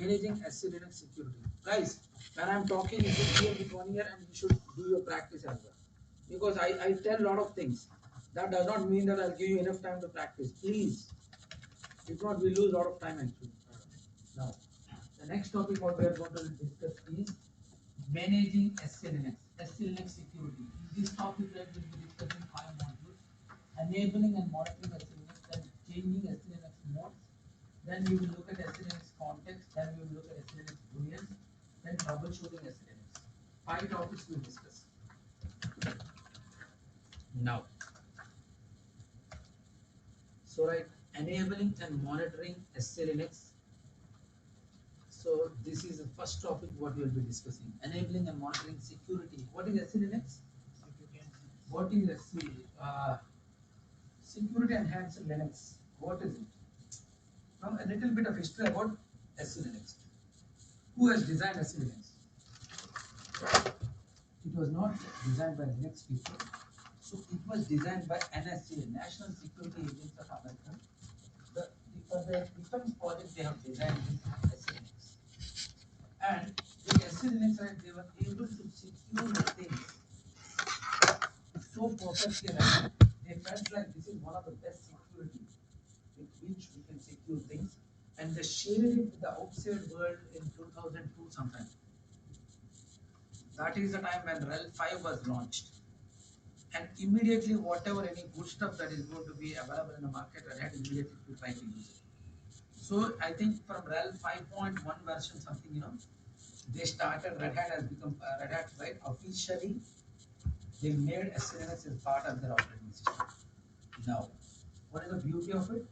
managing selinux security. Guys, when I'm talking, you should hear with 1 year and you should do your practice as well. Because I tell a lot of things. That does not mean that I'll give you enough time to practice. Please. If not, we lose a lot of time actually. Now, the next topic what we are going to discuss is managing SLNX, SLNX security. In this topic, we will be discussing 5 modules: enabling and monitoring SLNX, then changing SLNX modes, then we will look at SLNX context, then we will look at SLNX booleans, then troubleshooting SLNX. 5 topics we will discuss. Now, so right, enabling and monitoring SLNX. So this is the first topic what we will be discussing. Enabling and monitoring security. What is selinux? What is security enhanced Linux? What is it? Now a little bit of history about selinux. Who has designed selinux? It was not designed by Linux people. So it was designed by NSA, National Security Agency of America. For the defense project they have designed this SLNX. And with SLNX, right, they were able to secure the things so perfectly that they felt like this is one of the best security with which we can secure things. And they shared it with the outside world in 2002 sometime. That is the time when RHEL 5 was launched. And immediately, whatever any good stuff that is going to be available in the market, Red Hat immediately will try to use it. So I think from RHEL 5.1 version something, they started, Red Hat has become Red Hat, right? Officially, they made selinux as part of their operating system. Now, what is the beauty of it?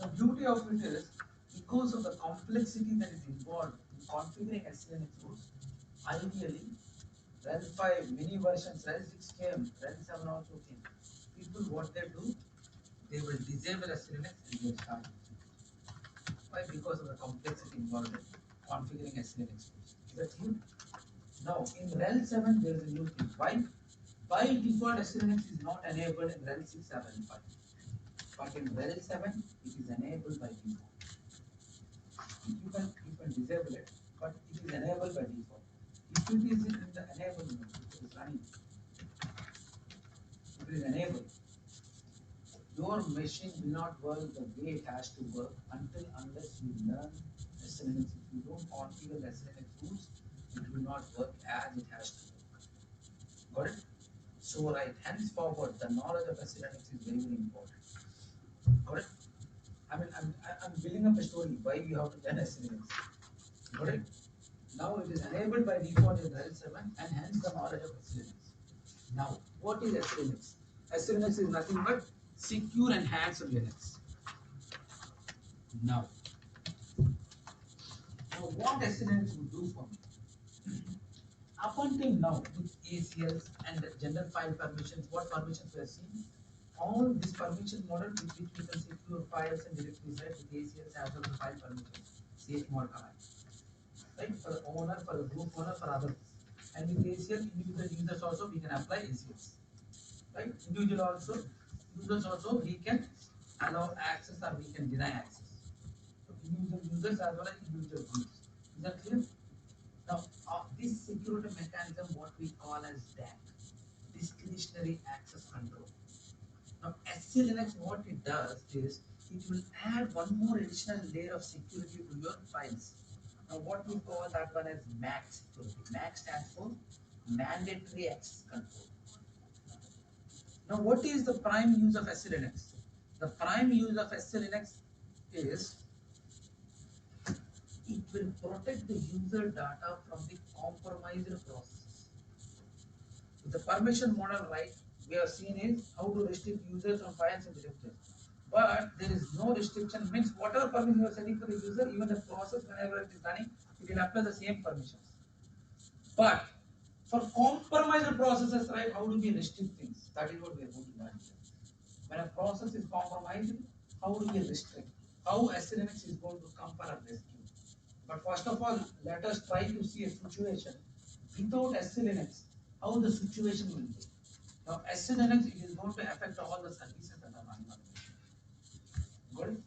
The beauty of it is because of the complexity that is involved in configuring selinux rules. Ideally, RHEL 5 mini versions, RHEL 6 came, RHEL 7 also came. People, what they do, they will disable selinux and they start using it. Why? Because of the complexity involved in configuring selinux rules. Is that clear? Now, in RHEL 7, there is a new thing. Why? By default, selinux is not enabled in RHEL 6 or RHEL 5. But in RHEL 7, it is enabled by default. You can disable it, but it is enabled by default. If it is in the enable mode, it is running. If it is enabled, your machine will not work the way it has to work unless you learn selinux. If you don't configure the selinux rules, it will not work as it has to work. Got it? So right, henceforward, the knowledge of selinux is very, very important. Got it? I mean, I'm building up a story why you have to learn selinux. Got it? Now it is enabled by default in RHEL 7 and hence the knowledge of selinux. Now, what is selinux? Selinux is nothing but secure enhanced Linux. Now what selinux would do for me? Up until now, with ACLs and general file permissions, what permissions we have seen? All this permission model with which we can secure files and directories, right, with ACLs as well as file permissions, chmod command. Right, for the owner, for the group owner, for others. And with ACL, individual users also we can apply ACLs. Right, users also we can allow access or we can deny access. So individual users as well as individual groups. Is that clear? Now, this security mechanism, what we call as DAC, discretionary access control. Now, SLNX, what it does is it will add one more additional layer of security to your files. Now, what we call that one as MAC security. MAC stands for mandatory access control. Now, what is the prime use of SLNX? The prime use of SLNX is it will protect the user data from the compromised processes. With the permission model, right, we have seen is how to restrict users from files and directories. But there is no restriction, means whatever permission you are setting for the user, even the process, whenever it is running, it will apply the same permissions. But for compromised processes, right, how do we restrict things? That is what we are going to learn here. When a process is compromised, how do we restrict? How SLNX is going to come for a rescue? But first of all, let us try to see a situation without SLNX, how the situation will be. Now, SLNX is going to affect all the services that are running on the machine. Good?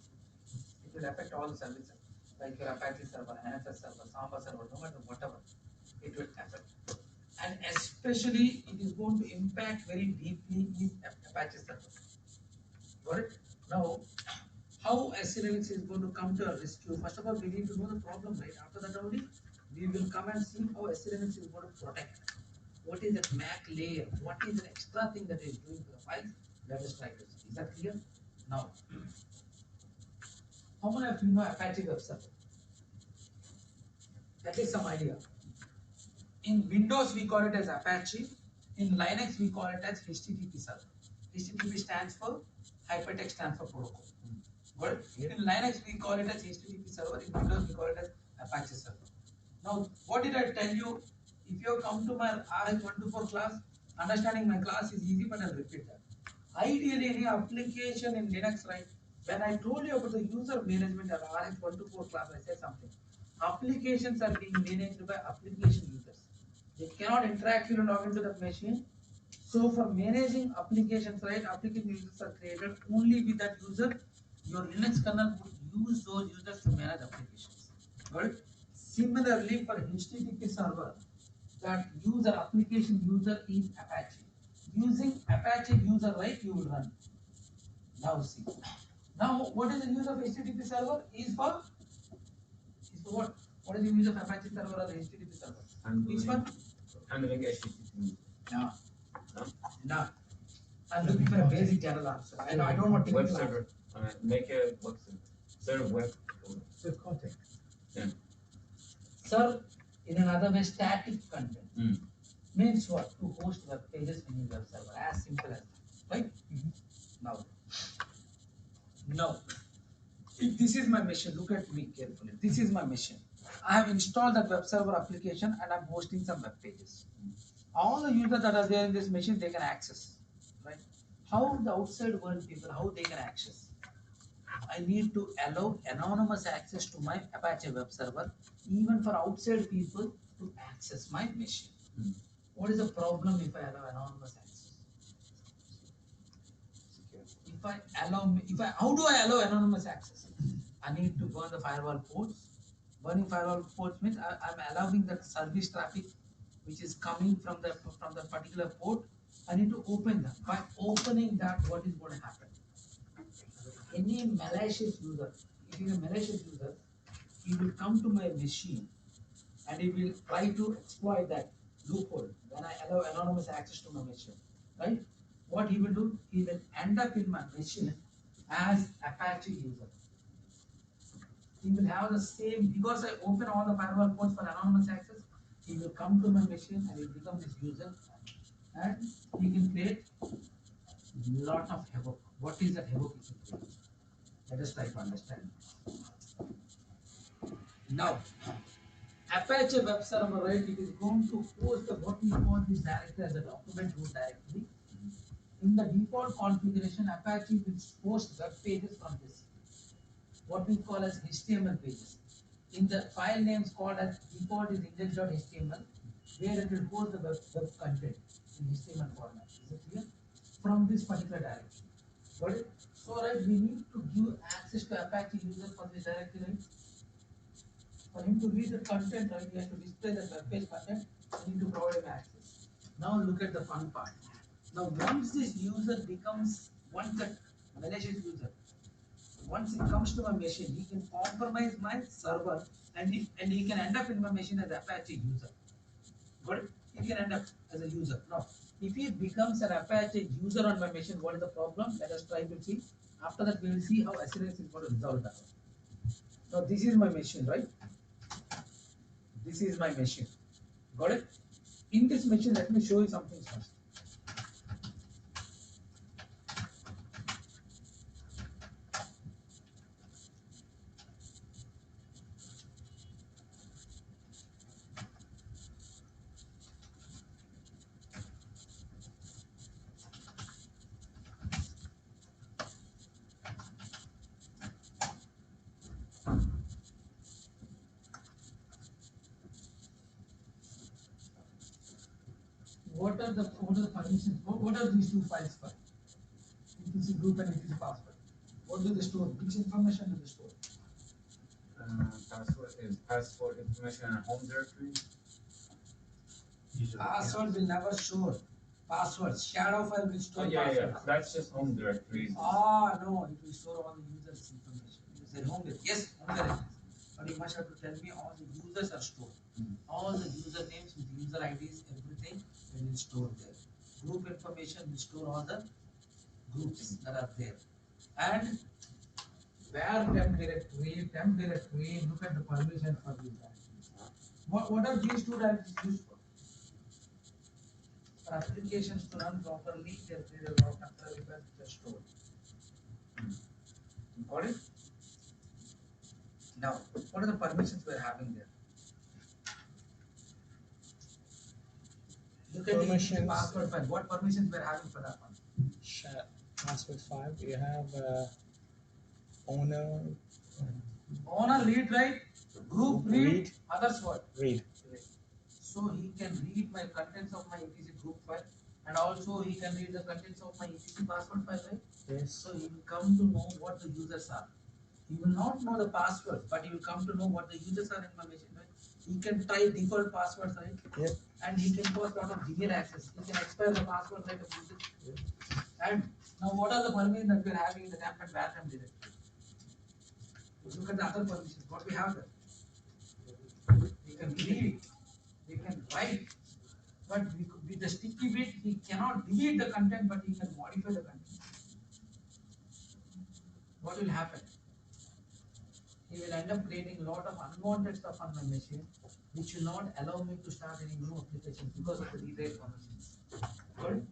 It will affect all the services. like your Apache server, NFS server, Samba server, no matter whatever, it will affect. And especially it is going to impact very deeply in Apache server. Got it? Now, how selinux is going to come to a rescue? First of all, we need to know the problem, right? After that only, we will come and see how selinux is going to protect. What is that MAC layer? What is the extra thing that is doing to the files? Let us try this. Is that clear? Now, how many of you know Apache Web Server? That is some idea. In Windows, we call it as Apache. In Linux, we call it as HTTP server. HTTP stands for Hypertext stands for protocol. Got it? In Linux, we call it as HTTP server. In Windows, we call it as Apache server. Now, what did I tell you? If you have come to my RH124 class, understanding my class is easy, but I'll repeat that. Ideally, any application in Linux, right? When I told you about the user management of RH124 class, I said something. Applications are being managed by application users. They cannot interactively log into that machine. So for managing applications, right, application users are created only with that user. Your Linux kernel would use those users to manage applications. Right? Similarly, for HTTP server, that user application user is Apache. Using Apache user, right, you will run. Now see. Now, what is the use of HTTP server? Is for what? What is the use of Apache server or the HTTP server? Which one? Handling HTTP. No. No. I'm looking for a basic general answer. I don't want to web server. Make a web server. Serve web. Serve content. Yeah. Serve in another way static content. Means what? To host web pages in your web server. As simple as that. Right? Now, if this is my machine, look at me carefully. This is my machine. I have installed that web server application and I'm hosting some web pages. All the users that are there in this machine, they can access. Right? How the outside world people, how they can access? I need to allow anonymous access to my Apache web server, even for outside people to access my machine. What is the problem if I allow anonymous access? How do I allow anonymous access? I need to burn the firewall ports. Burning firewall ports means I'm allowing that service traffic which is coming from the particular port. I need to open that. By opening that, what is going to happen? Any malicious user, if he is a malicious user, he will come to my machine and he will try to exploit that loophole when I allow anonymous access to my machine. Right? What he will do, he will end up in my machine as Apache user. He will have the same, because I open all the firewall ports for anonymous access, he will come to my machine and he will become this user and he can create lot of havoc. What is that havoc he can create? Let us try to understand. Now, Apache web server, right, it is going to host what we call this directory as a document root directory. In the default configuration, Apache will host web pages from this, what we call as HTML pages. In the file names called as default is index.html, where it will host the web content in HTML format. Is it clear? From this particular directory. Got it? So, right, we need to give access to Apache user for this directory, right? For him to read the content, right, he has to display the web page content, we need to provide him access. Now look at the fun part. Now once this user becomes that malicious user, once it comes to my machine, he can compromise my server and he can end up in my machine as Apache user. Got it? He can end up as a user. Now, if he becomes an Apache user on my machine, what is the problem? Let us try to see. After that, we will see how SLS is going to resolve that. Now, this is my machine, right? This is my machine. Got it? In this machine, let me show you something first. What are the permissions? What are these two files for? etc group and etc password. What do they store? Which information do they store? Password is password information and home directory. Password will never show. Passwords. Shadow file will store passwords. That's just home directory. Ah, no, it will store all the users' information. You said home directory. Yes, home directory. But you must have to tell me all the users are stored. All the user names with user IDs, everything will store there. Group information will store all the groups that are there. And where temp directory, look at the permissions for these directories. What are these two directories used for? For applications to run properly, there is a lot of temporary files which are stored. Got it? Now, what are the permissions we are having there? Look at Permissions. the password file. What permissions we are having for that one? Password file. We have owner. Owner read, right? Group read. Read. Others what? Read. So he can read my contents of my etc group file, and also he can read the contents of my etc password file, right? Yes. So he will come to know what the users are. He will not know the password, but he will come to know what the users are in my machine, right? He can try default passwords, right? Yep. And he can post lot of Gmail access. He can expire the password right of users. Yep. And now what are the permissions that we are having in the temp and where temp directory? Look at the other permissions. What we have there? We can read, we can write, but with the sticky bit, he cannot delete the content, but he can modify the content. What will happen? He will end up creating a lot of unwanted stuff on my machine, which will not allow me to start any new applications because of the read permissions. Good?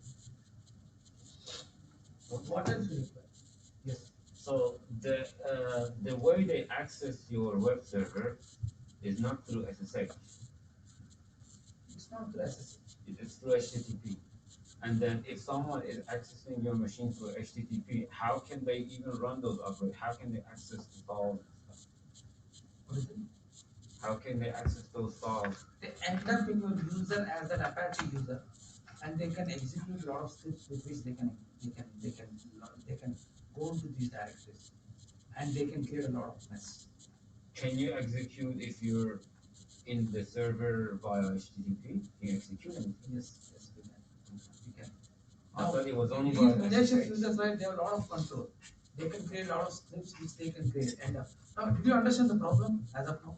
What else we require? Yes. So the way they access your web server is not through SSH. It's not through SSH. It's through HTTP. And then if someone is accessing your machine through HTTP, how can they even run those upgrades? How can they access the files and stuff? What is it? How can they access those files? They end up in your user as an Apache user, and they can execute a lot of scripts with which they can go into these directories, and they can create a lot of mess. Can you execute if you're in the server via HTTP? Can you execute anything? Yes, we can. We can. I thought it was only These via malicious SSH. users, right? They have a lot of control. They can create a lot of scripts which they can create. And now, did you understand the problem as of now?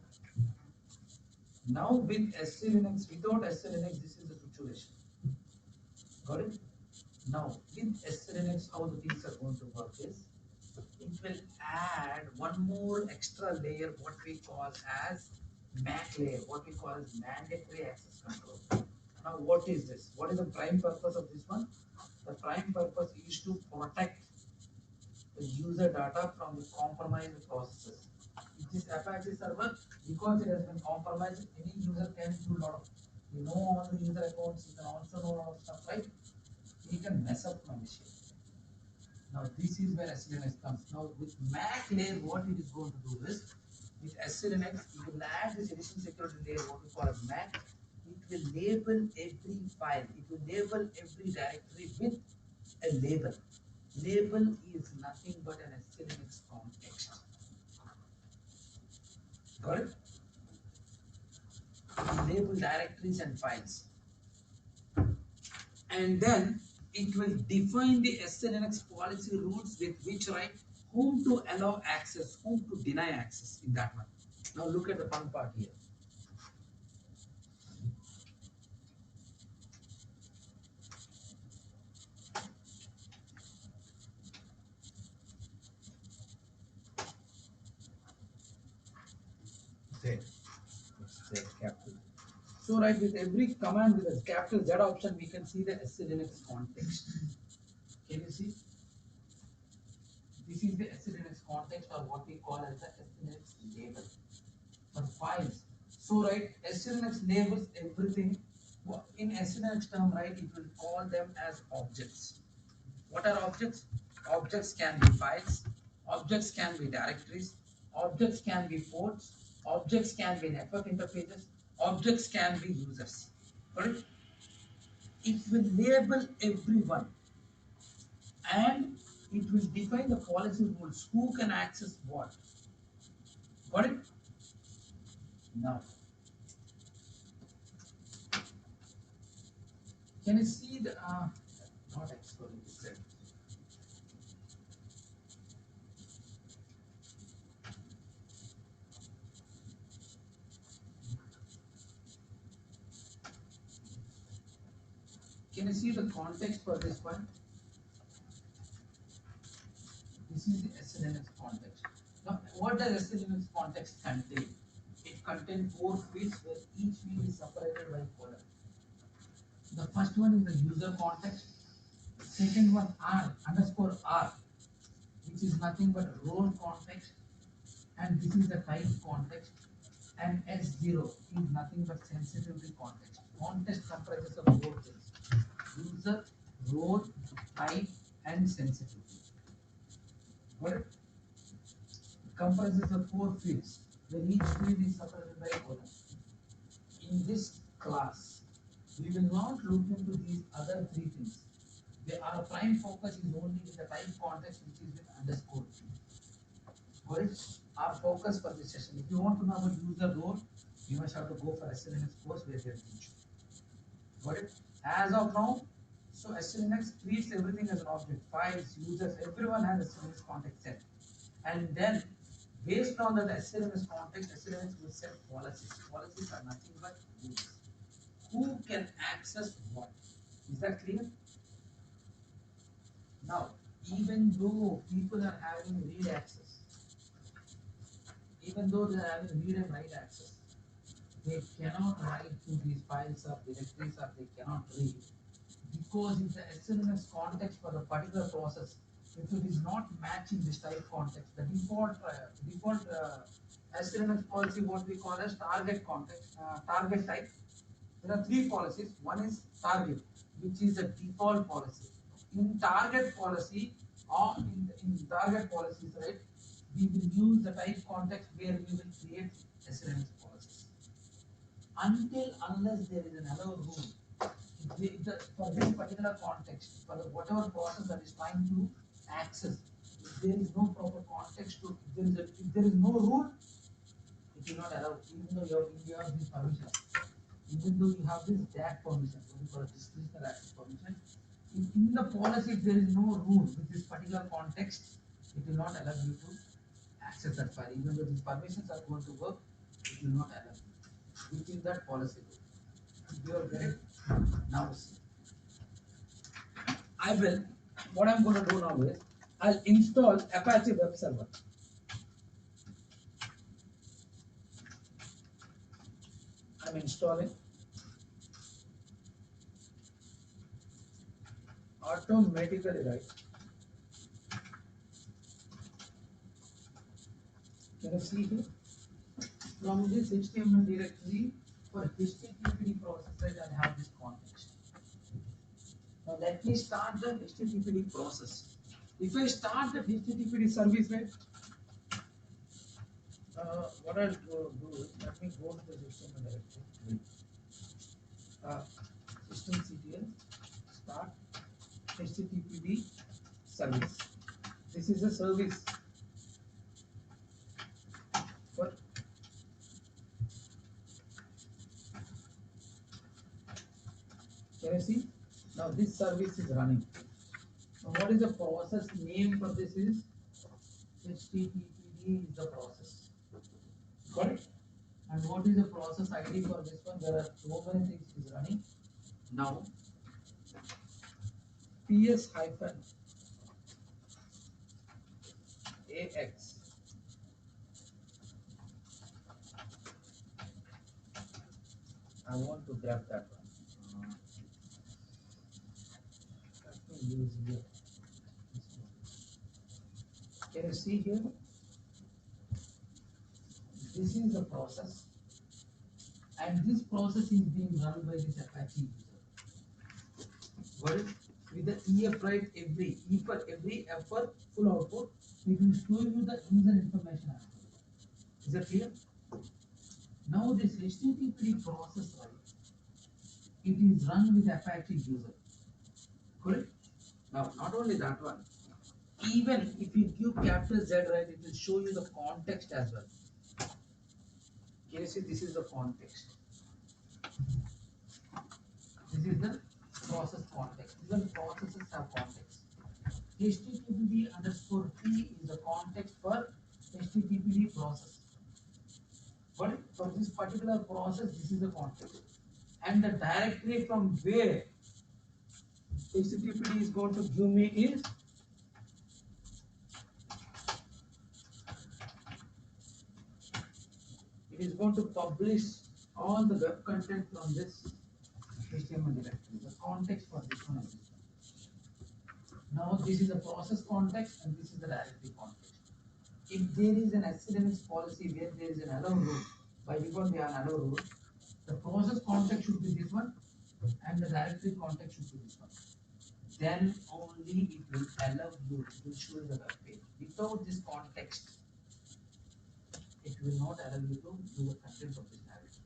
Now with selinux, without selinux, this is the situation. Got it? Now with selinux, how the things are going to work is, it will add one more extra layer, what we call as MAC layer, what we call as mandatory access control. Now what is this? What is the prime purpose of this one? The prime purpose is to protect the user data from the compromised processes. If this Apache server, because it has been compromised, any user can do a lot of, you know, all the user accounts, you can also know a lot of stuff, right? He can mess up my machine. Now this is where SLNX comes. Now with MAC layer, what it is going to do is, with SLNX, it will add this additional security layer, what we call as MAC. It will label every file, it will label every directory with a label. Label is nothing but an SLNX context. Got it? It will label directories and files. And then it will define the SLNX policy rules with which, right, whom to allow access, whom to deny access in that one. Now look at the fun part here. Z. Z capital. So right, with every command with a capital Z option, we can see the SLNX context. Can you see? This is the SLNX context, or what we call as the SLNX label for files. So right, SLNX labels everything. In SLNX term, right, it will call them as objects. What are objects? Objects can be files, objects can be directories, objects can be ports, objects can be network interfaces, objects can be users. Got it? It will label everyone, and it will define the policy rules, who can access what. Got it? Now, can you see the not exploring this? Can you see the context for this one? This is the selinux context. Now, what does selinux context contain? It contains 4 fields where each field is separated by colon. The first one is the user context. Second one R_R, which is nothing but role context, and this is the type context. And S0 is nothing but sensitivity context. Context comprises of 4 things: user, role, type, and sensitivity. Got it? It comprises of 4 fields, where each field is separated by a colon. In this class, we will not look into these other 3 things. Our prime focus is only with the type context, which is with underscore. Got it? Our focus for this session. If you want to know about user role, you must have to go for SLNX course where they teach you. Got it? As of now, so SLNX treats everything as an object. Files, users, everyone has SLNX context set. And then, based on that SLNX context, SLNX will set policies. Policies are nothing but rules. Who can access what? Is that clear? Now, even though people are having read access, even though they are having read and write access, they cannot write to these files or directories, or they cannot read, because if the SLNX context for the particular process, if it is not matching this type context, the default SLNX policy, what we call as target context, target type. There are 3 policies. One is target, which is a default policy. In target policy, or in target policies, right, we will use the type context where we will create SLNX policies. Unless there is an allow rule, for this particular context, for whatever process that is trying to access, if there is no proper context to, if there is no rule, it will not allow, even though you have this permission, even though you have this DAC permission, what we call discretionary access permission. In the policy, if there is no rule with this particular context, it will not allow you to access that file. Even though these permissions are going to work, it will not allow you within that policy. You are getting? Now see. What I'm going to do now is, I'll install Apache Web Server. I'm installing. Automatically, right? Can you see here? From this HTML directory for HTTPD process, right, I have this context. Now let me start the HTTPD process. If I start the HTTPD service, right, what I'll do is, let me go to the HTML directory. Systemctl start HTTPD service. This is a service for can you see? Now this service is running. Now what is the process name for this is HTTPD is the process. Got it? And what is the process ID for this one? There are so many things is running. Now ps hyphen ax I want to grab that one. Let me use here. Can you see here? This is the process, and this process is being run by this Apache user. Got it? With the EF right, every E for every F for full output, we will show you the user information as well. Is that clear? Now this HTTP process, right, it is run with Apache user. Correct? Now not only that one, even if you give capital Z, right, it will show you the context as well. Can you see this is the context? This is the process context. Even processes have context. HTTPD underscore P is the context for HTTPD process. But for this particular process, this is the context. And the directory from where HTTPD is going to give me is it is going to publish all the web content from this HTML directory. The context for this one is now this is a process context and this is the directory context. If there is an SLMS policy where there is an allow rule, by default we have an allow rule, the process context should be this one and the directory context should be this one. Then only it will allow you, it will show the web page. Without this context, it will not allow you to do the content of this directory.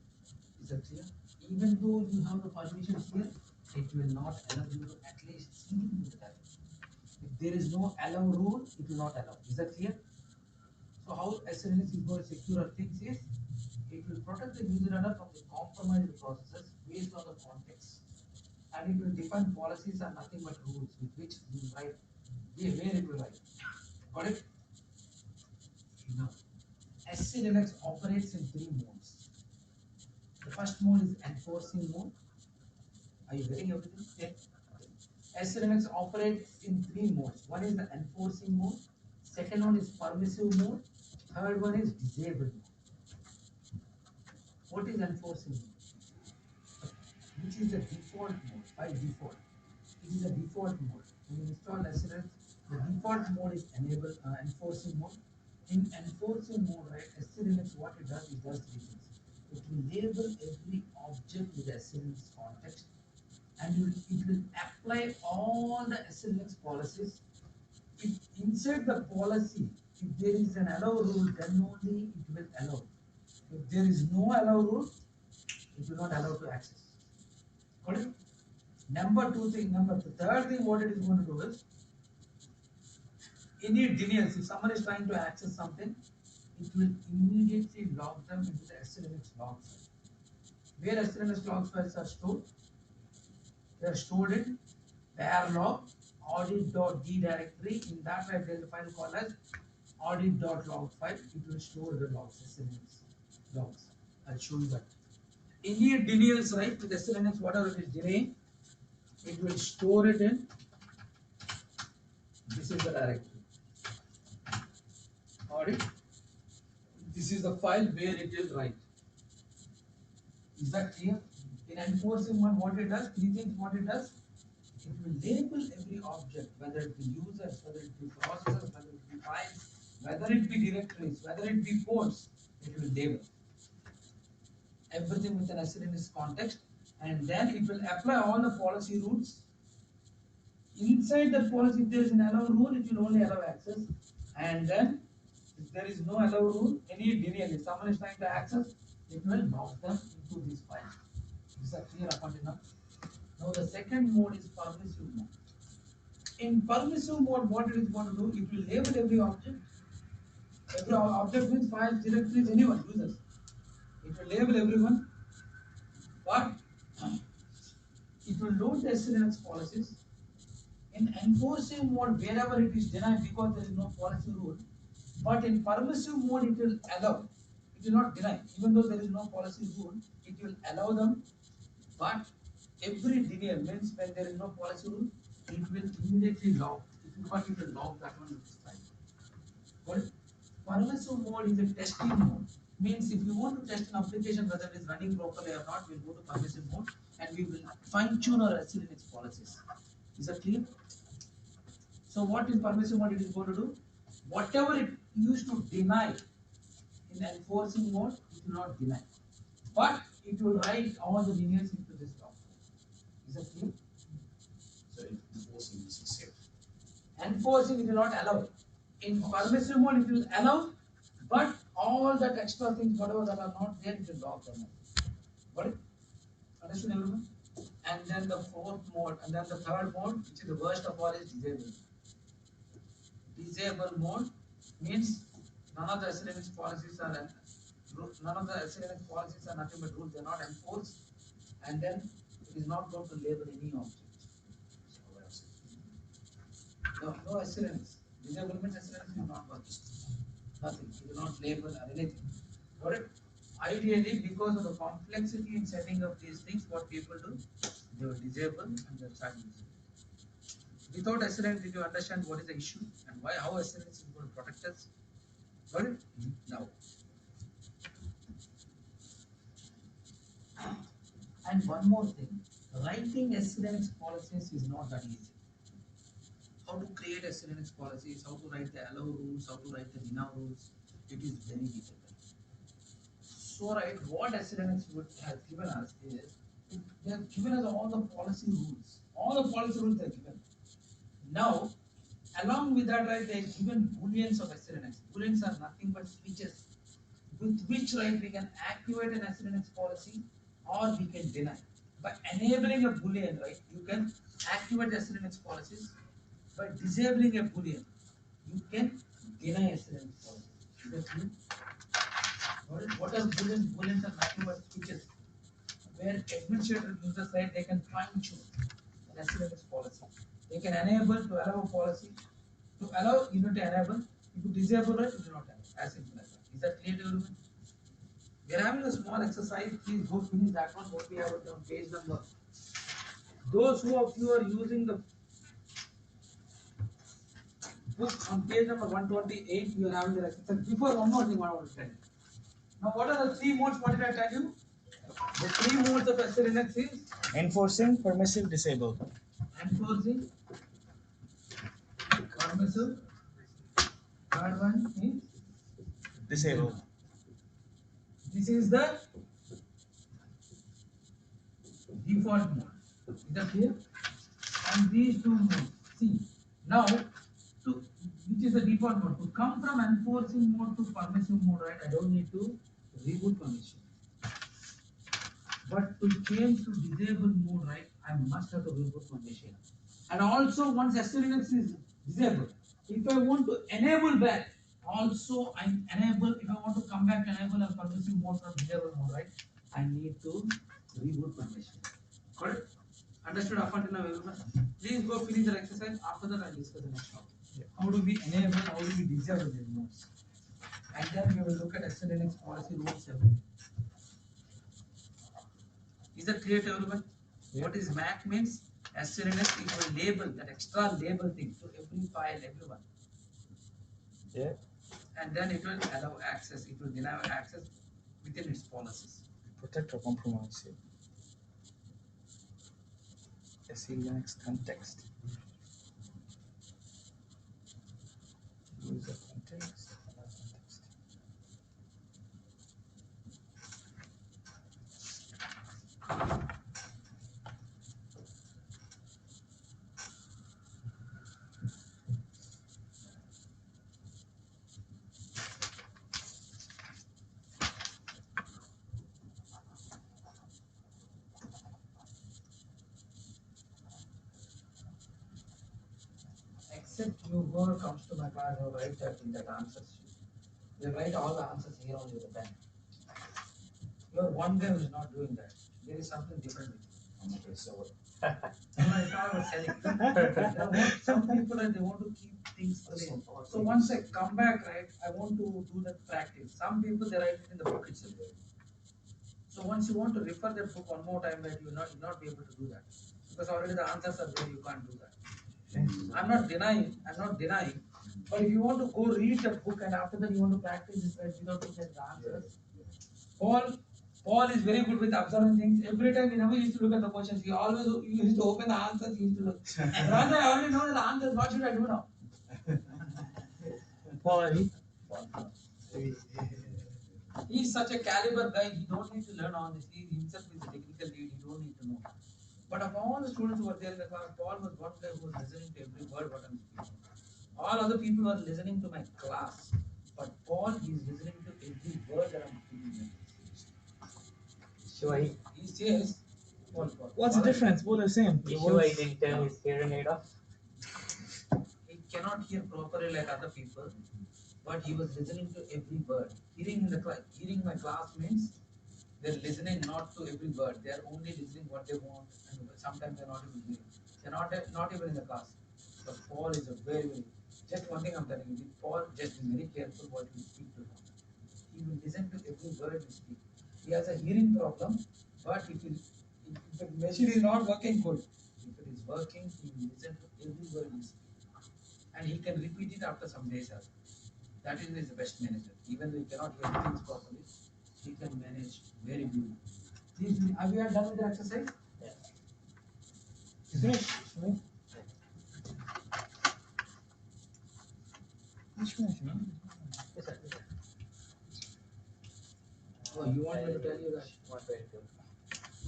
Is that clear? Even though you have the permissions here, it will not allow you to at least see the directory. If there is no allow rule, it will not allow. Is that clear? So how SLNS is going to secure things is, it will protect the user data from the compromised processes based on the context. And it will define policies are nothing but rules with which you will write, where it will write. Got it? Now, SLNX operates in three modes. The first mode is enforcing mode. Are you getting everything? Yeah. SLNX operates in three modes. One is the enforcing mode. Second one is permissive mode. Third one is disabled mode. What is enforcing mode? Which is the default mode by default. It is a default mode. When you install SLNX, the default mode is enable enforcing mode. In enforcing mode, right, SLNX what it does three things. It will label every object with the SLNX context, and it will apply all the SLNX policies. If inside the policy, if there is an allow rule, then only it will allow. If there is no allow rule, it will not allow to access. Got it? The third thing what it is going to do is, any denials, if someone is trying to access something, it will immediately log them into the SLNX log file. Where SLNX log files are stored? They are stored in var log audit.d directory. In that right, there is a file called as audit.log file. It will store the logs, SLNX logs. I'll show you that. Any denials, right, with SLNX, whatever it is denying, it will store it in. This is the directory. Audit. This is the file where it will write. Is that clear? In enforcing one, what it does, three things what it does. It will label every object, whether it be users, whether it be processes, whether it be files, whether it be directories, whether it be ports, it will label. Everything with an SLNX context, and then it will apply all the policy rules. Inside that policy, if there is an allow rule, it will only allow access. And then, if there is no allow rule, any denial, if someone is trying to access, it will lock them into this file. Is that clear up until now? Now the second mode is permissive mode. In permissive mode, what it is going to do, it will label every object. Every object means files, directories, anyone, users. It will label everyone, but it will load the SLNX policies. In enforcing mode, wherever it is denied because there is no policy rule, but in permissive mode, it will allow. It will not deny, even though there is no policy rule, it will allow them. But every denial means when there is no policy rule, it will immediately log. It will log that one with this file. But permissive mode is a testing mode. Means if you want to test an application whether it is running properly or not, we'll go to permissive mode and we will fine tune our SLNX policies. Is that clear? So what is permissive mode it is going to do? Whatever it used to deny in enforcing mode, it will not deny. But it will write all the denials into this log. Is that clear? So enforcing is accept. Enforcing it will not allow. In permissive mode it will allow, but all that extra things, whatever that are not there, it will log them. Got it? Understood everyone? And then the fourth mode, and then the third mode, which is the worst of all, is disable. Disable mode means none of the SLNX policies are none of the selinux policies are nothing but rules. They are not enforced, and then it is not going to label any object. No selinux. Disablement selinux is not working. Nothing. It will not label or anything. Got it? Ideally, because of the complexity in setting up these things, what people do, they will disable and they'll start using it. Without SLN, did you understand what is the issue and why how SLN is going to protect us? Got it? Now. And one more thing, writing SLNX policies is not that easy. How to create SLNX policies, how to write the allow rules, how to write the deny rules, it is very difficult. So, right, what SLNX has given us is, they have given us all the policy rules. All the policy rules they are given. Now, along with that, right, they have given booleans of SLNX. Booleans are nothing but switches with which, right, we can activate an SLNX policy or we can deny. By enabling a boolean, right, you can activate SLNX policies. By disabling a boolean, you can deny SLNX policies. Is that clear? What are booleans? Booleans are nothing but switches where administrator users, right, they can fine tune an SLNX policy. They can enable to allow a policy. To allow, you need to enable. If you disable it, you do not enable. As simple as that. Is that clear to everyone? We are having a small exercise. Please go finish that one. What we have it on page number. Those who of you are using the book on page number 128, we are having the exercise. Before, one more thing I want to tell you. Now, what are the three modes? What did I tell you? The three modes of SLNX is Enforcing, permissive, disable. enforcing, permissive. Third one is Disable. this is the default mode. Is that clear? And these two modes. See, now to which is the default mode? To come from enforcing mode to permissive mode, right? I don't need to reboot permission. But to change to disable mode, right? I must have to reboot my machine. And also, once SLNX is disabled, if I want to enable back, also I enable. If I want to come back to enable a permissive mode from disable mode, right? I need to reboot my machine. Got it? Understood up until now, everyone? Please go finish the exercise. After that, I'll discuss the next topic. How do we enable? How do we disable these modes? And then we will look at SLNX policy rules. Everything. Is that clear to everyone? Yeah. What is MAC means? SLNX, it will label that extra label thing to every file, everyone. Yeah. And then it will allow access, it will deny access within its policies. Protect or compromise. SLNX context. User context. Except you whoever comes to my class, you write that in that answer sheet. You write all the answers here only with the pen. You are one guy who is not doing that. There is something different with you. Okay, so what? I was telling. Some people they want to keep things clean. So once I come back, right, I want to do that practice. Some people they write it in the book itself. So once you want to refer that book one more time, right, you will not be able to do that because already the answers are there. You can't do that. I'm not denying. But if you want to go read the book and after that you want to practice this right without looking at the answers, Paul is very good with observing things. Every time he never used to look at the questions. He always used to open the answers. He used to look. Rather, I already know the answers. What should I do now? Paul. He's such a caliber guy. He don't need to learn all this. He himself is a technical lead. He don't need to know. But of all the students who were there in the class, Paul was one guy who was listening to every word what I'm speaking. All other people were listening to my class, but Paul is listening to every word that I'm speaking. Sure, He says, Paul. What's the difference? Both are the same. you sure he didn't turn his hearing aid off? He cannot hear properly like other people, but he was listening to every word. Hearing my class means they're listening not to every word. They're only listening what they want, and sometimes they're not even hearing. They're not even in the class. So Paul is a very just one thing I'm telling you. With Paul, just be very careful what you speak to him. He will listen to every word you speak. He has a hearing problem, but if the machine is not working good, if it is working, he will listen to every word you speak. And he can repeat it after some days as well. That is the best manager. Even though he cannot hear things properly, he can manage very beautifully. Please, are we are done with the exercise? Finish. Right? Finish, no? Yes, sir. Yes, sir. Oh, you want me to tell you that? 122.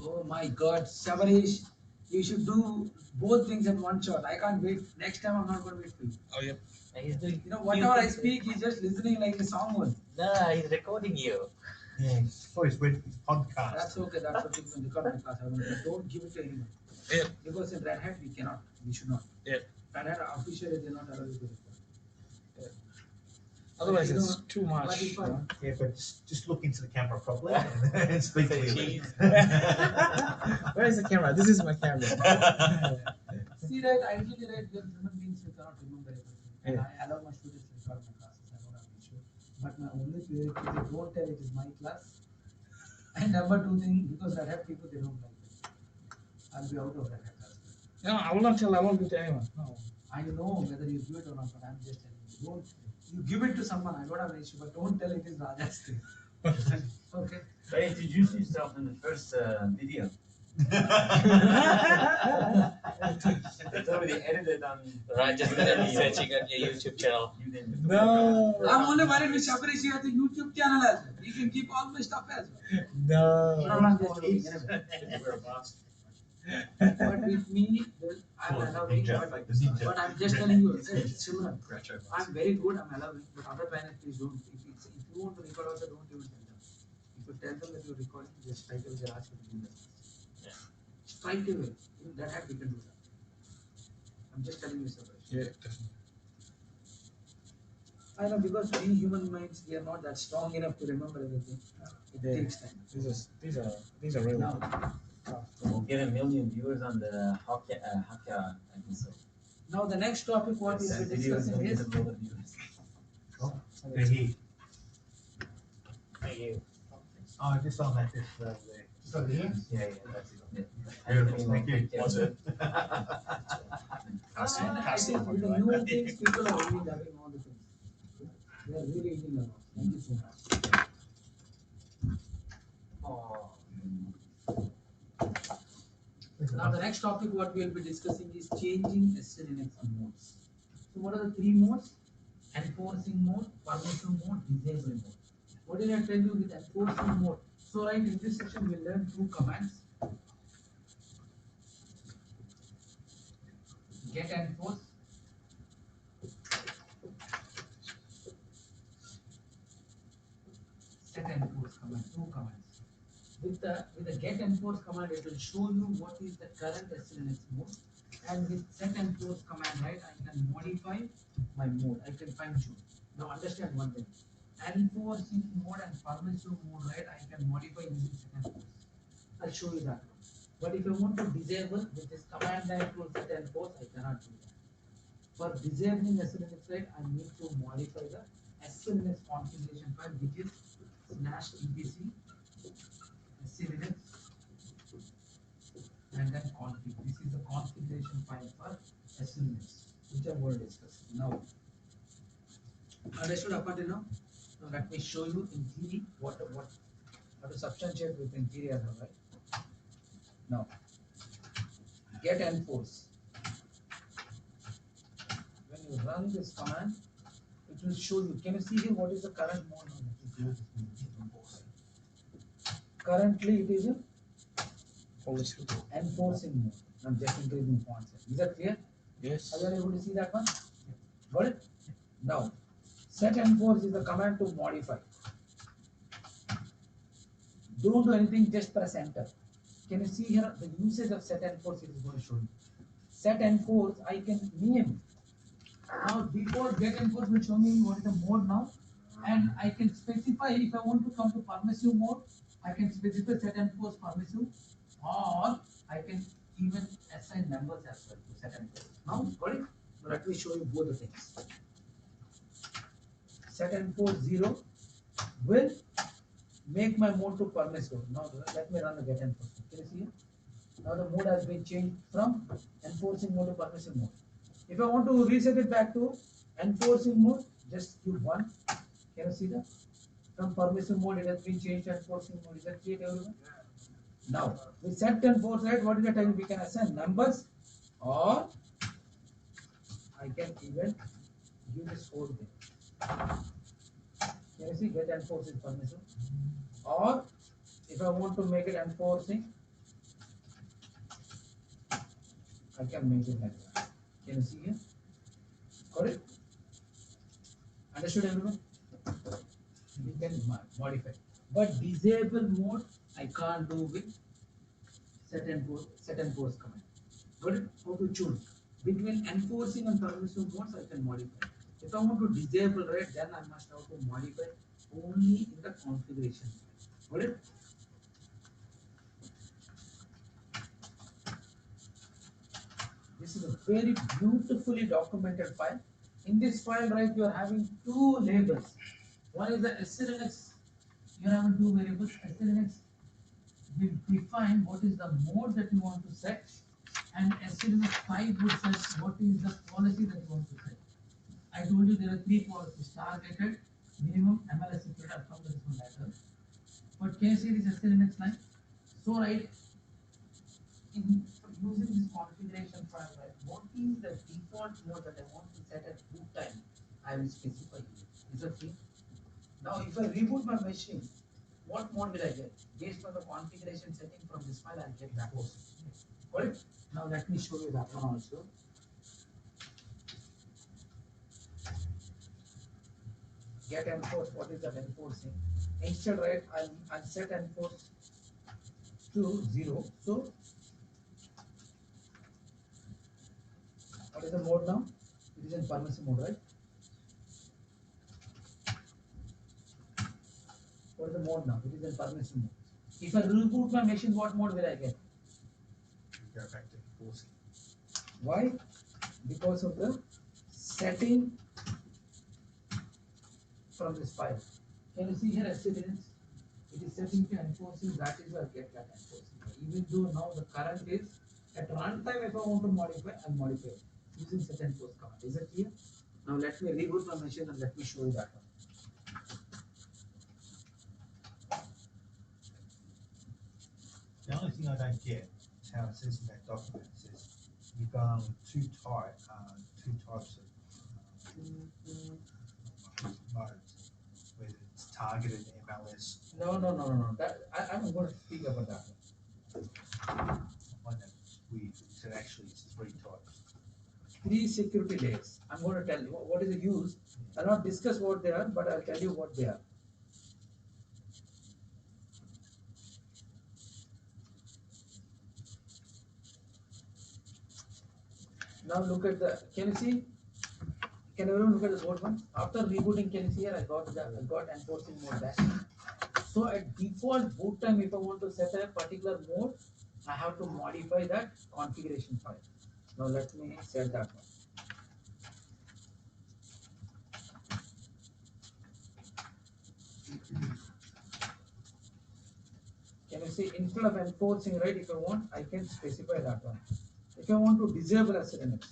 Oh my God, Sabarish, you should do both things in one shot. I can't wait. Next time I'm not going to wait for you. Oh, yeah. And he's doing. You know, whatever I speak, he's just listening like a song only. Nah, he's recording you. Yeah, for his podcast. That's okay. That's what people record my class. But don't give it to anyone. Yeah. Because in Red Hat we cannot. We should not. Yeah. Red Hat officially they're not allowed to record. Otherwise, You it's know, too but much. if I- you know? Yeah, but just look into the camera properly and speak Say clearly. cheese. Where is the camera? This is my camera. See that ideally right, we're human beings we cannot remember everything. And Yeah. I allow my students to record my classes. I don't have an issue. But my only theory is they don't tell it is my class. And number two thing, because Red Hat people they don't like it. I'll be out of Red Hat class. No, I will not tell. I won't give it to anyone. No. I know whether you do it or not, but I'm just telling you. Don't you give it to someone, I don't have an issue, but don't tell it is Raja's thing. Okay. But introduce yourself in the first video. It's already edited on. Raj just gonna be searching on your YouTube channel. You didn't. No. I'm only worried with Shabarish, you have the YouTube channel as well. You can keep all my stuff as well. No. No, I'm just joking. Anyway. Wear a mask. But with me, well, I'm Cool, allowing, ninja, but, the ninja. but I'm just telling you, it's similar. Retro mask. I'm very good, I'm allowing, but other panels, please don't. If you want to record also, don't even tell them. If you tell them that you're recording, just straight away they'll ask you to do that. Yeah. Straight away. In that hack, we can do that. I'm just telling you, Sabash. Yeah, definitely. I know because we human minds, we are not that strong enough to remember everything. It Yeah. takes time. These are really Now, tough. We'll get 1 million viewers on the Hakka episode. now the next topic what we'll That be video is discussing gonna is get a lot of viewers. They're here. Thank you. Oh, just on that. Just over here. Yeah, that's it. Beautiful, thank you. Was it? I'll see you. I think with the new things, people are really loving all the things. They are really eating a lot. Thank you so much. Oh. Now the next topic what we will be discussing is changing selinux modes. So what are the three modes? Enforcing mode, permissive mode, disable mode. What did I tell you with enforcing mode? So right in this section we'll learn two commands. Get enforce. Set enforce command, two commands. With the get enforce command, it will show you what is the current SLNX mode. And with set enforce command, right, I can modify my mode. I can fine tune. Now understand one thing. Enforcing mode and permissive mode, right, I can modify using set enforce. I'll show you that one. But if I want to disable with this command line tool set enforce, I cannot do that. For disabling SLNX, right, I need to modify the SLNX configuration file, which is /etc selinux and then config. This is the configuration file for selinux, which I'm going to discuss now. Understood up until now? Now let me show you in theory what to substantiate with in theory as well, right? Now, get enforce. When you run this command, it will show you. Can you see here what is the current mode now? Currently it is in enforcing mode. I'm just increasing font size. Is that clear? Yes. Are you able to see that one? Got it? Now, set enforce is the command to modify. Don't do anything, just press enter. Can you see here the usage of set enforce it is going to show you. Set enforce, I can name. Now default get enforce will show me what is the mode now, and I can specify if I want to come to permissive mode, I can specify set enforce permissive, or I can even assign numbers as well to set enforce. Now got it? Now let me show you both the things. Set enforce 0 will make my mode to permissive. Now let me run the get enforce. Can you see here? Now the mode has been changed from enforcing mode to permissive mode. If I want to reset it back to enforcing mode, just give 1. Can you see that? From permissive mode, it has been changed to enforcing mode. Is that clear to everyone? Now, we set and force, right? What is the time we can assign numbers, or I can even give this code there. Can you see get enforce is permissive? Or if I want to make it enforcing, I can make it like that. Can you see here? Got it? Understood everyone? You can modify. But disable mode I can't do with set and force command. Got it? How to choose? Between enforcing and permissive modes I can modify. If I want to disable, right, then I must have to modify only in the configuration. Got it? This is a very beautifully documented file. In this file, right, you are having 2 labels. One is the selinux. You are having 2 variables. Selinux will define what is the mode that you want to set, and selinux 5 would set what is the policy that you want to set. I told you there are 3 policies: targeted, minimum, MLS security. I'll come to this one later. But can you see this selinux line? So right, in using this configuration file, right, what is the default mode that I want to set at boot time? I will specify here. Is that clear? Now, if I reboot my machine, what mode will I get? Based on the configuration setting from this file, I'll get that also. Got it? Now, let me show you that one also. Get enforce. What is that enforcing? Instead, right, I'll set enforce to 0. So, what is the mode now? It is in permissive mode, right? What is the mode now? It is in permissive mode. If I reboot my machine, what mode will I get? Go back to enforcing. Why? Because of the setting from this file. Can you see here accidents? It is setting to enforcing, that is why I get that enforcing. Even though now the current is at runtime, if I want to modify, I'll modify it using set enforce command. Is it clear? Now let me reboot my machine and let me show you that one. The only thing I don't get is how it says in that document, it says you've gone with two types of modes, whether it's targeted MLS. No. I'm going to speak about that one. I find that weird, because it actually it's 3 types. 3 security layers. I'm going to tell you what is the use. I'll not discuss what they are, but I'll tell you what they are. Now look at the, can you see? Can everyone look at this board one? After rebooting, can you see here? I got enforcing mode back. So at default boot time, if I want to set a particular mode, I have to modify that configuration file. Now let me set that one. Can you see, instead of enforcing, right, if I want, I can specify that one. If I want to disable a selinux,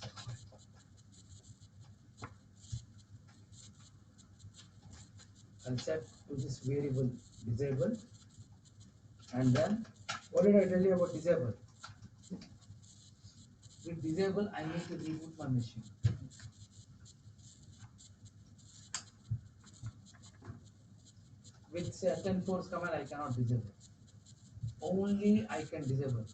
I'll set to this variable disable, and then what did I tell you about disable? With disable, I need to reboot my machine. With set enforce command, I cannot disable. Only I can disable.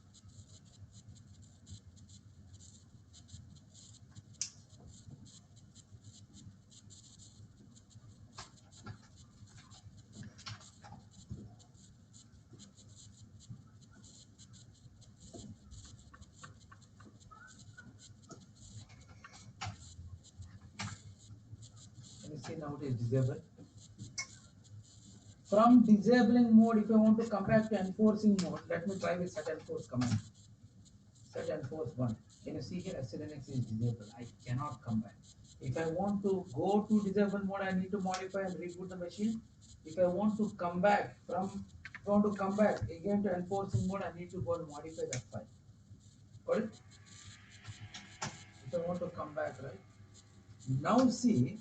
see now it is disabled. From disabling mode, if I want to come back to enforcing mode, let me try with set enforce command. Set enforce 1. Can you see here selinux is disabled? I cannot come back. If I want to go to disable mode, I need to modify and reboot the machine. If I want to come back again to enforcing mode, I need to go and modify that file. Got it? If I want to come back, right? Now see,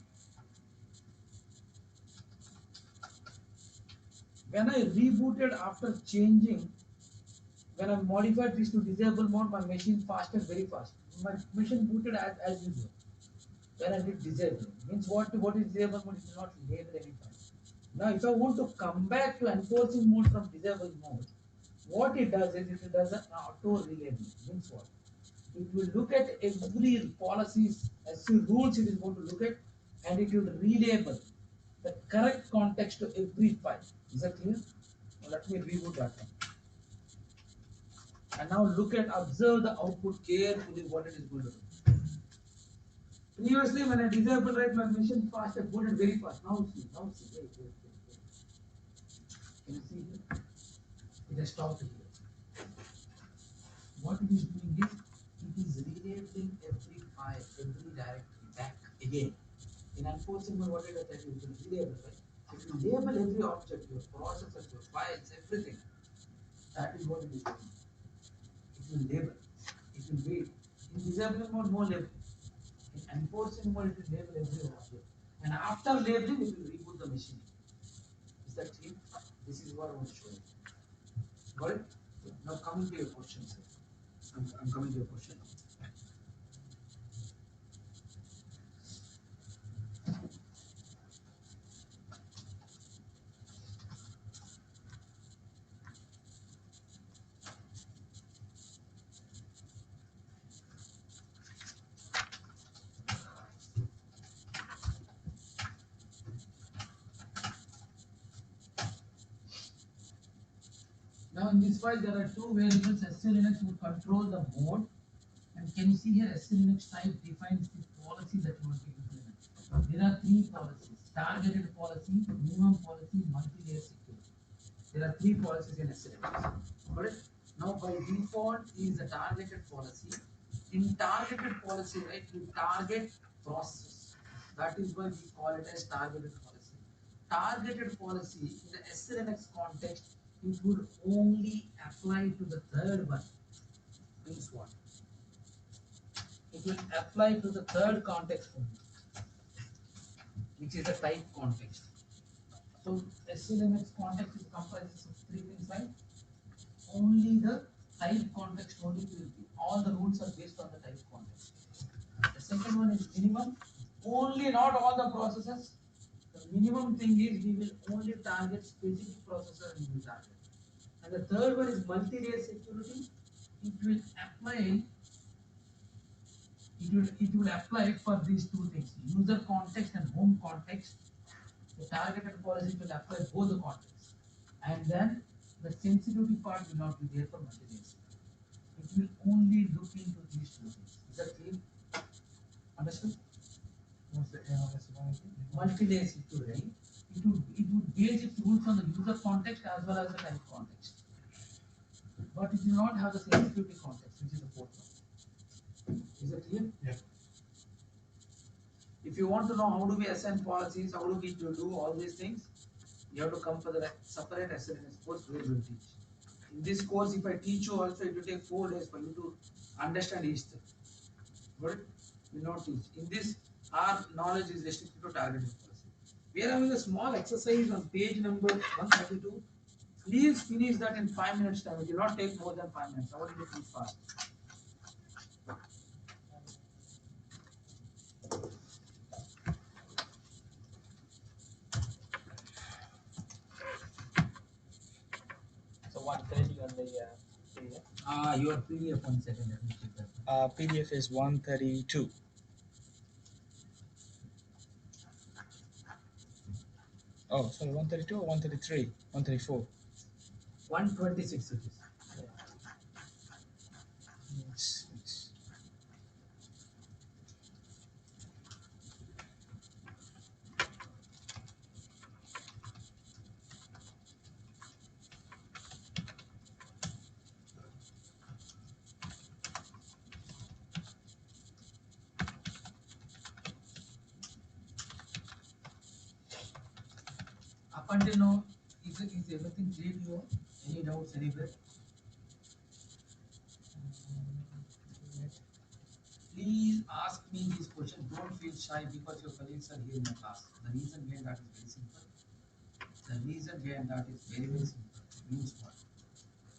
when I rebooted after changing, when I modified this to disable mode, my machine fasted very fast. My machine booted as usual. When I did disable, means what is disable mode? It will not label any file. Now if I want to come back to enforcing mode from disable mode, what it does is it does an auto relabeling. Means what? It will look at every policies, SU rules it is going to look at, and it will relabel the correct context to every file. Is that clear? Now let me reboot that one. And now observe the output carefully what it is going to do. Previously when I disabled, right, my machine fast, I booted very fast. Now see, wait. Can you see here? It has stopped here. What it is doing is, it is relabeling every file, every directory back again. In enforcing mode, what did I tell you? It will relabel, right? It will label every object, your processors, your files, everything. That is what it is doing. It will label. It will wait. In disabling mode, no label. In enforcing mode, it will label every object. And after labeling, it will reboot the machine. Is that clear? This is what I want to show you. Got it? Now coming to your question, sir. I'm coming to your question. Now in this file there are two variables. selinux will control the mode, and can you see here selinux type defines the policy that you want to implement. There are three policies: targeted policy, minimum policy, multi-layer security. There are three policies in selinux. Got it? Now by default is the targeted policy. In targeted policy, right, you target process. That is why we call it as targeted policy. Targeted policy in the SLNX context, it would only apply to the third one. Means what? It will apply to the third context only, which is the type context. So SLNX context is comprises of three things, right? Only the type context only will be. All the rules are based on the type context. The second one is minimum. Only not all the processes. The minimum thing is we will only target specific processor and we will target. And the third one is multi-layer security. It will apply. It will apply for these two things: user context and home context. The targeted policy will apply both the contexts, and then the sensitivity part will not be there for multi-layer security. It will only look into these two things. Is that clear? Understood? What's the aim of this one? Multi-layer security. It would base its rules on the user context as well as the type context. But it will not have the sensitivity context, which is the fourth one. Is it clear? Yeah. If you want to know how do we assign policies, how do we do all these things, you have to come for the separate SLNS course where we will teach. In this course, if I teach you also, it will take 4 days for you to understand each thing. But we will not teach. In this, our knowledge is restricted to targeted policy. We are having a small exercise on page number 132. Please finish that in 5 minutes time. It will not take more than 5 minutes. I want you to finish fast. So 130 on the PDF. Your PDF, 1 second. Let me check that. PDF is 132. Oh, sorry, 132 or 133? 134. 126 it is. It's until now, is everything clear to you? Any doubts anywhere? Please ask me these questions. Don't feel shy because your colleagues are here in the class. The reason behind that is very simple. The reason behind that is very, very simple. Means what?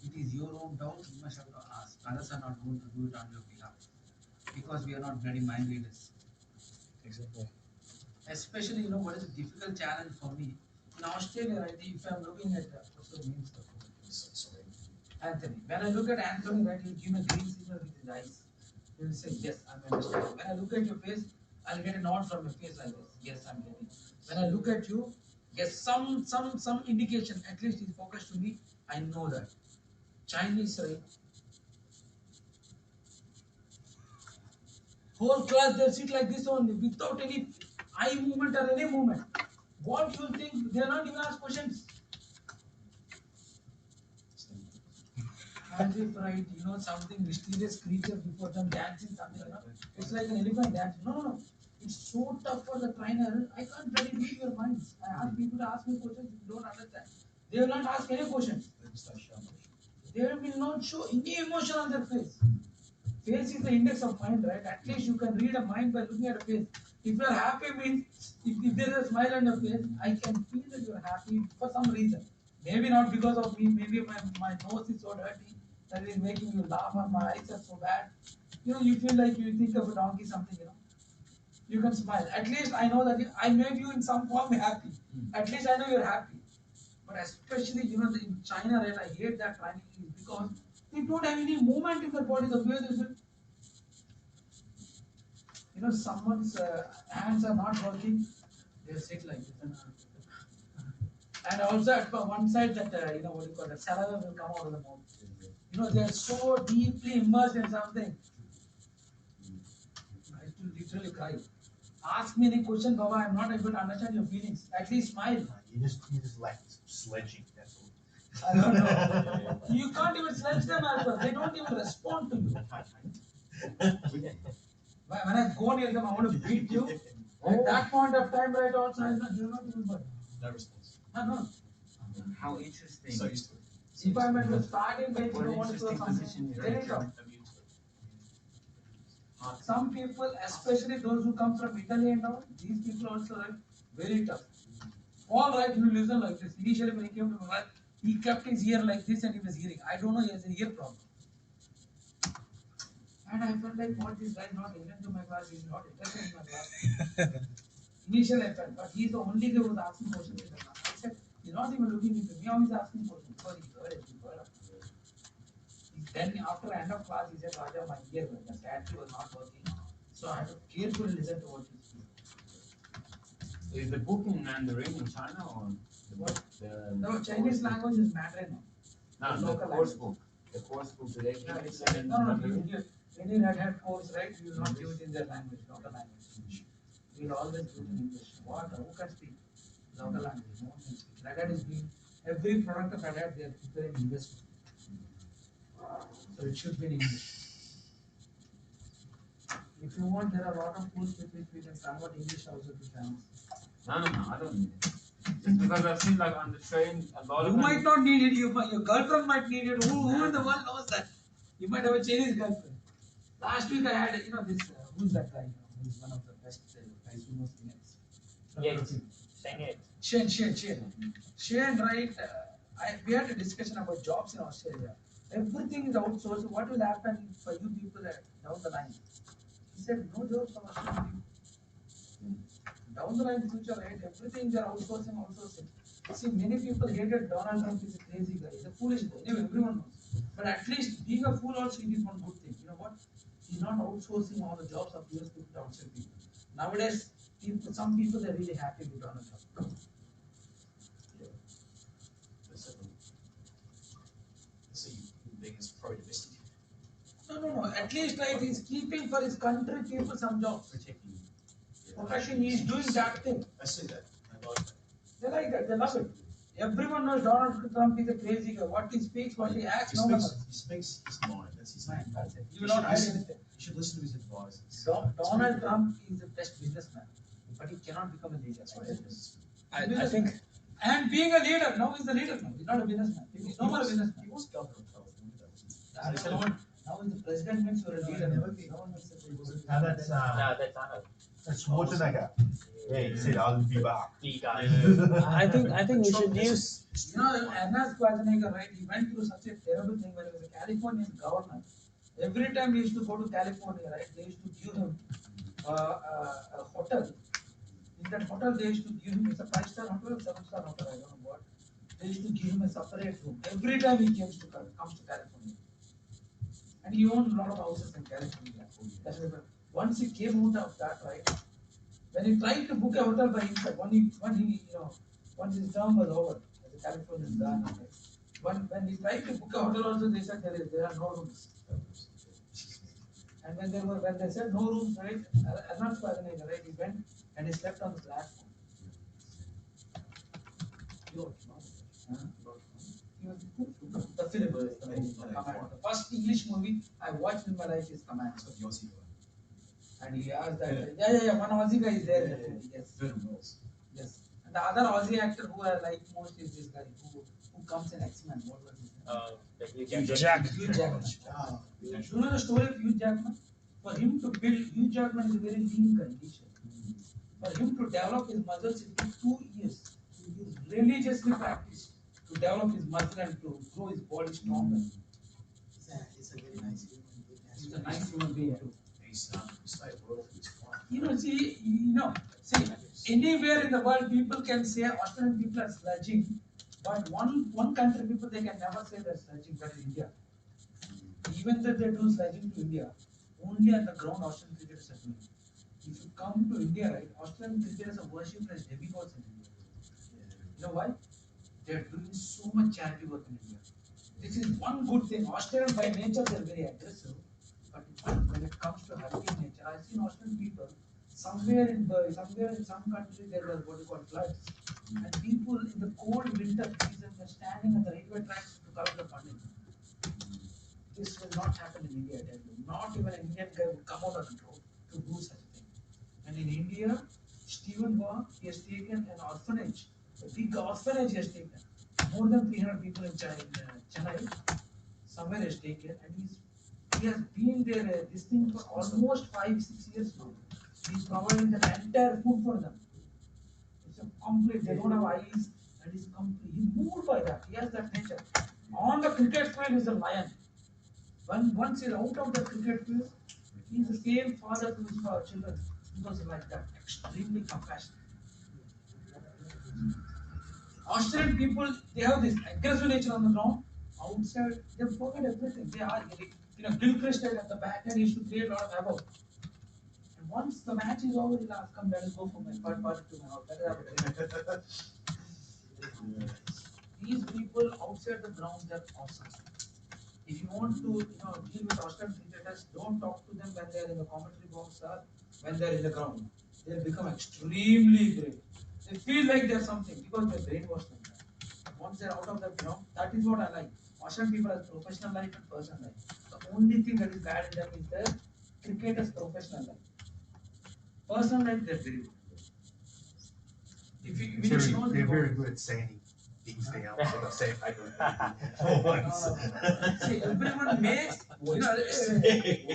It is your own doubt. You must have to ask. Others are not going to do it on your behalf because we are not bloody mind readers. Exactly. Especially, what is a difficult challenge for me in Australia, right? If I'm looking at what's the name? Sorry, Anthony. When I look at Anthony, right, he'll give me a green signal with his eyes. He will say, "Yes, I'm understanding." When I look at your face, I'll get a nod from your face like this. Yes, I'm getting. When I look at you, yes, some indication. At least he's focused to me. I know that. Chinese, right? Whole class they'll sit like this only without any eye movement or any movement. What you think? They are not even ask questions. As if right, something mysterious creature before them dancing something. It's like an elephant dance. No. It's so tough for the trainer. I can't really read your minds. I ask people to ask me questions if you don't understand. They will not ask any questions. They will not show any emotion on their face. Face is the index of mind, right? At least you can read a mind by looking at a face. If you are happy means, if there is a smile on your face, I can feel that you are happy for some reason. Maybe not because of me, maybe my nose is so dirty that it is making you laugh or my eyes are so bad. You feel like you think of a donkey something. You can smile. At least I know that I made you in some form happy. At least I know you're happy. But especially, in China, right, I hate that training is because they don't have any movement in their body. The way they do, someone's hands are not working, they sit like this. And also at one side that, what do you call it, saliva will come out of the mouth. They are so deeply immersed in something. I used to literally cry. Ask me any question, Baba, I'm not able to understand your feelings. At least smile. You just lack sledging, that's all. I don't know. You can't even sledge them as well. They don't even respond to you. When I go near them, I want to beat you. At that point of time, right, also, you're not even budge. No response. No. How interesting. So used to it. If I'm at the starting bench, What you an want to throw interesting something. position you're Let in. it out. Immune to it. Some people, especially those who come from Italy and all, these people also are very tough. All right, you listen like this. Initially, when he came to Mumbai, he kept his ear like this and he was hearing. I don't know, he has an ear problem. And I felt like, what this guy is not listening to my class, he's not interested in my class. Initially, I felt, but he's the only guy who was asking questions in the class. I said, he's not even looking into me, how he's asking questions because he heard it. Then, after the end of class, he said, Raja, my ear, the statue was not working. So I had to carefully listen to what he's saying. So is the book in Mandarin in China or the book? No, Chinese language is Mandarin. No, the Local course language. book. The course book today. Yeah, it's any Red Hat course, right? You will not give it in their language, local language. You will always give it in English. What? Who can speak local language? No one can speak. Red Hat is being, every product of Red Hat, they are preparing English. So it should be in English. If you want, there are a lot of tools with which we can convert English also to Chinese. No, I don't need it. Just because I've seen like on the train a lot of You them. might not need it, your girlfriend might need it. Who in the world knows that? You might have a Chinese girlfriend. Last week I had, this, who's that guy? Who's one of the best guys who knows Linux? Yes. Saying it. Shane, right? We had a discussion about jobs in Australia. Everything is outsourced. What will happen for you people down the line? He said, no jobs for Australian people. Down the line future, right? Everything they are outsourcing. See, many people hated Donald Trump is a crazy guy. He's a foolish guy. Anyway, everyone knows. But at least being a fool also, it is one good thing. You know what? He's not outsourcing all the jobs of US people to outside people. Nowadays, some people are really happy with Donald Trump. So you being as pro-domestic. No. At least right, he's keeping for his country people some jobs. Protecting. Protecting, he's doing that thing. I see that. I like that. They like that, they love it. Everyone knows Donald Trump is a crazy guy. What he speaks, what he acts, no one knows. He speaks his mind. That's his Man, main that's goal. it. He will not hide anything. You should listen to his advisors. Donald Trump is the best businessman, but he cannot become a leader. I think And being a leader, now he's the leader now. He's not a businessman. He's no more a He businessman. was governor of California, though, wasn't he? That's not, now he's the president means you're a leader. Never be. No one will say he was Now that's, No, that's not that's Schwarzenegger. Yeah, he said, I'll be back. the guy. I think we should use. You know, Ernest Schwarzenegger, right? He went through such a terrible thing when he was a Californian governor. Every time he used to go to California, right? They used to give him a hotel. In that hotel, they used to give him, it's a 5-star hotel or 7-star hotel, I don't know what. They used to give him a separate room every time he comes to California. And he owned a lot of houses in California. That's why once he came out of that, right? When he tried to book a hotel by himself, once his term was over, as a Californian governor, right? When he tried to book a hotel also, they said there are no rooms. And when they said no rooms, right? Arnold Schwarzenegger, right? He went and he slept on the platform. He was the film, Command. The first English movie I watched in my life is Command. That's what Yossi got. And he asked that, yeah, one Aussie guy is there in the movie, yes. Vernon Wells. Yes. And the other Aussie actor who I like most is this guy who comes in X-Men. What was his name? Jack. Hugh Jackman. Ah, You know the story of Hugh Jackman? For him to build, Hugh Jackman is a very lean guy initially. For him to develop his muscles, it took 2 years. He religiously practiced to develop his muscle and to grow his body stronger. It's a very nice human being. He's a nice human being too. he's stayed royal for his flight. See, anywhere in the world, people can say Australian people are sludging, but one country people they can never say they're sludging, that is India. Even though they do sludging to India, only on the ground Australian cricketers are doing. If you come to India, right, Australian cricketers are worshipped as demigods in India. You know why? They are doing so much charity work in India. This is one good thing. Australian by nature they are very aggressive, but when it comes to hurricane nature, I've seen Australian people somewhere in some country there were what you call floods, and people in the cold winter season were standing at the railway tracks to collect the funding. This will not happen in India, I tell you. Not even an Indian guy would come out on the road to do such a thing. And in India, Stephen Waugh, he has taken an orphanage, a big orphanage he has taken. More than 300 people in Chennai, somewhere he has taken, and he has been there, this thing for almost 5-6 years now. He's providing the entire food for them. It's a complete, they don't have eyes, and he's complete. He's moved by that. He has that nature. On the cricket field, he's a lion. Once he's out of the cricket field, he's the same father to his children. He was like that, extremely compassionate. Australian people, they have this aggressive nature on the ground. Outside, they forget everything. They are, Gilchrist at the back end used to create a lot of havoc. And once the match is over, he'll ask, come, let us go for my third party to my house. Let us have a drink. These people outside the ground, they're awesome. If you want to, deal with Australian cricketers, don't talk to them when they are in the commentary box or when they are in the ground. They'll become extremely great. They feel like they're something because they're brainwashed like that. Once they're out of that ground, that is what I like. Australian people have professional life and personal life. The only thing that is bad in them is their cricketers' professional life. Personal life, they're very good. If you know They're very good at sanding things down with a sandpaper. See, everyone makes,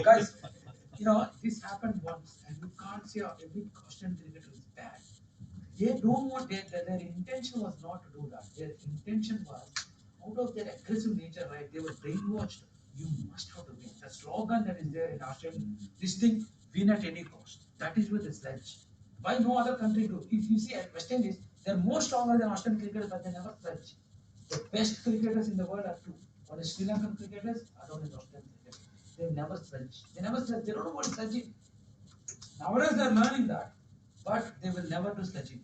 guys, this happened once, and you can't say every Australian cricketer is bad. They don't want, their intention was not to do that. Their intention was, out of their aggressive nature, right, they were brainwashed. You must have to win. The slogan that is there in Australia, this thing, win at any cost. That is where the sledge. Why no other country do? If you see at West Indies, they're more stronger than Australian cricketers, but they never sledge. The best cricketers in the world are two. One is Sri Lankan cricketers, other one is Australian cricketers. They never sledge. They never sledge. They don't know what is sledging. Nowadays they're learning that, but they will never do sledging.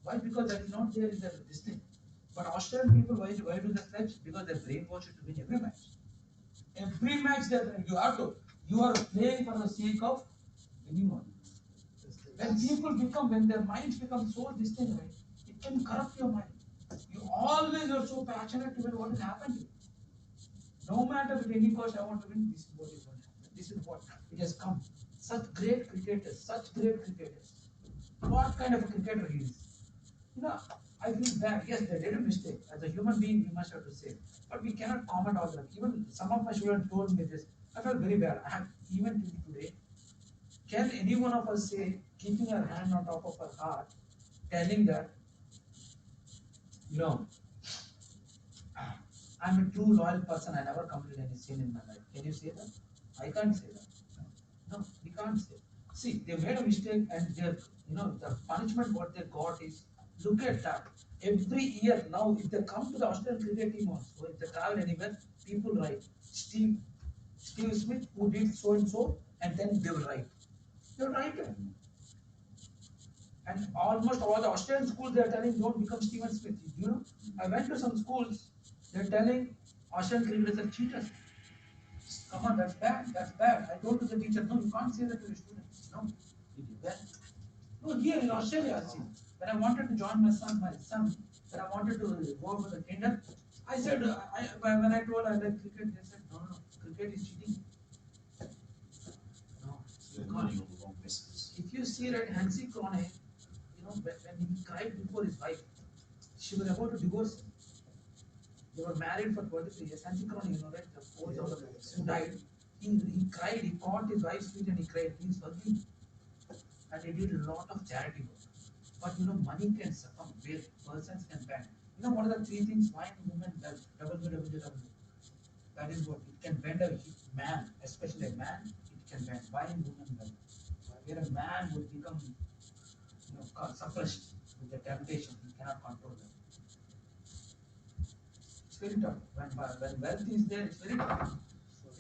Why? Because that is not there in this thing. But Australian people, why do they sledge? Because they're brainwashed to win every match. Every match you are playing for the sake of winning one. When their minds become so distant, right, it can corrupt your mind. You always are so passionate to win what is happening. No matter at any cost, I want to win. This is what is going to happen. This is what it has come. Such great cricketers. What kind of a cricketer he is? I feel bad. Yes, they did a mistake. As a human being, we must have to say. But we cannot comment all that. Even some of my students told me this. I felt very bad. I have even till today. Can any one of us say, keeping our hand on top of our heart, telling that, you know, I'm a true loyal person. I never committed any sin in my life. Can you say that? I can't say that. No, we can't say. See, they made a mistake and their, the punishment what they got is, look at that. Every year now, if they come to the Australian cricket team also, if they travel anywhere, people write Steve Smith who did so and then they will write. They will write it. And almost all the Australian schools they are telling don't become Steven Smith. You know, I went to some schools, they're telling Australian cricketers are cheaters. Come on, that's bad, that's bad. I told to the teacher, no, you can't say that to the students. No, it is bad. No, here in Australia, see, when I wanted to join my son, when I wanted to go for the kinder, I said, when I told I like cricket, they said, no, no, cricket is cheating. No, They're you running can't. on the wrong messages. If you see that Hansi Krone, when he cried before his wife, she was about to divorce him. They were married for 23 years. Hansi Krone, right, the fourth of who died. He cried, he caught his wife's feet and he cried, he's forgiven. And he did a lot of charity work. But money can succumb where persons can bend. What are the three things wine, women, wealth? WWW. That is what it can bend a man, especially a man, it can bend. Wine, women, wealth. Where a man will become suppressed with the temptation, he cannot control them. It's very tough. When wealth is there, it's very tough.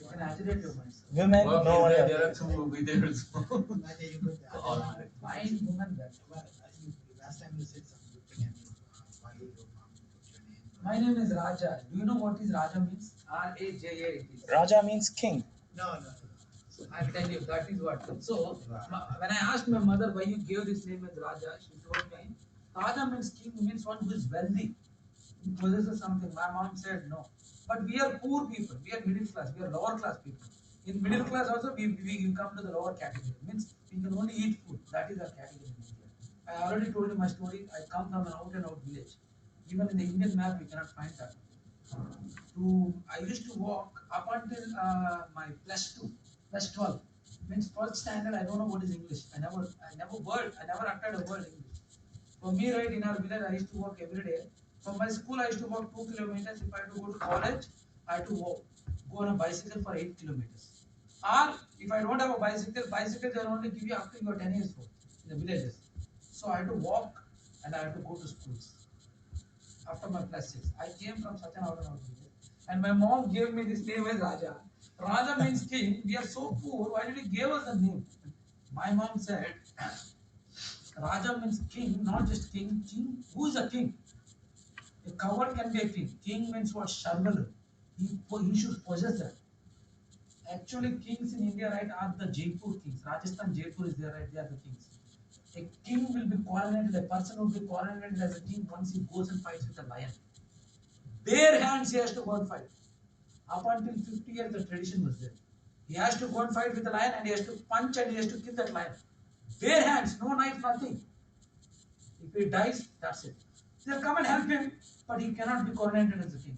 You can agitate your mind. Women, Well, no one there are else. two will be there as well. Why are you good? Wine, women, wealth. Last time you said some good thing and why your mom put your name. My name is Raja. Do you know what is Raja means? R-A-J-A it is. Raja means king. No. I'll tell you, that is what. So, when I asked my mother why you gave this name as Raja, she told me, Raja means king, means one who is wealthy, who possesses something. My mom said no. But we are poor people, we are middle class, we are lower class people. In middle class also, we come to the lower category. Means we can only eat food. That is our category in India. I already told you my story. I come from an out and out village. Even in the Indian map, we cannot find that. I used to walk up until my plus 2, plus 12. Means first standard, I don't know what is English. I never uttered a word English. For me, right in our village, I used to walk every day. From my school, I used to walk 2 kilometers. If I had to go to college, I had to go on a bicycle for 8 kilometers. Or if I don't have a bicycle they'll only give you after you are 10 years old in the villages. So I had to walk and I had to go to schools after my plus 6. I came from such an out and out village. And my mom gave me this name as Raja. Raja means king. We are so poor. Why did you give us the name? My mom said, Raja means king, not just king. King, who is a king? A coward can be a king. King means what? Sharmal. He should possess that. Actually, kings in India, right, are the Jaipur kings. Rajasthan, Jaipur is there, right? They are the kings. A king will be coronated, a person will be coronated as a king once he goes and fights with a lion. Bare hands he has to go and fight. Up until 50 years, the tradition was there. He has to go and fight with the lion and he has to punch and he has to kill that lion. Bare hands, no knife, nothing. If he dies, that's it. They'll come and help him, but he cannot be coronated as a king.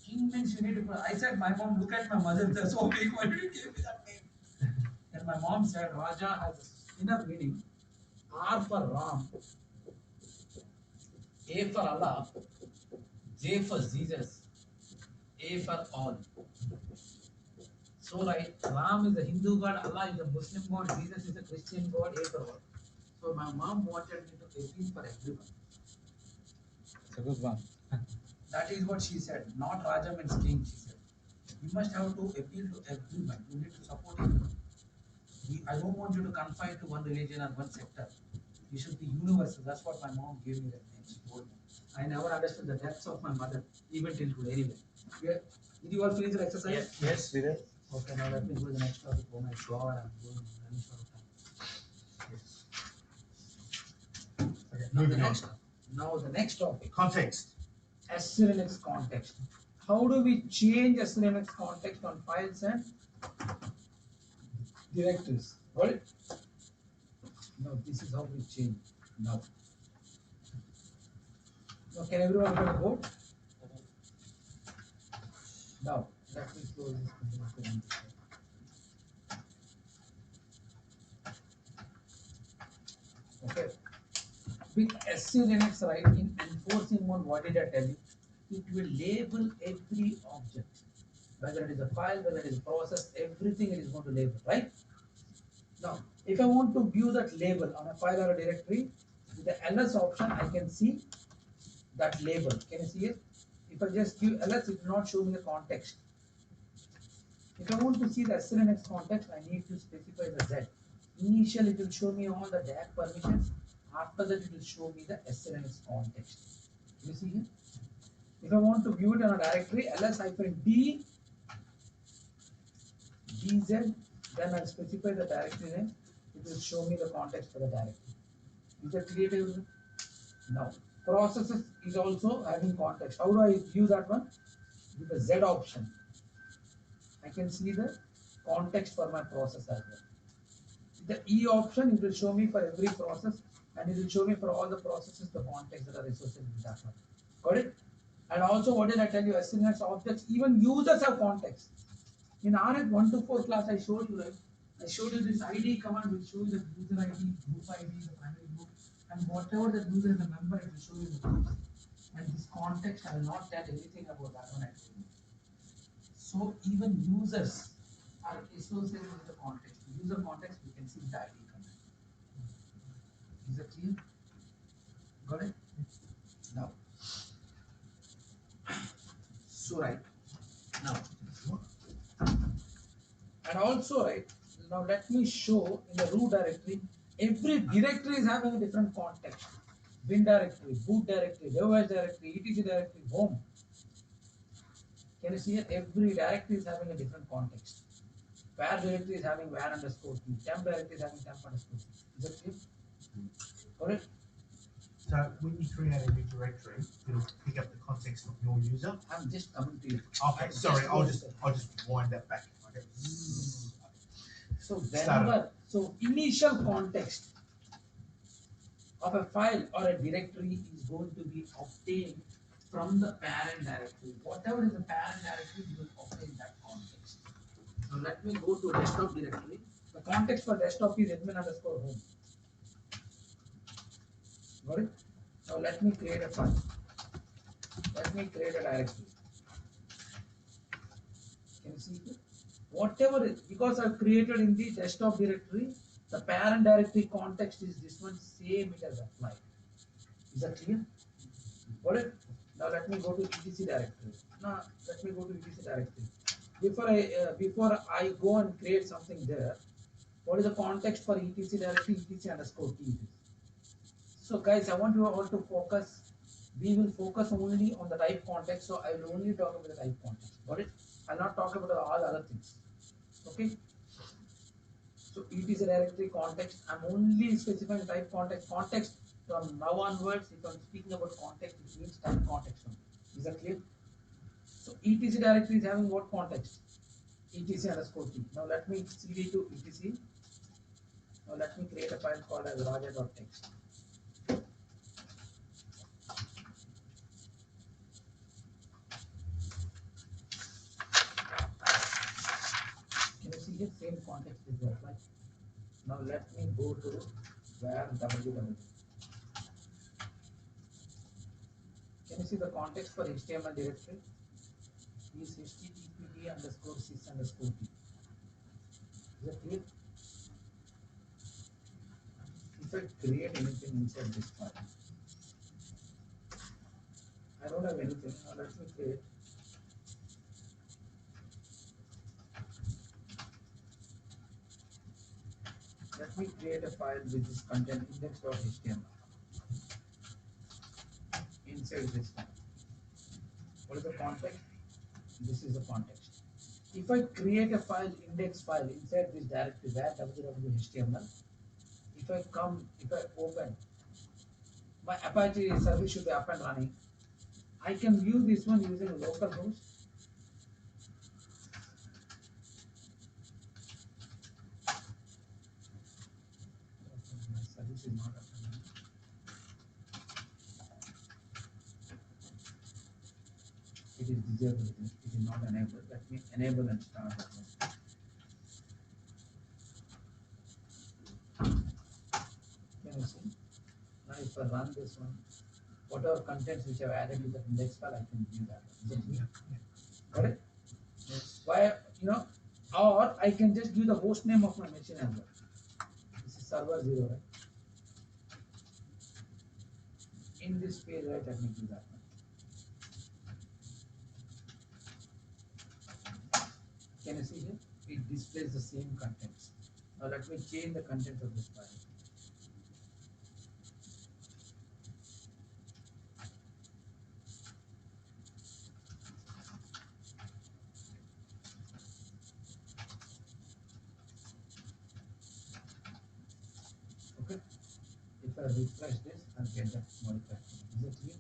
King means you need to. I said, my mom, look at my mother, they're so big, why did you give me that name? And my mom said, Raja has inner meaning. R for Ram, A for Allah, J for Jesus, A for all. So right, Ram is a Hindu god, Allah is a Muslim god, Jesus is a Christian god, A for all. So my mom wanted me to appeal for everyone. It's a good one. That is what she said. Not Raja means king, she said. You must have to appeal to everyone. You need to support everyone. I don't want you to confine to one religion or one sector. You should be universal. That's what my mom gave me that name. She told me. I never understood the depths of my mother, even till today. Anyway, did you all finish your exercise? Yes, we did. Okay, now let me go to the next topic. Oh my God, I'm going running short of time. Okay, Now the moving on. next topic. Context. SLNX context. How do we change SLNX context on files and directives? Right? No, this is how we change. Now, Now, can everyone get a board? Now, let me close this. Okay. With SC Linux, right, in enforcing mode, what did I tell you? It will label every object, whether it is a file, whether it is a process, everything it is going to label, right? Now, if I want to view that label on a file or a directory, with the ls option, I can see that label. Can you see it? If I just give ls, it will not show me the context. If I want to see the SLNX context, I need to specify the Z. Initially, it will show me all the DAC permissions. After that, it will show me the SLNX context. You see here? If I want to view it on a directory, ls-d dz, then I'll specify the directory name. It will show me the context for the directory. Is that clear to everyone? Now, processes is also having context. How do I view that one? With the Z option. I can see the context for my process as well. The E option, it will show me for every process, and it will show me for all the processes the context that are associated with that one. Got it? And also, what did I tell you? SLNX objects, even users have context. In RF 1 to 4 class, I showed you, right? I showed you this ID command will show you the user ID, group ID, the primary group, and whatever the user is a member, it will show you the group. And this context, I will not tell anything about that one actually. So even users are associated with the context. User context, we can see the ID command. Is that clear? Got it? Now, so right now, and also right now, let me show in the root directory. Every directory is having a different context. Bin directory, boot directory, device directory, etc directory, home. Can you see it? Every directory is having a different context. Where directory is having where underscore key. Temp directory is having temp underscore key. Is that clear? Correct? So when you create a new directory, it'll pick up the context of your user. I'm just coming to you. Okay, sorry, I'll just wind that back. Okay. So whenever, so initial context of a file or a directory is going to be obtained from the parent directory. Whatever is the parent directory, you will obtain that context. So let me go to desktop directory. The context for desktop is admin underscore home. Got it? Now let me create a file. Let me create a directory. Can you see it? Whatever is, because I've created in the desktop directory, the parent directory context is this one, same it has applied. Is that clear? Got it? Now let me go to etc directory. Now let me go to etc directory. Before I go and create something there, what is the context for etc directory? etc underscore t. So guys, I want you all to focus. We will focus only on the type context. So I will only talk about the type context. Got it? I'll not talk about all other things. Okay? So etc directory context. I'm only specifying type context. Context from now onwards, if I'm speaking about context, it means type context. Is that clear? So etc directory is having what context? etc underscore t. Now let me cd to etc. Now let me create a file called as raja.txt. Can you see here? Same context is there, right? Now let me go to where www. Can you see the context for HTML directory? Is httpd underscore sys underscore t. Is that clear? If I create anything inside this file, I don't have anything. Now let me create. Let me create a file which is content index.html inside this file. What is the context? This is the context. If I create a file, index file inside this directory where www.html, if I open, my Apache service should be up and running. I can view this one using localhost. My service is not up and running. is disabled, it is not enabled. Let me enable and start. Can you see? Now if I run this one, whatever contents which I've added with the index file, I can view that. Is it clear? Got it? Yes. Why, or I can just give the host name of my machine as well. This is server 0, right? In this page, right, let me do that one. Can you see here? It displays the same contents. Now let me change the contents of this file. Okay. If I refresh this, I'll get that modified. Is it clear?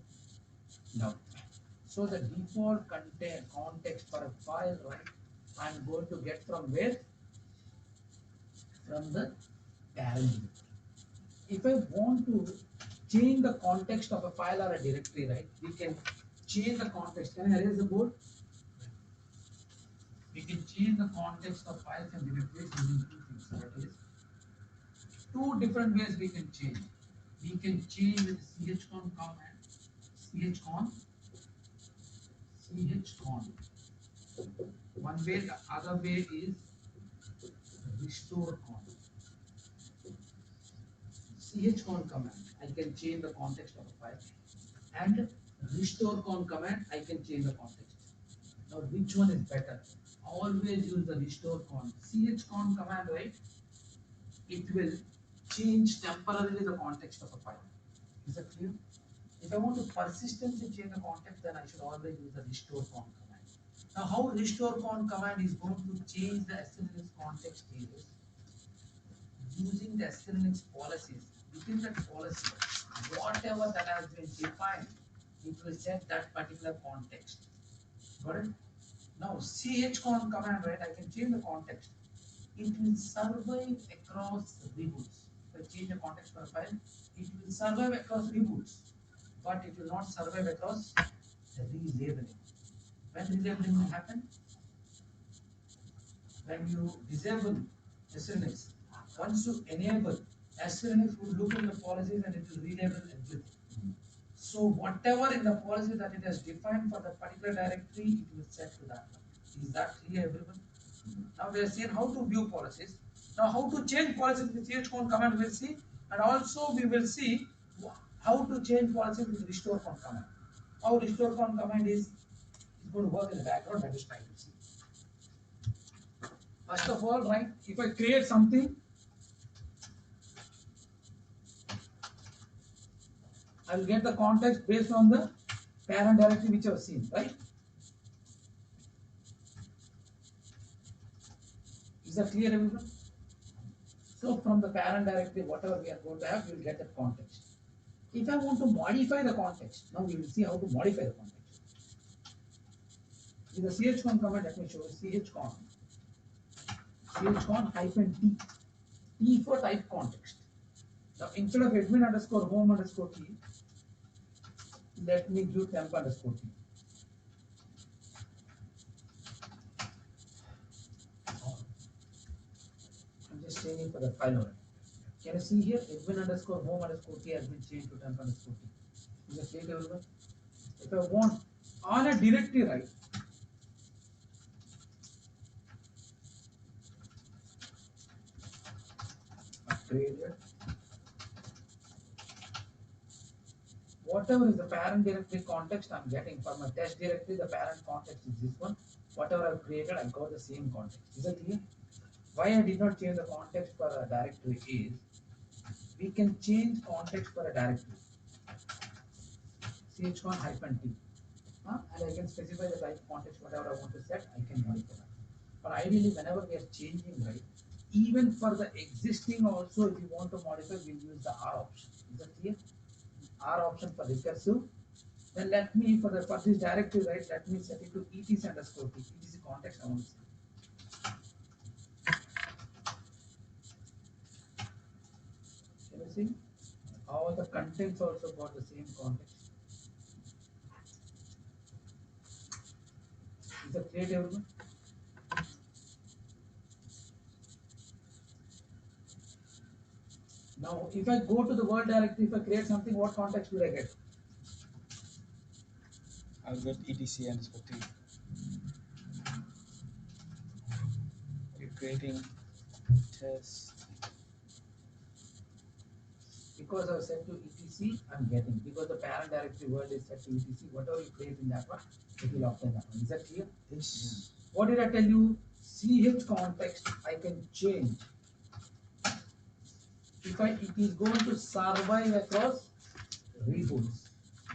No. So the default context for a file, right? I'm going to get from where? From the parent. If I want to change the context of a file or a directory, right? We can change the context. Can I erase the board? We can change the context of files and directories using two things. That is, two different ways we can change. We can change with chcon command, chcon. One way, the other way is restore con. Chcon command, I can change the context of a file, and restore con command, I can change the context. Now, which one is better? Always use the restore con. Chcon command, right? It will change temporarily the context of a file. Is that clear? If I want to persistently change the context, then I should always use the restore con command. Now, how restore con command is going to change the selinux context is using the selinux policies. Within that policy, whatever that has been defined, it will set that particular context. Got it? Now, chcon command, right? I can change the context. It will survive across reboots. If I change the context for a file, it will survive across reboots, but it will not survive across relabeling. When relabeling will happen? When you disable SLNX, once you enable, SLNX will look in the policies and it will relabel everything. So whatever in the policy that it has defined for the particular directory, it will set to that one. Is that clear, everyone? Now we are seeing how to view policies. Now how to change policies with chcon command we'll see, and also we will see how to change policies with restore con command. How restore con command is going to work in the background, that is trying to see. First of all, right, if I create something, I will get the context based on the parent directory which I have seen, right? Is that clear, everyone? So from the parent directory, whatever we are going to have, we will get that context. If I want to modify the context, now we will see how to modify the context. With the chcon command, let me show you chcon -t, T for type context. Now instead of admin underscore home underscore t, let me give temp underscore t. I'm just changing for the file name. Can you see here? Admin underscore home underscore t has been changed to temp underscore t. Is that clear, everyone? If I want on a directory, right? Created. Whatever is the parent directory context I'm getting for my test directory, the parent context is this one. Whatever I've created, I got the same context. Is that clear? Why I did not change the context for a directory is we can change context for a directory. chcon -t. And I can specify the type context, whatever I want to set, I can modify that. But ideally, whenever we are changing, right, even for the existing also, if you want to modify, we'll use the R option. Is that clear? R option for recursive. Then let me, for this directory, right, let me set it to etc underscore t. etc context I want to set. Can you see? All the contents also got the same context. Create everyone. Now, if I go to the world directory, if I create something, what context will I get? I'll get etc underscore t. You're creating test. Because I was set to etc, I'm getting. Because the parent directory word is set to etc, whatever you create in that one, it will obtain that one. Is that clear? Yes. What did I tell you? CH context I can change. It is going to survive across reboots,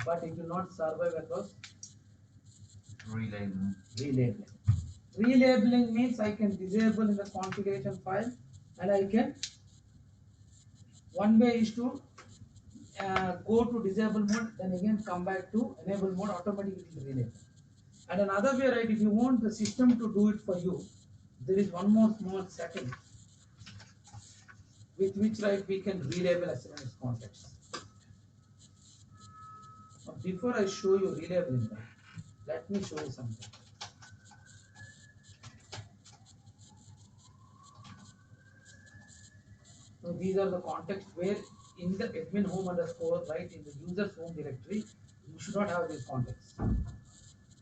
but it will not survive across Relabeling. relabeling. Relabeling means I can disable in the configuration file, and I can, one way is to go to disable mode, then again come back to enable mode, automatically it will relabel. And another way, right, if you want the system to do it for you, there is one more small setting with which, right, we can relabel as its context. Now, before I show you relabeling that, let me show you something. So these are the contexts where in the admin home underscore, right, in the user's home directory, you should not have this context.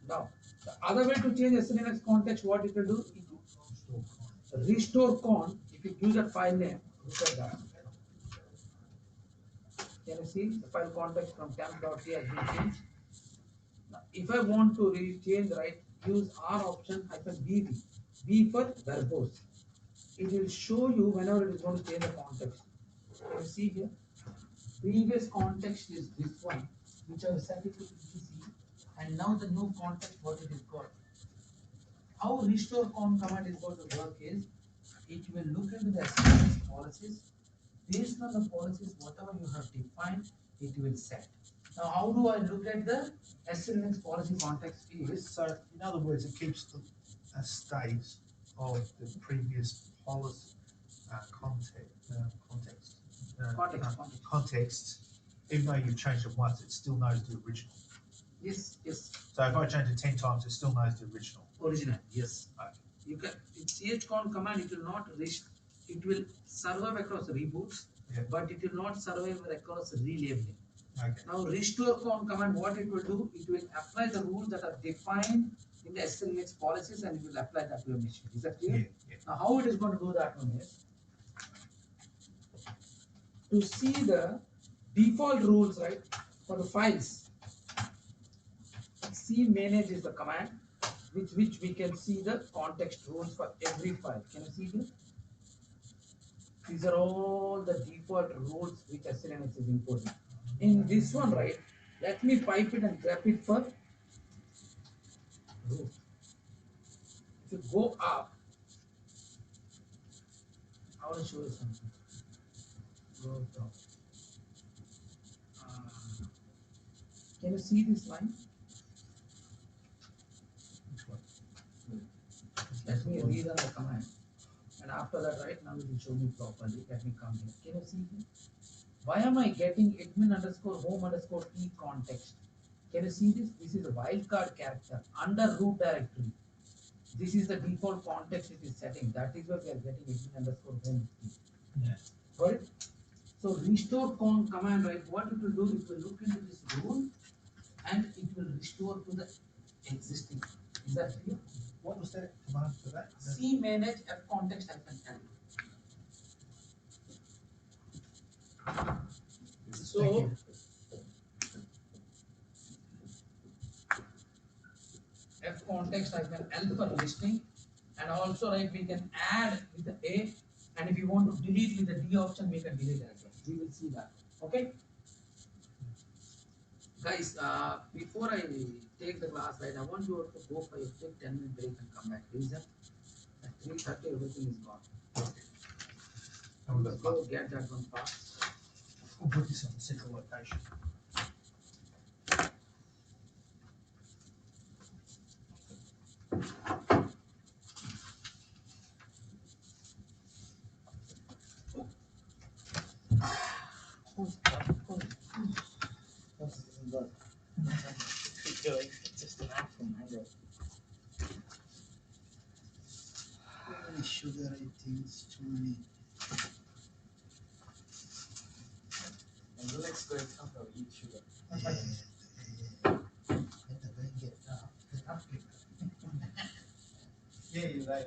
Now, the other way to change SLNX context, what it will do, it will restore con, if you use a file name, look at that. Can you see the file context from temp.t has been changed? Now, if I want to change, right, use R option -BV, B for verbose. It will show you whenever it is going to change the context. Can you see here? Previous context is this one, which I have set it to etc, and now the new context what it is called. How restore con command is going to work is, it will look into the SLNX policies. Based on the policies, whatever you have defined, it will set. Now, how do I look at the SLNX policy context is? So, in other words, it keeps the state of the previous policy context, even though you've changed it once, it still knows the original. Yes, yes. So if I change it 10 times, it still knows the original. Original, yes. Okay. You can, in chcon command, it will not reach, it will survive across reboots, Yeah. but it will not survive across relabeling. Okay. Now, restore con command, what it will do, it will apply the rules that are defined in the SLNX policies, and it will apply that to your machine. Is that clear? Yeah, yeah. Now, how it is going to do that one is, to see the default rules, right, for the files, cmanage is the command with which we can see the context rules for every file. Can you see here? These are all the default rules which SLNX is importing. In this one, right, let me pipe it and grab it for root. If you go up, I want to show you something. Go down. Can you see this line? Which one? Let me read on the command. And after that, right now it will show me properly. Let me come here. Can you see here? Why am I getting admin underscore home underscore t context? Can you see this? This is a wildcard character under root directory. This is the default context it is setting. That is why we are getting admin underscore home t. Yeah. Got it? So restore con command, right? What it will do, it will look into this rule and it will restore to the existing. Is that clear? What was that command for that? Cmanage f context -l. So Thank you. f context -l for listing, and also, right, we can add with the a, and if you want to delete with the d option, we can delete as well. We will see that. Okay, guys. Before I take the class, right, I want you to go for a quick 10-minute break and come back. Reason at 3:30 everything is gone. And we've Let's got go get that one fast. We'll put this on the central location. Keep going. It's just an app from Android. sugar, it is too many. And the next day, I'll eat sugar. Yeah, yeah. Let the brain get up quick. Yeah, you're right.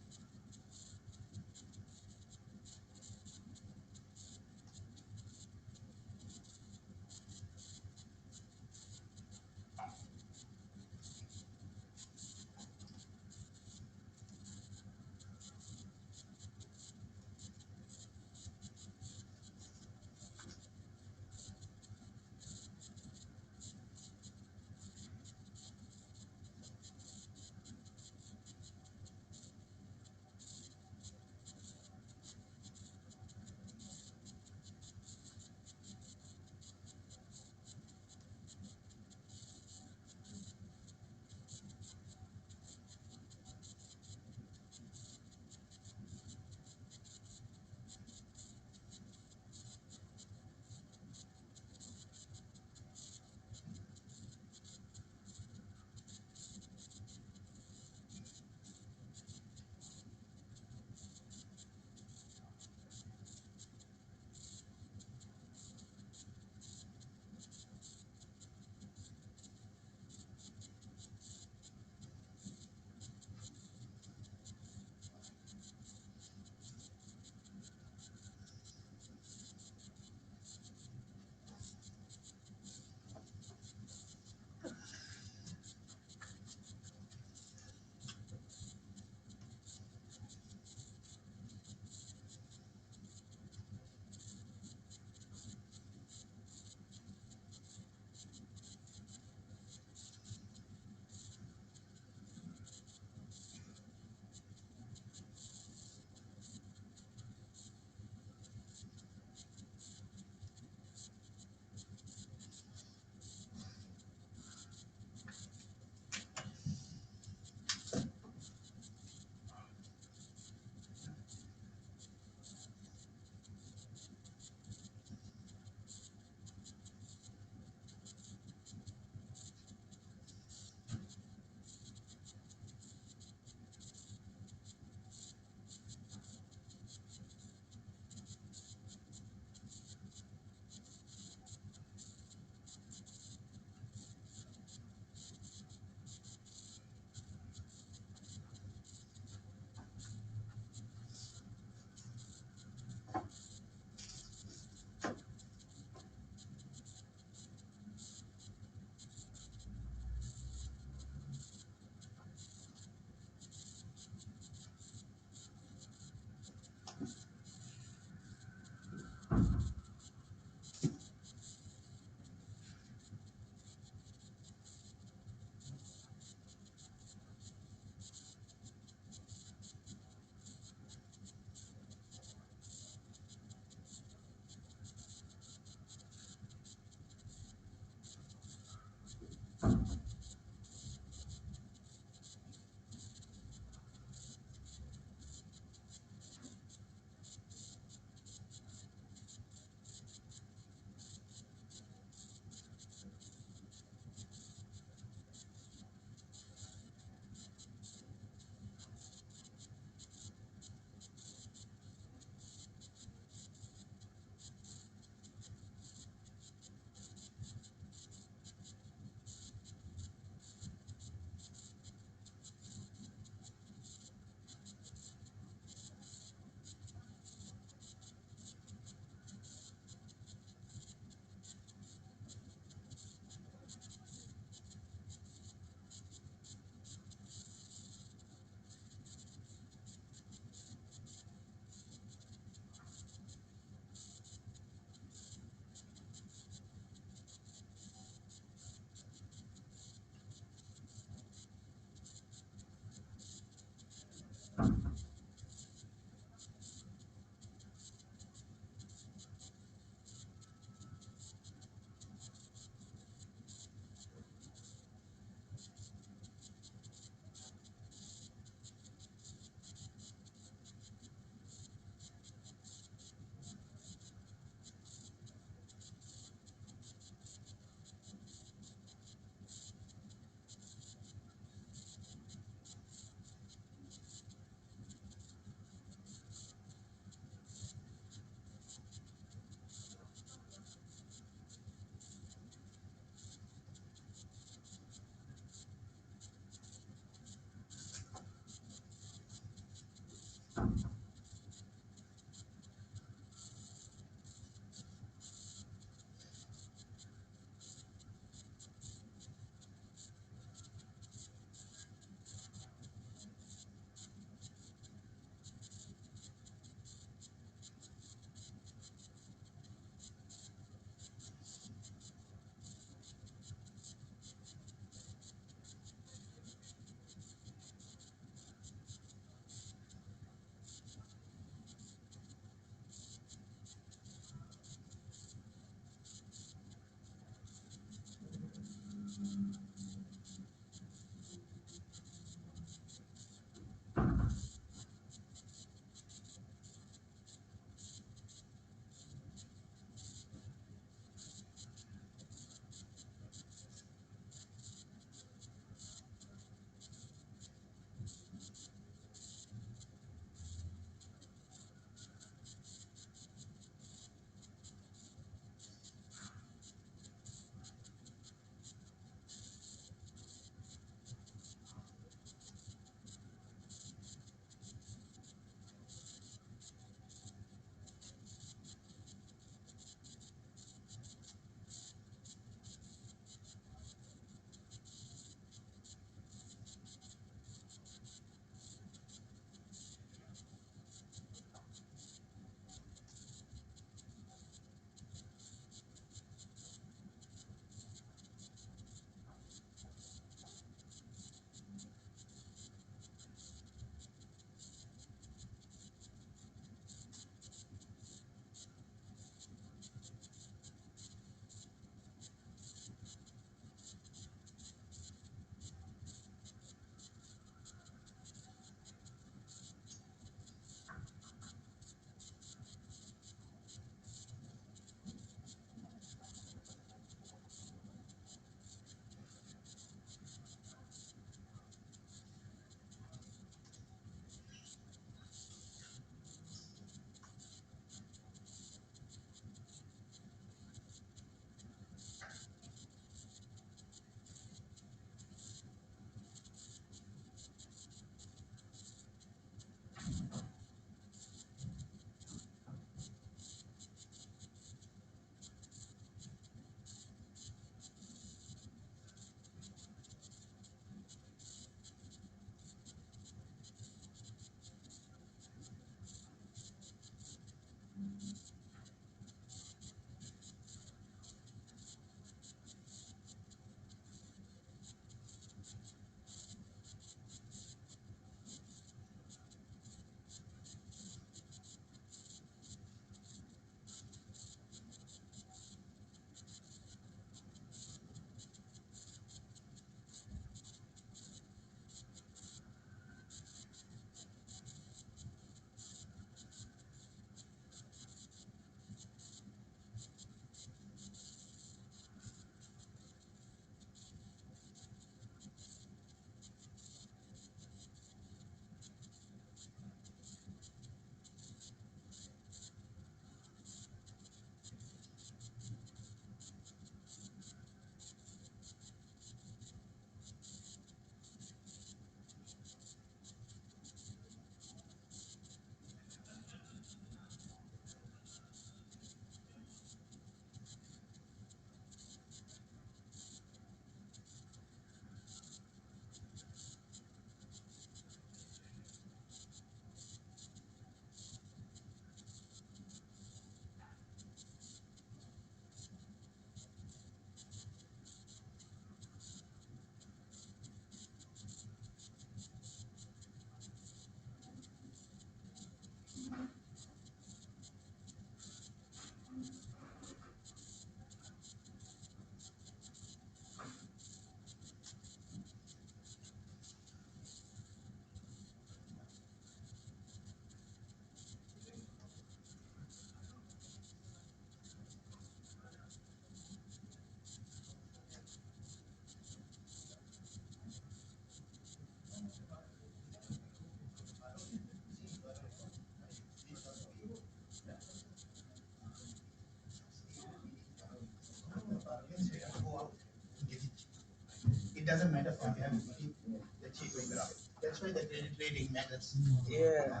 doesn't matter from where we keep the cheap going up. That's why the credit rating matters. Yeah.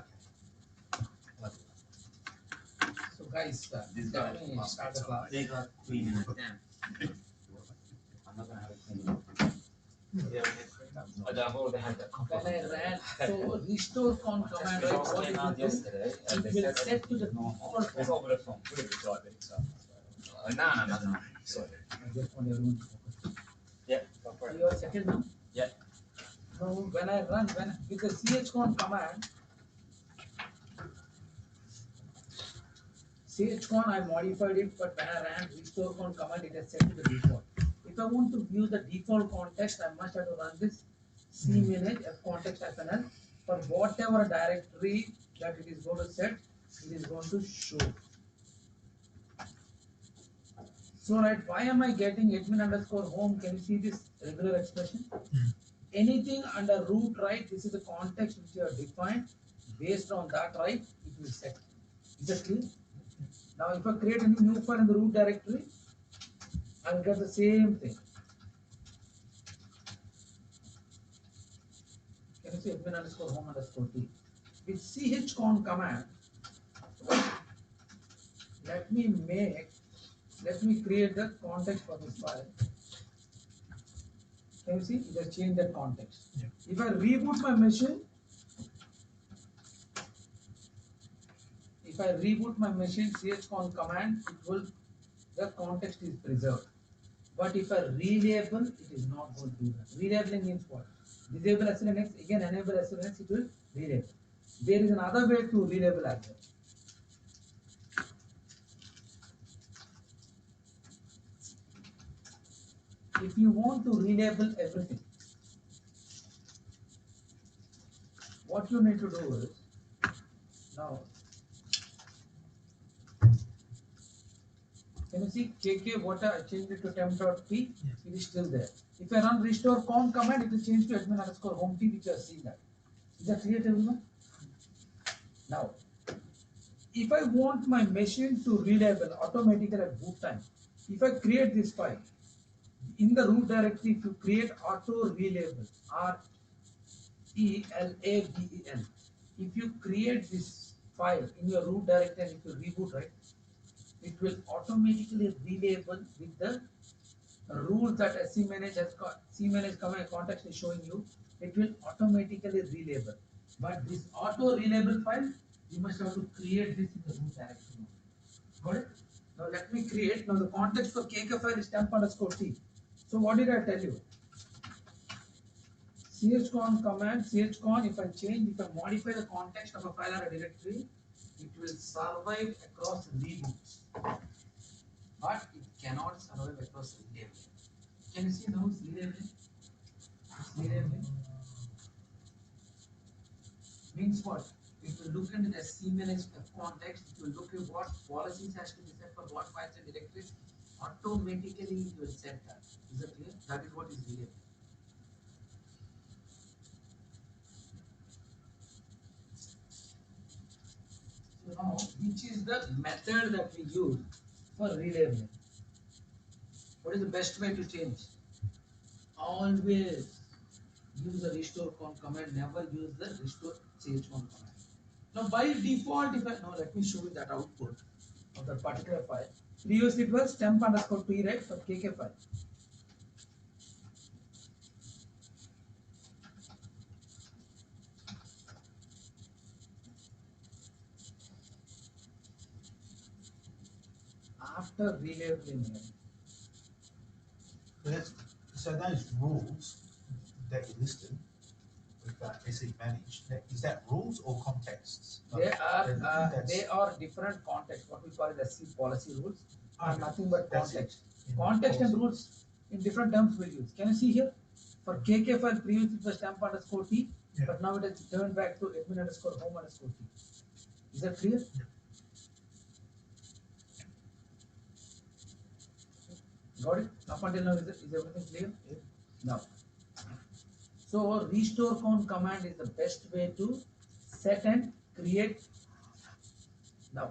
So guys, This let guy me must start be the class. They got 3 minutes. Damn. I'm not gonna have a clean. Yeah. I've already had that. When I ran, so restore con command, right, Results what came it out will do? yesterday, and they It will said set to the no. default It's over the phone. Put it beside me, so. No. Sorry. I just want everyone to focus. Yeah, go for So it. you are settled now? Yeah. Now when I run, with the chcon command, chcon I modified it, but when I ran restore con command, it is set to the default. If I want to view the default context, I must have to run this cmanage f context fnl for whatever directory that it is going to set, it is going to show. So right, why am I getting admin underscore home? Can you see this regular expression? Anything under root right, this is the context which you have defined. Based on that right, it will set. Is that clear? Now if I create any new file in the root directory, I will get the same thing. Can you see admin underscore home underscore t? With chcon command, let me create the context for this file. Can you see? It has changed that context. Yeah. If I reboot my machine, chcon command, the context is preserved. But if I relabel, it is not going to do that. Relabeling means what? Disable selinux, again enable selinux, it will relabel. There is another way to relabel as well. If you want to relabel everything, what you need to do is, now, can you see KK what I changed it to temp.p? Yes. It is still there. If I run restore con command, it will change to admin underscore home t, which you have seen that. Is that clear to everyone? Now, if I want my machine to relabel automatically at boot time, if I create this file, in the root directory, if you create auto relabel, RELABEL, if you create this file in your root directory and if you reboot, right, it will automatically relabel with the rules that cmanage has got. Cmanage command context is showing you. It will automatically relabel. But this auto relabel file, you must have to create this in the root directory. Got it? Now let me create. Now the context for KK file is temp underscore t. So what did I tell you? Chcon command, chcon, if I modify the context of a file or a directory, it will survive across reboots. But it cannot survive across relabeling. Can you see now it's relabeling? It's relabeling. Means what? It will look into the cmanage context, it will look at what policies has to be set for what files and directories. Automatically it will set that. Is that clear? That is what is relabeling. So now, which is the method that we use for relabeling? What is the best way to change? Always use the restore con command, never use the restore chcon command. Now by default, let me show you that output of that particular file. Previously it was temp underscore p, right, for KK file. After relabeling, So those rules that you listed with SE managed, is that rules or contexts? they That's- are different contexts. What we call it as C policy rules are Okay. nothing but That's it. context. In Context and policy. rules in different terms we'll use. Can you see here? For KK file previously it was temp underscore t, Yeah. but now it has turned back to admin underscore home underscore t. Is that clear? Got it? Up until now, is everything clear? Now, so restore con command is the best way to set and create. Now,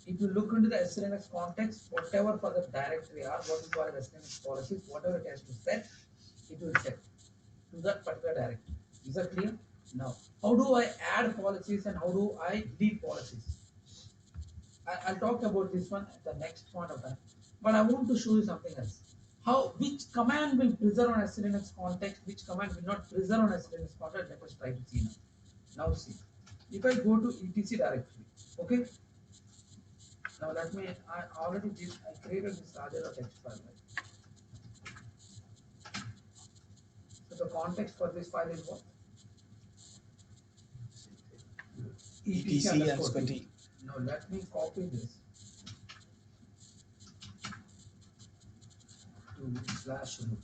if you look into the selinux context, whatever for the directory or what we call as selinux policies, whatever it has to set, it will set. to that particular directory. Is that clear? Now, how do I add policies and how do I delete policies? I'll talk about this one at the next point of time. But I want to show you something else. How which command will preserve on selinux context, which command will not preserve on selinux context. Let us try to see now. Now see. If I go to etc directory, okay. Now let me. I already did. I created this raja.txt file. Right? So the context for this file is what? etc underscore t. Now let me copy this to slash root.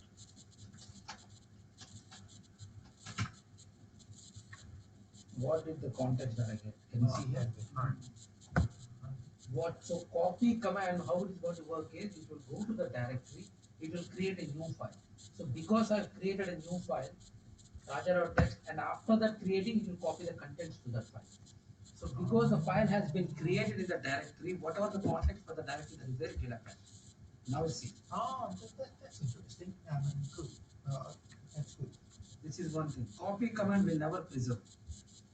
What is the context that I get? Can you see here? What? So copy command, how it is going to work is it will go to the directory, it will create a new file. So because I've created a new file, raja.txt, and after that creating, it will copy the contents to that file. So because the file has been created in the directory, whatever the context for the directory that is there, it will apply. Now see. Oh, that's interesting. Good. That's good. This is one thing. Copy command will never preserve.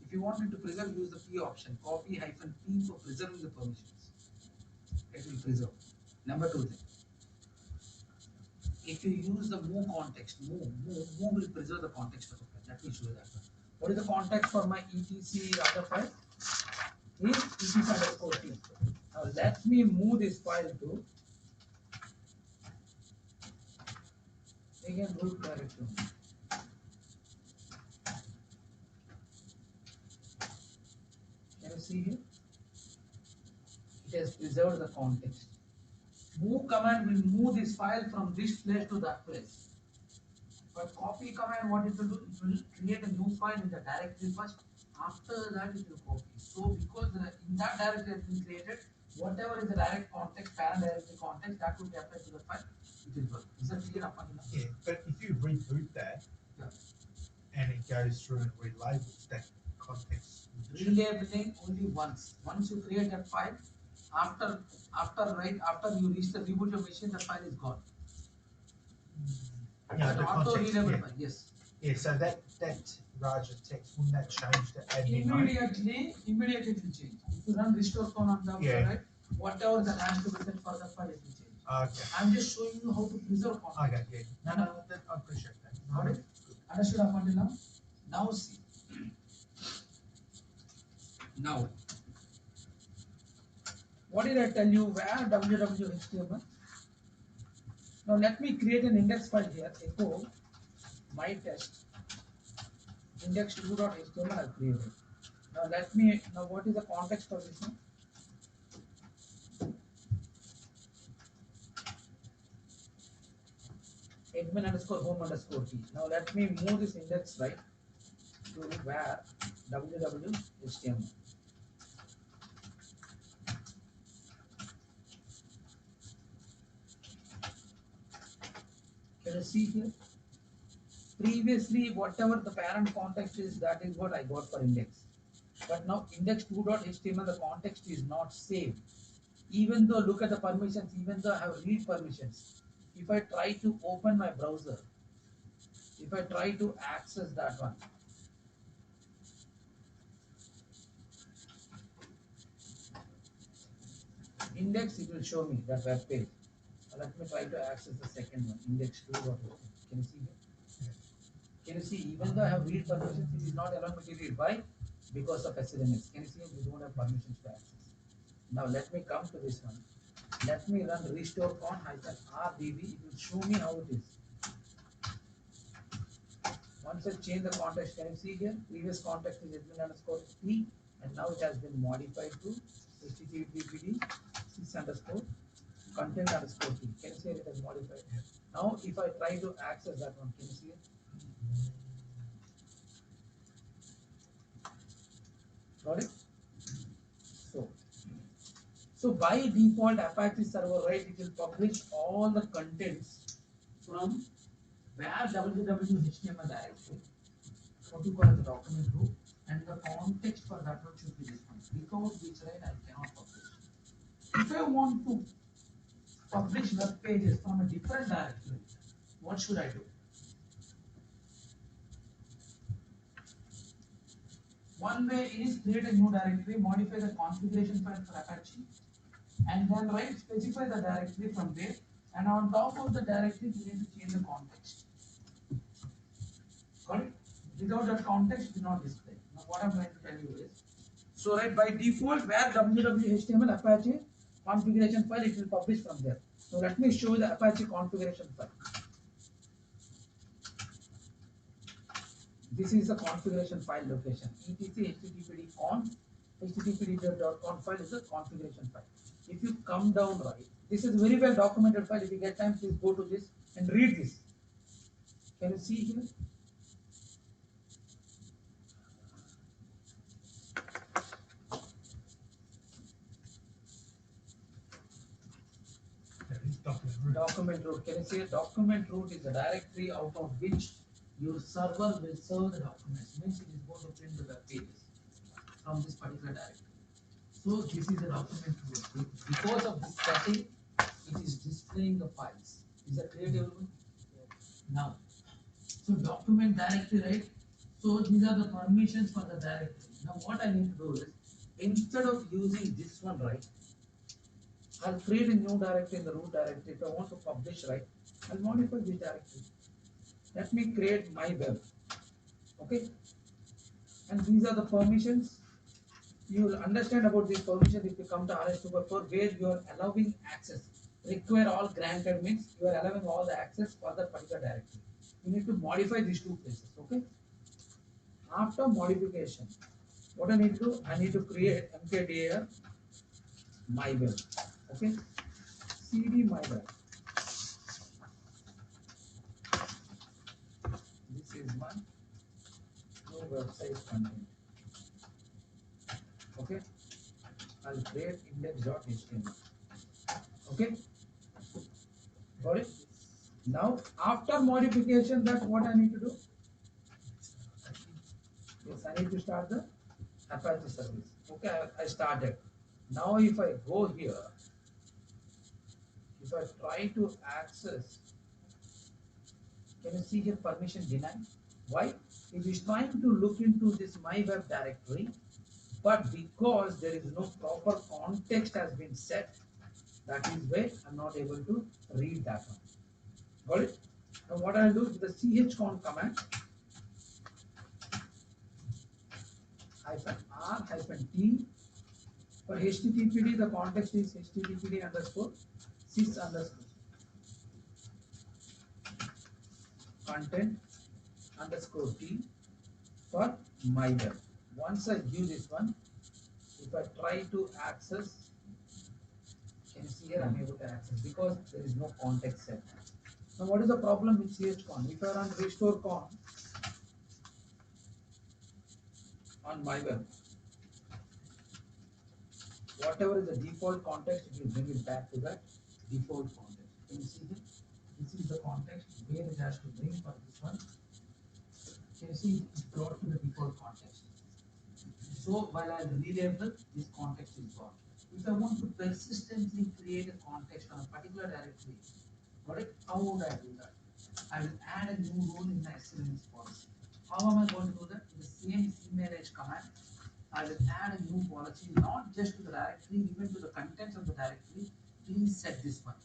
If you want it to preserve, use the P option. Copy hyphen P for preserving the permissions. It will preserve. Number two thing. If you use the move context, move will preserve the context of the file. Let me show you that one. What is the context for my etc other file? Is etc underscore T. Now let me move this file to again root directory. Can you see here? It has preserved the context. Move command will move this file from this place to that place. But copy command, what it will do? It will create a new file in the directory first. After that, it will copy. So because in that directory has been created, whatever is the direct context, parent directory context, that will be applied to the file. It will work. Is that clear upon enough? Yeah, but if you reboot that, Yeah. and it goes through and relabels that context. Relabeling only once. Once you create a file, after you reach the reboot your machine, the file is gone. Yeah, An the auto context. relabel Yeah. file, yes. Yeah, so that Raja text, wouldn't that change to admin mode? Immediately it will change. If you run restore phone on the Yeah. right, whatever that has to be set for the file, it will change. Okay. I'm just showing you how to preserve context. Okay, yeah. No, I appreciate that. No, Got it? Understood up until now? Now see. Now, what did I tell you? Where www.html? Now let me create an index file here. Echo my test index2.html I've created. Now what is the context of this one? Admin underscore home underscore t. Now let me move this index right to where www.html. Can you see here? Previously, whatever the parent context is, that is what I got for index. But now index2.html, the context is not saved. Even though, look at the permissions, even though I have read permissions, if I try to open my browser, if I try to access that one, index, it will show me that web page. Let me try to access the second one, index2.html. Can you see here? Can you see, even though I have read permissions, it is not allowing me to read. Why? Because of selinux. Can you see, we don't have permissions to access. Now let me come to this one. Let me run restore con -rdb. It will show me how it is. Once I change the context, can you see here? Previous context is admin underscore t, and now it has been modified to http 6 underscore content underscore t. Can you see it has modified? Yeah. Now if I try to access that one, can you see it? Got it? So by default Apache server, right, it will publish all the contents from where www.html directory, what you call the document group, and the context for that one should be this one. Without which, right, I cannot publish. If I want to publish web pages from a different directory, what should I do? One way is create a new directory, modify the configuration file for Apache, and then specify the directory from there, and on top of the directory we need to change the context. Got it? Without that context, it will not display. Now what I'm going to tell you is, so by default where www.html Apache configuration file, it will publish from there. Now let me show you the Apache configuration file. This is the configuration file location. etc httpd conf httpd.conf file is the configuration file. If you come down this is very well documented file. If you get time, please go to this and read this. Can you see here? Document root. Can you see document root is the directory out of which your server will serve the documents. Means it is going to print the web pages from this particular directory. So this is the document root. Because of this setting, it is displaying the files. Is that clear, everyone? Now, so document directory, right? So these are the permissions for the directory. Now what I need to do is, instead of using this one, I'll create a new directory in the root directory. If I want to publish, I'll modify this directory. Let me create my web. Okay. And these are the permissions. You will understand about these permissions if you come to RS2.4, where you are allowing access. Require all granted means you are allowing all the access for the particular directory. You need to modify these two places. Okay. After modification, what I need to do? I need to create mkdir my web. Okay. cd my web. This is my new website content. Okay. I'll create index.html. Okay. Got it? Now, after modification, that what I need to do? Yes, I need to start the Apache service. Okay, I started. Now, if I go here, if I try to access, can you see here permission denied? Why? It is trying to look into this my web directory, but because there is no proper context has been set, that is why I'm not able to read that one. Got it? Now what I'll do with the chcon command, -r-t, for httpd the context is httpd underscore sys underscore content underscore t for my web. Once I give this one, if I try to access, can you see here I'm able to access because there is no context set. Now what is the problem with chcon? If I run restore con on my web, whatever is the default context, it will bring it back to that default context. Can you see here? This is the context where it has to bring for this one. Can you see it's brought to the default context? So while I relabel, this context is gone. If I want to persistently create a context on a particular directory, got it? How would I do that? I will add a new rule in the selinux policy. How am I going to do that? In the same selinux command, I will add a new policy, not just to the directory, even to the contents of the directory. Please set this one.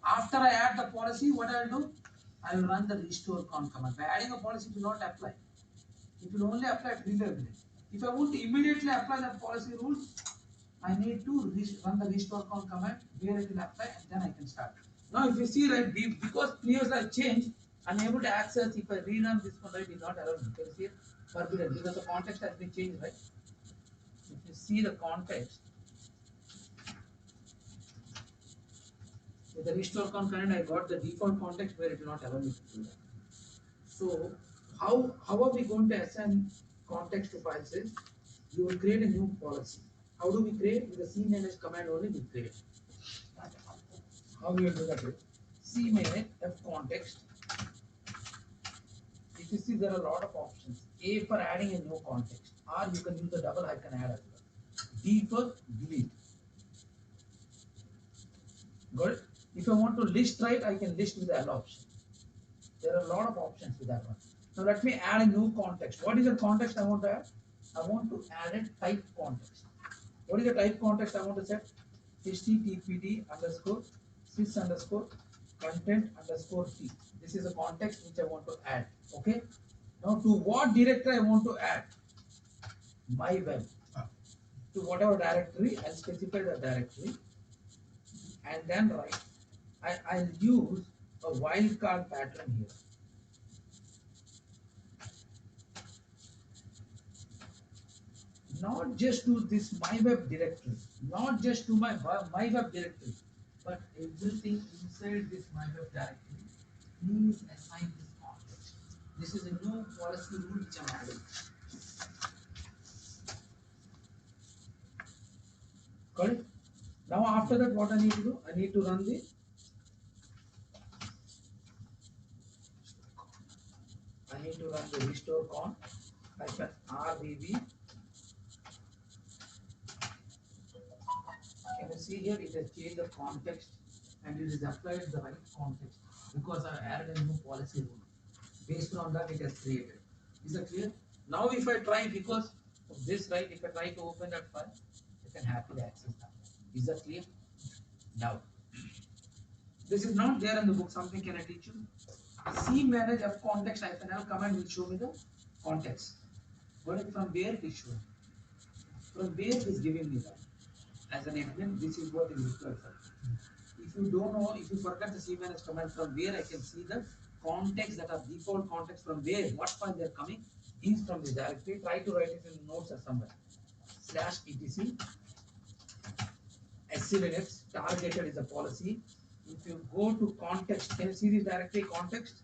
After I add the policy, what I will do? I will run the restore con command. By adding a policy, it will not apply. It will only apply at reliability. If I want to immediately apply that policy rule, I need to run the restore con command where it will apply, and then I can start. Now, if you see because players are changed, I'm able to access. If I rerun this one, it is not allowed. You can see forbidden because the context has been changed, right? If you see the context, with the restore con command, I got the default context where it will not allow me to do that. So, how are we going to assign context to files? Is you will create a new policy. How do we create? With the cmanage command only we create. How we will do that? Cmanage f context. If you see, there are a lot of options. A for adding a new context, or you can use the double icon add as well. D for delete. Got it? If I want to list, I can list with the L option. There are a lot of options with that one. Now let me add a new context. What is the context I want to add? I want to add a type context. What is the type context I want to set? httpd underscore sys underscore content underscore t. This is a context which I want to add. Okay. Now to what directory I want to add? My web. To whatever directory, I'll specify the directory and then write. I'll use a wildcard pattern here. Not just to this my web directory, not just to my web directory, but everything inside this my web directory, please assign this context. This is a new policy rule which I'm adding. Got it? Now after that, what I need to do? I need to run the restore con hyphen RDB. Can you see here? It has changed the context and it is applied the right context because I added a new policy rule. Based on that, it has created. Is that clear? Now, if I try because of this, right? If I try to open that file, you can happily access that. Is that clear? Now, this is not there in the book. Something can I teach you? C manage of context -l command will show me the context. But from where it is showing? From where it is giving me that? As an admin, this is what is required for. If you don't know, if you forget the C manage command, from where I can see the context that are default context from where, what file they are coming is from this directory. Try to write it in notes or somewhere. /etc selinux targeted is a policy. If you go to context, can you see this directory context?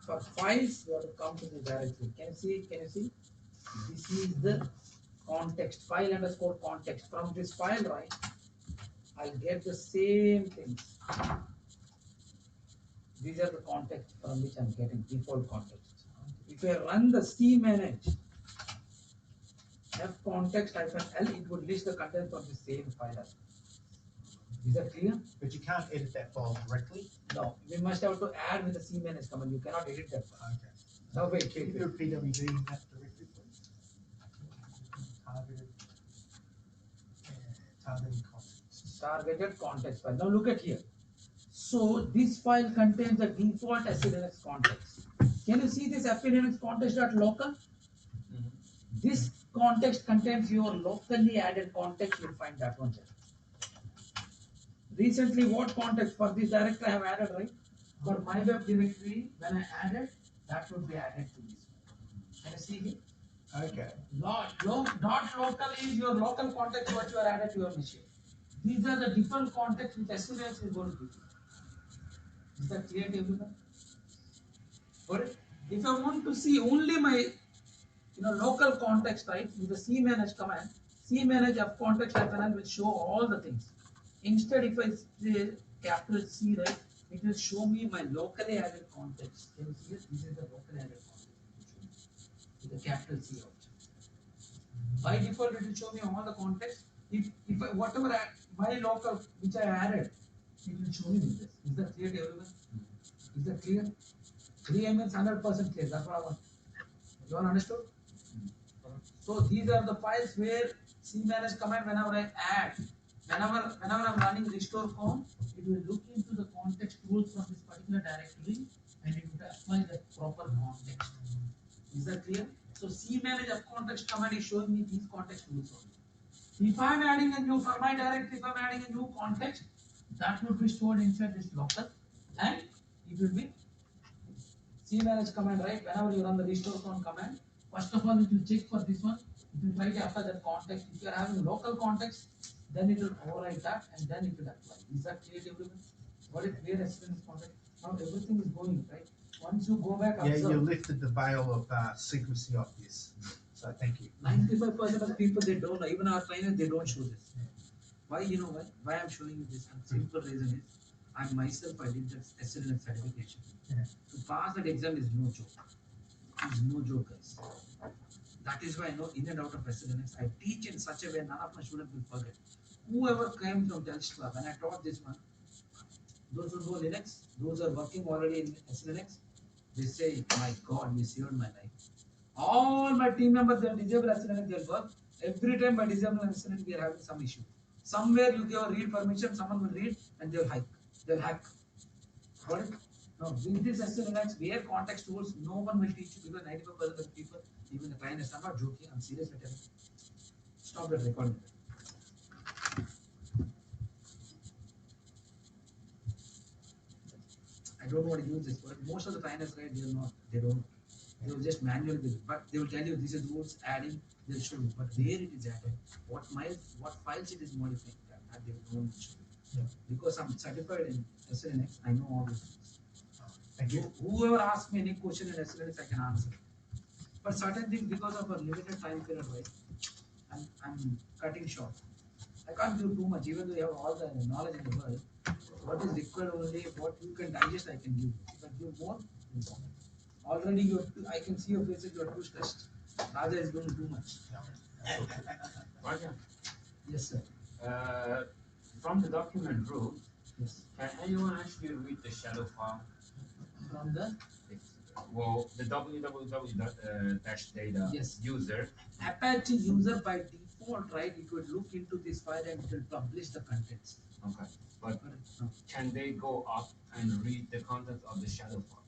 For files, you have to come to this directory. Can you see? Can you see? This is the context, file underscore context. From this file, right, I'll get the same things. These are the context from which I'm getting default context. If I run the cmanage f context -l, it would list the content from the same file. Is that clear? But you can't edit that file directly. No, we must have to add with the cmanage command. You cannot edit that file. Okay. Now wait, Can wait, you wait. do a PWD in that directory, please? Targeted. Targeting context. Targeted context file. Now look at here. So this file contains the default selinux context. Can you see this selinux context.local? This context contains your locally added context. You'll find that one there. Recently, what context for this directory I have added, right? For my web directory, when I added, that would be added to this. Can you see here? Okay. Not local is your local context what you are added to your machine. These are the different contexts which SLS is going to give you. Is that clear to everyone? Got it? If I want to see only my local context, right, with the cmanage command, cmanage of context -l will show all the things. Instead, if I say capital C, right, it will show me my locally added context. Can you see it? This is the locally added context. With the capital C option. By default, it will show me all the context. If I, whatever my local which I added, it will show me with this. Is that clear to everyone? Is that clear? Clear means 100% clear. That's what I want. You all understood? So these are the files where cmanage command, whenever I add, whenever I'm running restore con, it will look into the context rules from this particular directory and it will apply the proper context. Is that clear? So cmanage of context command is showing me these context rules only. If I'm adding a new, for my directory, if I'm adding a new context, that would be stored inside this local and it will be cmanage command, right? Whenever you run the restore con command, first of all, it will check for this one. It will try to apply that context. If you are having local context, then it will override that and then it will apply. Is that clear to everyone? What is clear experience context? Now everything is going, right? Once you go back, Yeah, observe. you lifted the veil of secrecy off this. So thank you. 95% of people they don't know. Even our trainers they don't show this. Why? You know why? Why I'm showing you this? Simple reason is I myself I did that SLN certification. Yeah. To pass that exam is no joke. It's no joke, guys. That is why I know in and out of SLNX. I teach in such a way none of my students will forget. Whoever came from Telstra, when I taught this one, those who know Linux, those who are working already in SLNX, they say, my God, you saved my life. All my team members, they disable SLNX, they'll work. Every time by disabling SLNX, we are having some issue. Somewhere you give a read permission, someone will read and they'll hack. They'll hack. Got it? Now, with this SLNX, where context tools, no one will teach you because 95% of the people, even the trainers, I'm not joking, I'm seriously telling you. Stop that recording. I don't want to use this word. Most of the trainers, right, they don't. They will just manually do it. But they will tell you this is rules, adding, they'll show you. But where it is added, what files it is modifying, that they don't show you. Yeah. Because I'm certified in SLNX, I know all these things. Thank you. Whoever asks me any question in SLNX, I can answer. But certain things, because of a limited time period, right, I'm cutting short. I can't give too much, even though you have all the knowledge in the world. What is required only, what you can digest, I can give. If I give more, it's okay. Already I can see your faces, you are too stressed. Raja is doing too much. Raja, Yes, sir. from the document rule, Yes. can anyone actually read the shadow file? From the Well, the www dash data Yes. user. Apache user by default, right? It will look into this file and it will publish the contents. Okay, but No. can they go up and read the contents of the shadow file?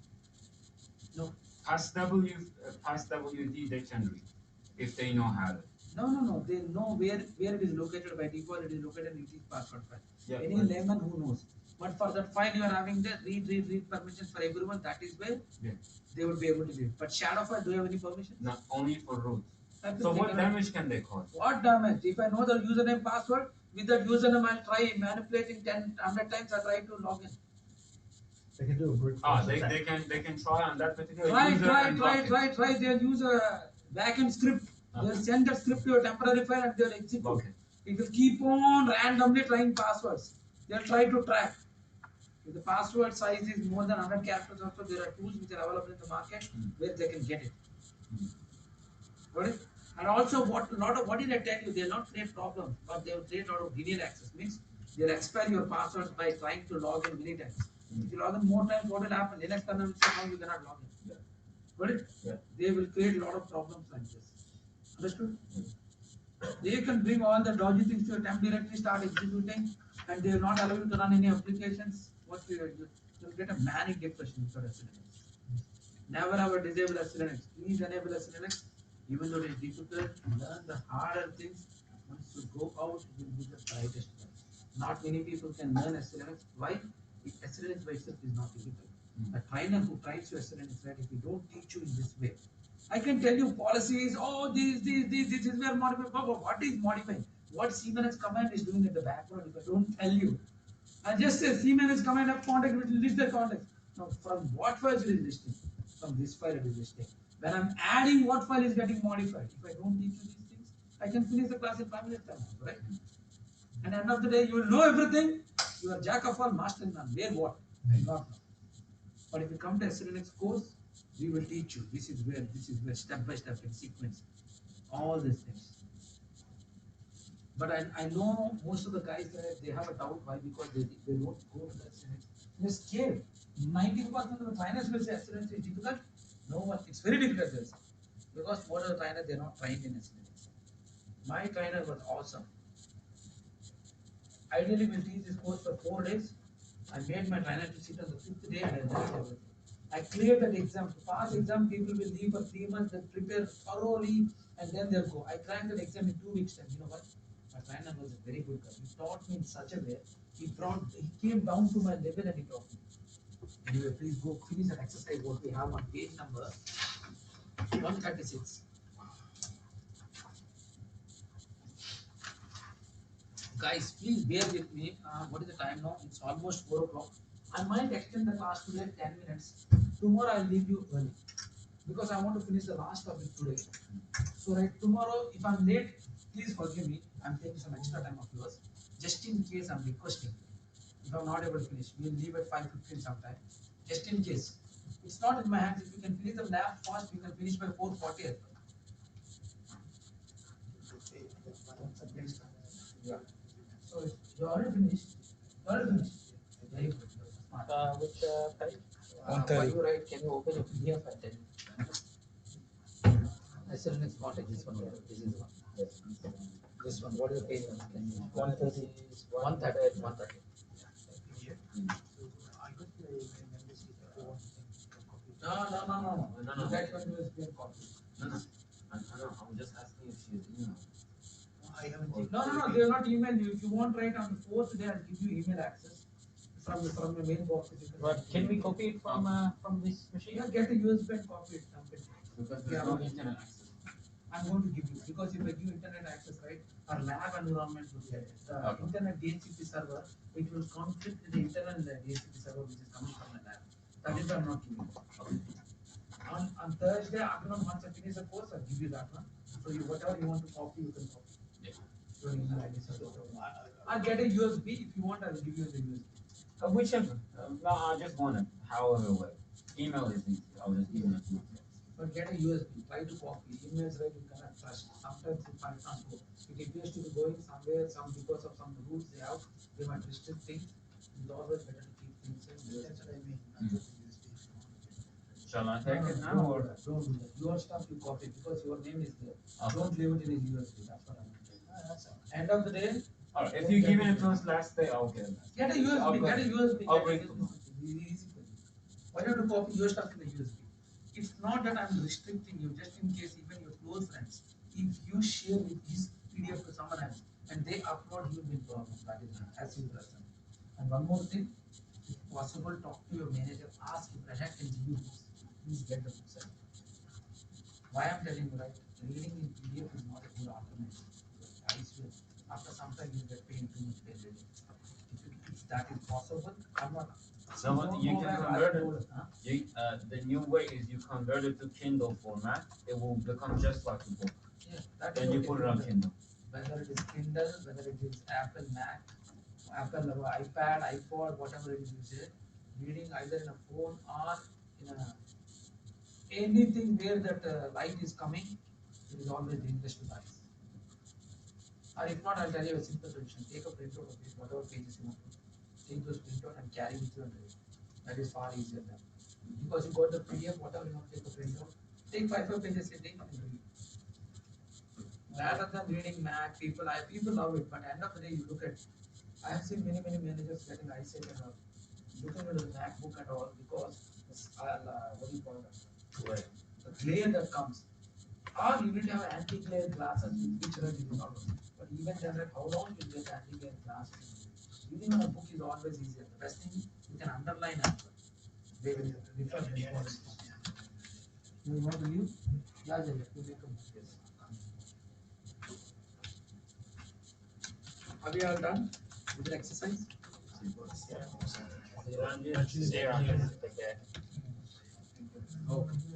No. Past WD they can read if they know how to. No. They know where it is located by default. It is located in each password file. Yeah, Any layman who knows. But for that file you are having the read permissions for everyone. That is where they will be able to read. But shadow file, do you have any permission? Not only for root. That So will what take damage can they cause? What damage? If I know the username password, with that username I'll try manipulating 100 times. I try to log in. They can do a brute Ah, force they attack. can try on that particular Try. user and block it. They'll use a backend script. They'll send that script to a temporary file and they'll execute. Okay. It will keep on randomly trying passwords. They'll try to track. If the password size is more than 100 characters, also there are tools which are available in the market where they can get it. Got it? And also, what did I tell you? They'll not create problems, but they will create a lot of denial access. Means they'll expire your passwords by trying to log in many times. If you log in more times, what will happen? Linux kernel will say, no, you cannot log in. Got it? Yeah. They will create a lot of problems like this. Understood? They can bring all the dodgy things to your temp directory, start executing, and they will not allow you to run any applications. What you'll get a manic depression without SLNX. Never ever disable SLNX. Please enable SLNX. Even though it is difficult, learn the harder things. Once you go out, you will be the brightest one. Not many people can learn SLNX. Why? If SLNX by itself is not difficult. A trainer who tries to SLNX, right, if we don't teach you in this way, I can tell you policies, oh, this is where modify. But what is modifying? What selinux command is doing at the background if I don't tell you? I just say selinux command of context, which will list the context. Now, from what file it is listing? From this file it is listing. When I'm adding, what file is getting modified? If I don't teach you these things, I can finish the class in 5 minutes time, right? And end of the day, you will know everything. You are jack of all, master in none. Where what? I do not know. But if you come to SLNX course, we will teach you. This is where, step by step in sequence. All these things. But I know most of the guys there, they have a doubt. Why? Because they don't go to the SLNX. They're scared. 90% of the trainers will say SLNX is difficult. No one, it's very difficult. Because most of the trainers, they're not trained in SLNX. My trainer was awesome. Ideally, we'll teach this course for 4 days. I made my trainer to sit on the 5th day and I learned everything. I cleared that exam. To pass exam, people will leave for 3 months, they prepare thoroughly, and then they'll go. I cracked that exam in 2 weeks' time. You know what? My trainer was a very good guy. He taught me in such a way. He came down to my level and he taught me. Anyway, please go finish that exercise what we have on page number 136. Guys, please bear with me. What is the time now? It's almost 4 o'clock. I might extend the class today 10 minutes. Tomorrow I'll leave you early because I want to finish the last topic today. So right tomorrow, if I'm late, please forgive me. I'm taking some extra time of yours. Just in case, I'm requesting. If I'm not able to finish, we'll leave at 5:15 sometime. Just in case. It's not in my hands. If you can finish the lab fast, we can finish by 4:40 as well. Yeah. So you already finished. You already finished. Very good. Smart. Which page? 130. While you write, can you open your PDF and then? selinux contact this one. This is one. This one. What is the page one? Can you? 130. 130. 130. PDF. Mm. So I got the membership if you want to copy. No. No, no. You get one USB and copy. No, I'm just asking if she's email. I haven't checked. No. They are not email you. If you want, right on the fourth day, I'll give you email access from your mailbox. But can we copy it from this machine? Yeah, get a USB and copy it. Dump it. Because Yeah. there's no internet access. I'm going to give you because if I give internet access, right, our lab environment will get it. The Okay. internet DHCP server, it will conflict with the internal DHCP server which is coming from the lab. That is why I'm not giving it. On Thursday afternoon, once I finish the course, I'll give you that one. So you whatever you want to copy, you can copy. Yeah. Your email ID. I'll get a USB if you want. I'll give you the USB. Whichever. No, I just want it. However way. Email is easy. I'll just email it to you. But get a USB. Try to copy. Emails, right? You cannot trust. Sometimes it might not go. It appears to be going somewhere. Because of some rules they have, they might restrict things. It's always better to keep things in That's USB. what I mean. Not the USB if you want to get. Shall I take it now Don't or? do that. Don't do that. Your stuff you copy because your name is there. Okay. Don't leave it in a USB. That's what I want to say. That's all. End of the day, Alright, if you give it to us last day, I'll get it. get a USB. Okay. Get a USB. I'll get a bring USB. It's easy for you. Why don't you copy your stuff in the USB? It's not that I'm restricting you, just in case even your close friends, if you share with his PDF to someone else and they upload, you will problem. That is as you present. And one more thing, if possible, talk to your manager, ask if Rajat can give you books. Please get the books. Why I'm telling you, right? Reading in PDF is not a good alternative. I swear, after some time you get paid too much pain reading. If that is possible, come on. So what you Go can back, convert ask it. your, huh? The new way is you convert it to Kindle format. It will become just like a book. Yeah, that is Then you okay. put it on Kindle. Whether it is Kindle, whether it is Apple Mac, Apple iPad, iPod, whatever it is you say, reading either in a phone or in a anything where that light is coming, it is always dangerous to eyes. Or if not, I'll tell you a simple solution. Take a printout of it, whatever pages you want to. Take those printout and carry with you and read. That is far easier than. Because you got the PDF, whatever you want to take a printout, take five pages a day and read. Rather than reading Mac, people love it, but end of the day you look at. I have seen many managers getting eyesight and all, looking at the MacBook and all because this, what do you call it? Right. The glare that comes. Or you need to have anti-glare glasses with which red it is not. But even then, right, how long you get anti-glare glasses? Reading on a book is always easier. The best thing you can underline as well. They will refer to it. You want to leave? Yeah, you make a book. Yes. Are we all done with the exercise? Okay.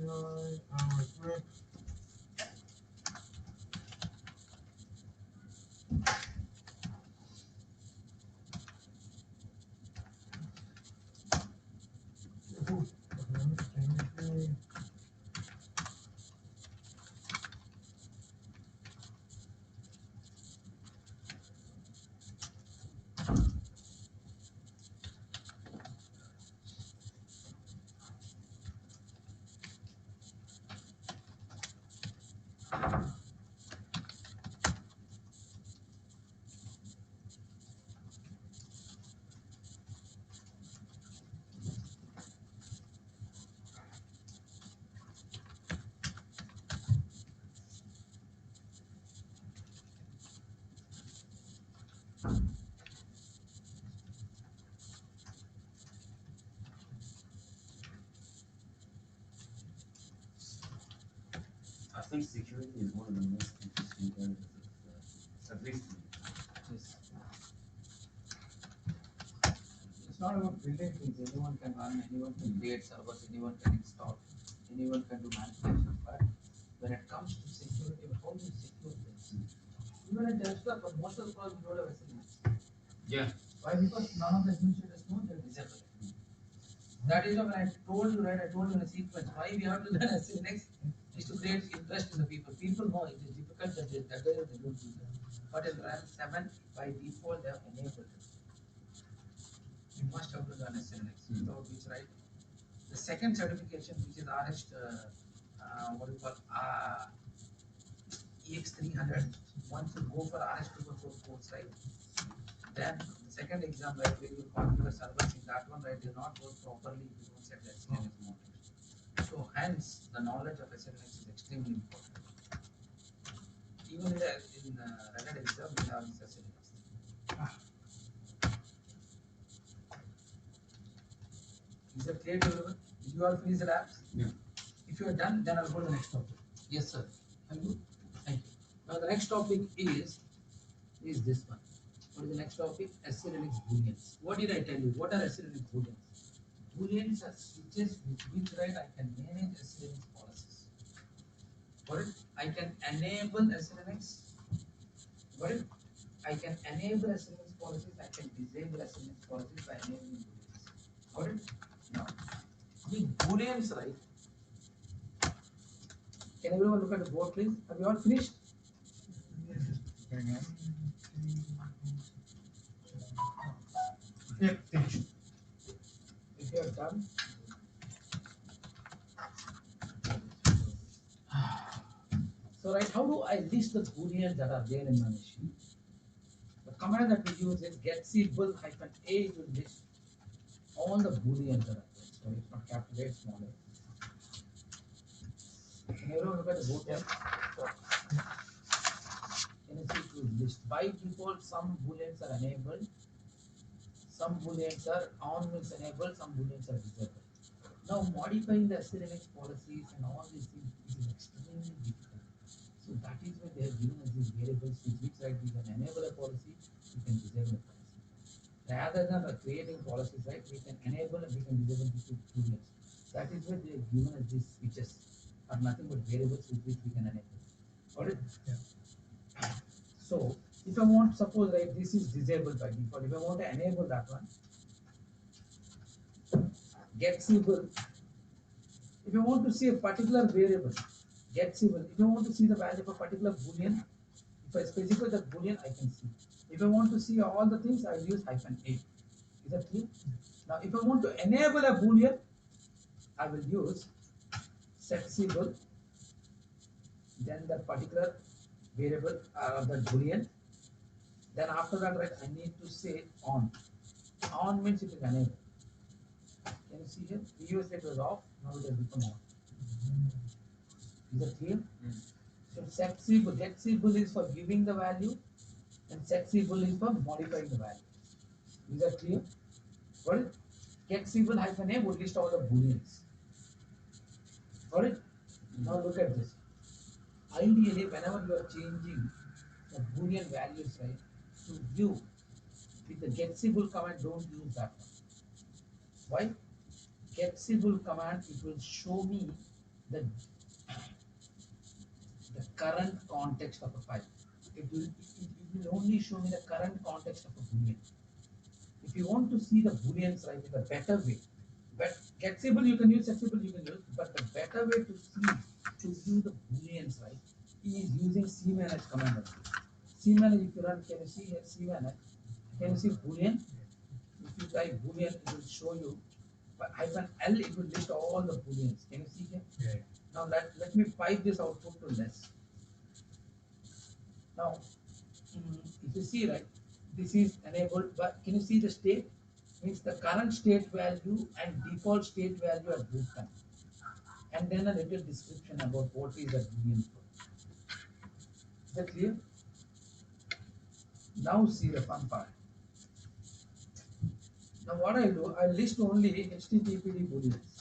I think security is one of the most interesting areas of, at least. Yes. It's not about building things. Anyone can run, anyone can create servers, anyone can install, anyone can do manipulation. But when it comes to security, how do you secure things? Even in Tesla, but most of the calls we don't have SLAs. Yeah. Why? Because none of the administrators know they're disabled. That is why when I told you, right, I told you in a sequence, why we have to learn SLX is to create interest in the people. People know it is difficult that they don't do that. But in RAM 7, by default, they have enabled it. You must have to learn SLX, without which, right? The second certification, which is RS, what do you call, EX300. Once you go for RS244 course, right? Then the second exam, right, where you configure servers in that one, right, will not work properly if you don't set the SLNX modules. So hence, the knowledge of SLNX is extremely important. Even in the Red Hat exam, we have this SLNX. Is that clear to everyone? Did you all finish the labs? Yeah. If you are done, then I'll go to the next topic. Yes, sir. Thank you. Thank you. Now the next topic is this one. What is the next topic? SLNX booleans. What did I tell you? What are SLNX booleans? Booleans are switches with which, right, I can manage SLNX policies. Got it? I can enable SLNX. Got it? I can enable SLNX policies. I can disable SLNX policies by enabling booleans. Got it? Now, the booleans, right? Can everyone look at the board, please? Have you all finished? Going on. Yep, finished. If you are done. So, right, how do I list the booleans that are there in my machine? The command that we use is getSibul -a will list all the booleans that are there. So it's not capital A, it's small a. Can everyone look at the board? Yep. Can you see it will list? By default, some booleans are enabled, some booleans are on means enabled, some booleans are disabled. Now modifying the SLNX policies and all these things is extremely difficult. So that is why they have given us these variables with which, right, we can enable a policy, we can disable a policy. Rather than creating policies, right, we can enable and we can disable these with booleans. That is why they have given us these switches are nothing but variables with which we can enable. Got it? Yeah. So if I want, suppose, right, this is disabled by default. If I want to enable that one, getSibul. If I want to see a particular variable, getSibul. If I want to see the value of a particular boolean, if I specify that boolean, I can see. If I want to see all the things, I will use -a. Is that clear? Now, if I want to enable a boolean, I will use setSibul, then that particular variable, that boolean. Then after that, right, I need to say on. On means it is enabled. Can you see here? Previously it was off, now it has become on. Is that clear? So setSibul, getSibul is for giving the value, and setSibul is for modifying the value. Is that clear? Got it? getSibul -a would list all the booleans. Got it? Now look at this. Ideally, whenever you are changing the boolean values, right, to view with the getSibul command, don't use that one. Why? getSibul command, it will show me the current context of a file. It will only show me the current context of a boolean. If you want to see the booleans, right, in a better way, but getSibul you can use, setSibul you can use, but the better way to view the booleans, right, is using cmanage command. Cmanage, if you run, can you see here cmanage? Can you see boolean? If you type boolean, it will show you. But -l, it will list all the booleans. Can you see here? Yeah. Now let me pipe this output to less. Now, if you see, right, this is enabled, but can you see the state? Means the current state value and default state value are both done. And then a little description about what is the boolean for. Is that clear? Now see the fun part. Now what I do, I list only HTTPD booleans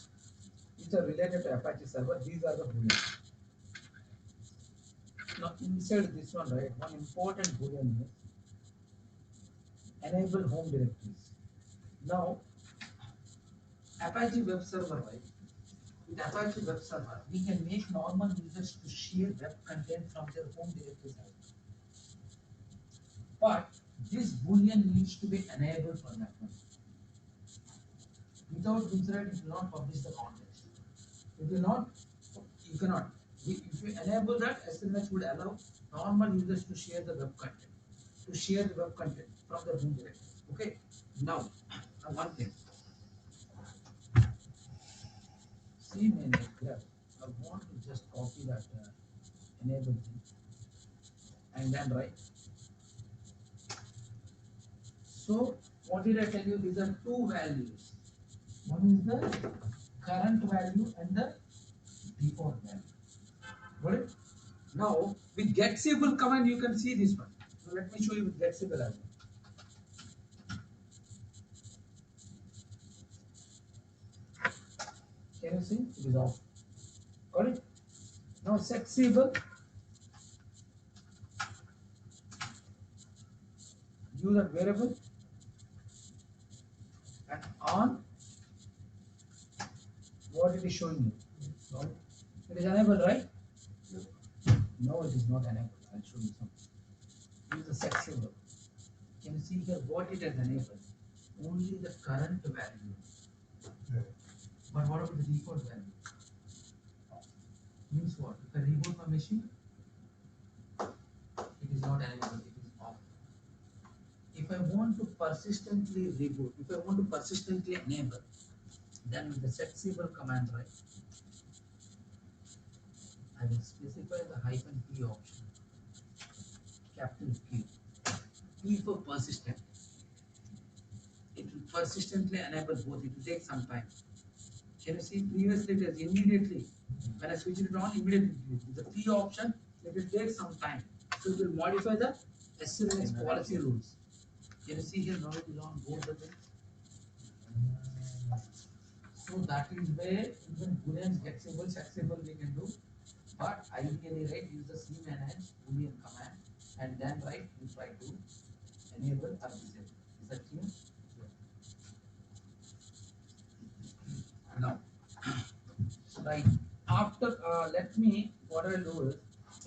which are related to Apache server. These are the booleans. Now inside this one, right, one important boolean is enable home directories. Now Apache web server, right? With Apache web server, we can make normal users to share web content from their home directory side. But this boolean needs to be enabled for that one. Without which, right, it will not publish the context. It will not, you cannot. If you enable that, SLNX would allow normal users to share the web content, from their home directory. Okay. Now one thing. See, I want to just copy that enable thing. and then right. So what did I tell you? These are two values. One is the current value and the default value. Got it? Now with getSable command you can see this one. So let me show you with getSable as well. Can you see? It is off. Got it? Now setSable. Use a variable and on what it is showing you. No, it is enabled, right? No, it is not enabled. I'll show you something. Use the set symbol. Can you see here what it has enabled? Only the current value. Yeah. But what about the default value? Means what? If I reboot my machine, it is not enabled, it is off. If I want to persistently reboot, if I want to persistently enable, then with the setSable command, right, I will specify the -p option, capital Q. P for persistent. It will persistently enable both. It will take some time. Can you see? Previously it was immediately. When I switch it on, immediately with the P option, it will take some time. So it will modify the selinux policy rules. Can you see here now it is on both the things? So that is where even Boolean getSable, setSable we can do. But ideally, right, use the cmanage Boolean command and then right you try to enable or disable. Is that clear? Now, right after let me what I will do is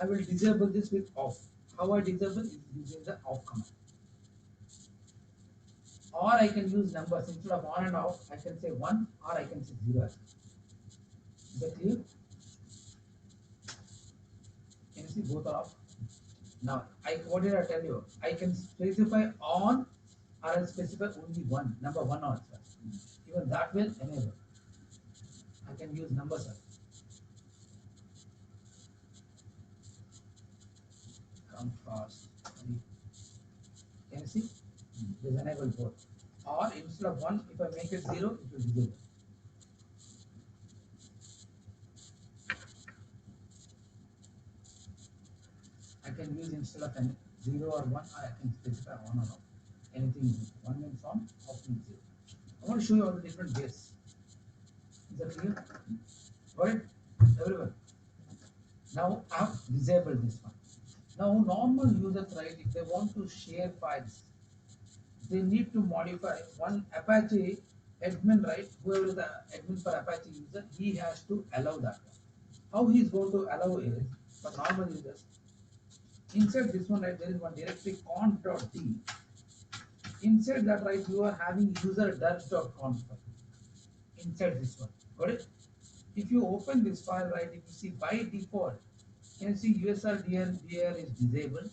I will disable this with off. How I disable is using the off command. Or I can use numbers instead of on and off. I can say 1 or I can say 0. Is that clear? Can you see both are off? Now, what did I tell you? I can specify on or I specify only one, number 1 also. Even that will enable. I can use numbers. Come fast. Can you see? It is enable both. Or instead of 1, if I make it 0, it will disable. I can use instead of 0 or 1, I can specify on or off. Anything 1 means on, off means 0. I want to show you all the different ways. Is that clear? Got it? Everyone. Now I have disabled this one. Now normal users, right, if they want to share files, they need to modify one Apache admin, right? Whoever is the admin for Apache user, he has to allow that. How he is going to allow is for normal users. Inside this one, right, there is one directory conf.d. Inside that, right, you are having user ders.conf. Inside this one, got it? If you open this file, right, if you see by default, you can see USRDR is disabled.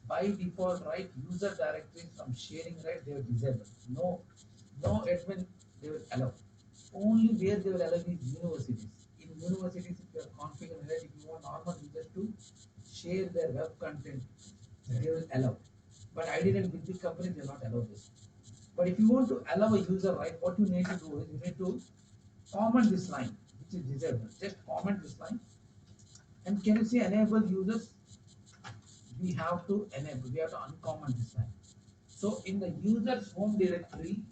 By default, right, user directories from sharing, right, they are disabled. No admin they will allow. Only where they will allow is universities. In universities, if you are configuring, right, if you want normal users to share their web content, they will allow. But ideally in big companies, they will not allow this. But if you want to allow a user, right, what you need to do is you need to comment this line, which is disabled. Just comment this line. And can you see enable users? We have to enable, we have to uncomment this line. So in the users home directory,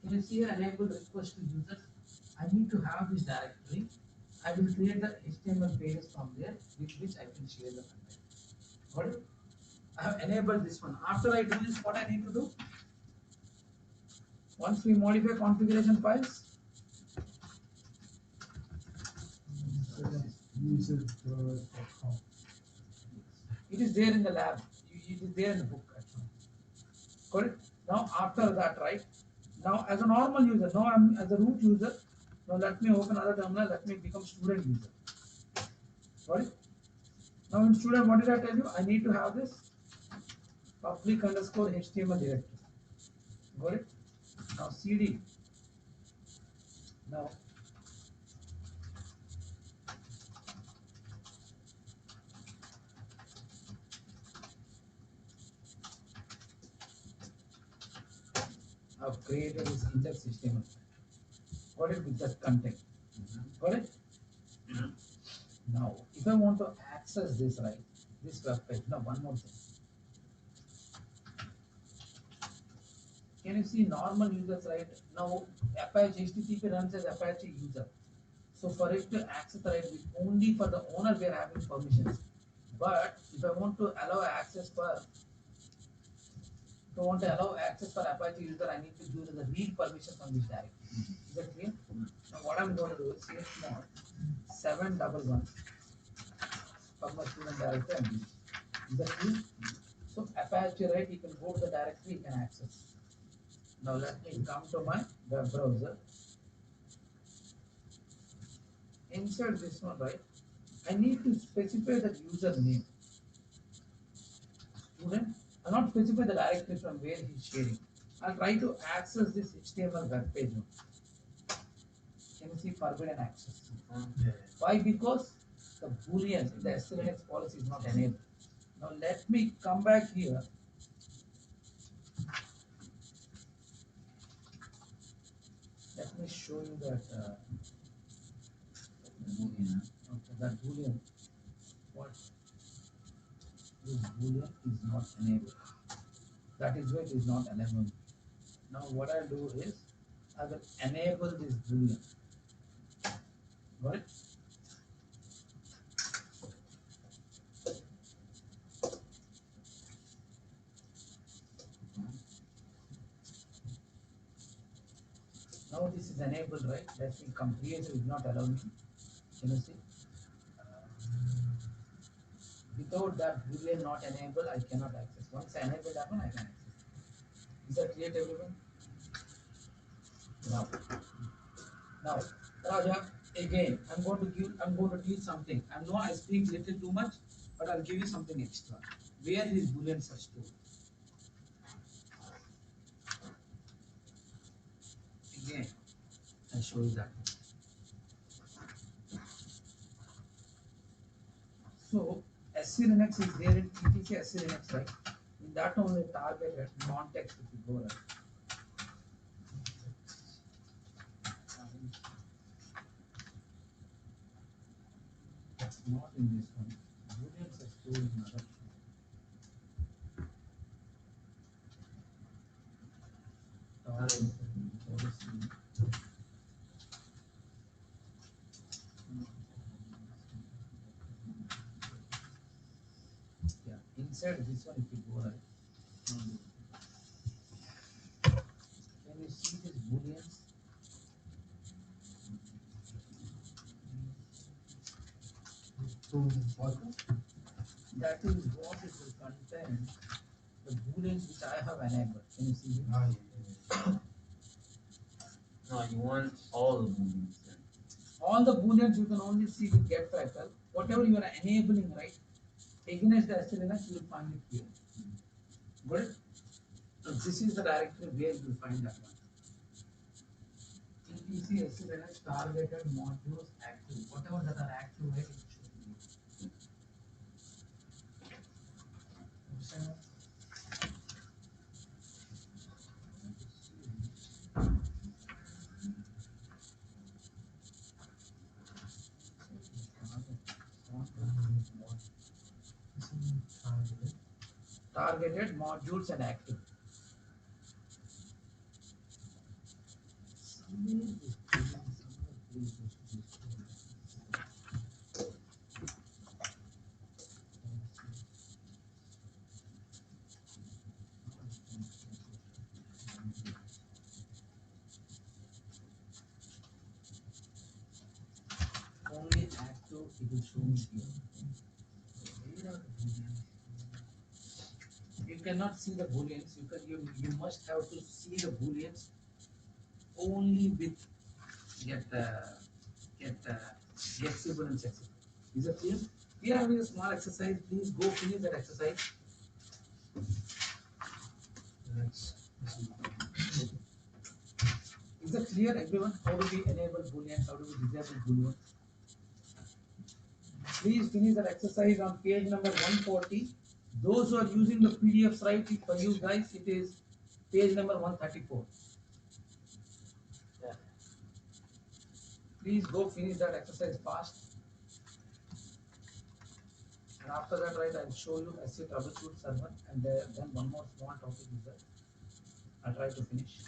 can you see here enable request to users? I need to have this directory. I will create the HTML pages from there with which I can share the content. Got it? I have enabled this one. After I do this, what I need to do? Once we modify configuration files, User.com. it is there in the lab. It is there in the book actually. Got it? Now after that, right? Now as a normal user, now I'm as a root user. Now let me open other terminal. Let me become student user. Got it? Now in student, what did I tell you? I need to have this public underscore HTML directory. Got it? Now CD. Now I've created this index HTML. Got it with that content. Got it? Now, if I want to access this, right, this web page, now one more thing. Can you see normal users, right? Now, Apache HTTP runs as Apache user. So for it to access the right, only for the owner we are having permissions. But if I want to allow access for Apache user, I need to give the read permission from this directory. Is that clear? Now what I'm going to do is here small 711 from my student directory and use. Is that clear? So Apache, right, you can go to the directory, you can access. Now let me come to my web browser. Insert this one, right? I need to specify the username. Student, I'll not specify the directory from where he's sharing. I'll try to access this HTML web page. Can you see forbidden access? Yeah. Why? Because the boolean, the selinux policy is not enabled. Now let me come back here. Let me show you that boolean. Okay, that boolean. What? This boolean is not enabled. That is why it is not enabled. Now what I'll do is I will enable this boolean. Got it? Now this is enabled, right? Let me come. Creator will not allow me. Can you see? Without that boolean not enabled, I cannot access. Once I enable that one, I can access. Is that clear to everyone? Now, Raja, again, I'm going to teach something. I know I speak little too much, but I'll give you something extra. Where these booleans are stored. Again, I'll show you that. So, selinux is there in etc selinux, right? In that only targeted context if you go right. Not in this one. Booleans are stored in other. Yeah, inside this one, if you go right, can you see these booleans? That is what it will contain. The booleans which I have enabled. Can you see it? Oh, yeah. No, you want all the booleans then. All the booleans you can only see with get title. Whatever you are enabling, right? Against the selinux, you will find it here. Good. So this is the directory where you will find that one. etc selinux targeted modules active. Whatever that are active, right? It should be. Understand? Targeted modules and active. Only active it will show me here. Where are the booleans? You cannot see the booleans. You must have to see the booleans only with get equivalence exercise. Is that clear? We are having a small exercise. Please go finish that exercise. Is that clear, everyone? How do we enable booleans? How do we disable booleans? Please finish that exercise on page number 140. Those who are using the PDFs, right? For you guys, it is page number 134. Please go finish that exercise fast. And after that, right, I'll show you SC troubleshoot server, and then one more small topic is that I'll try to finish.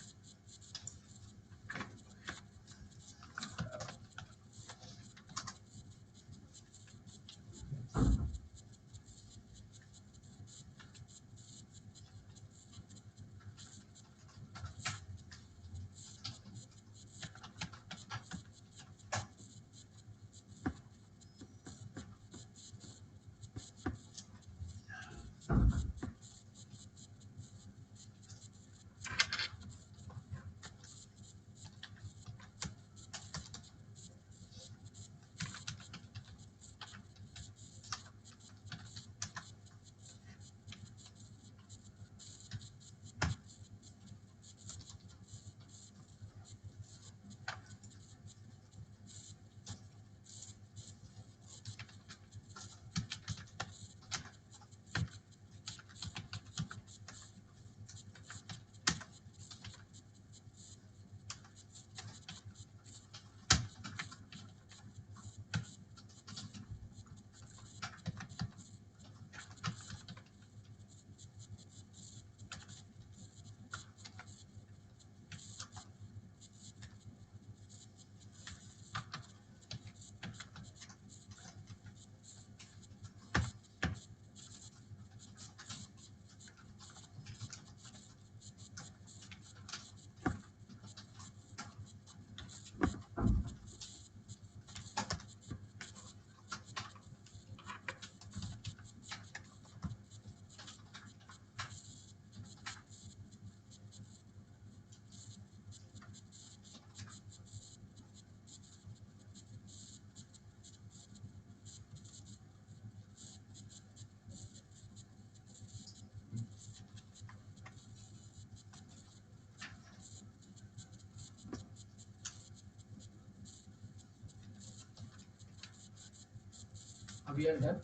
Are we all done?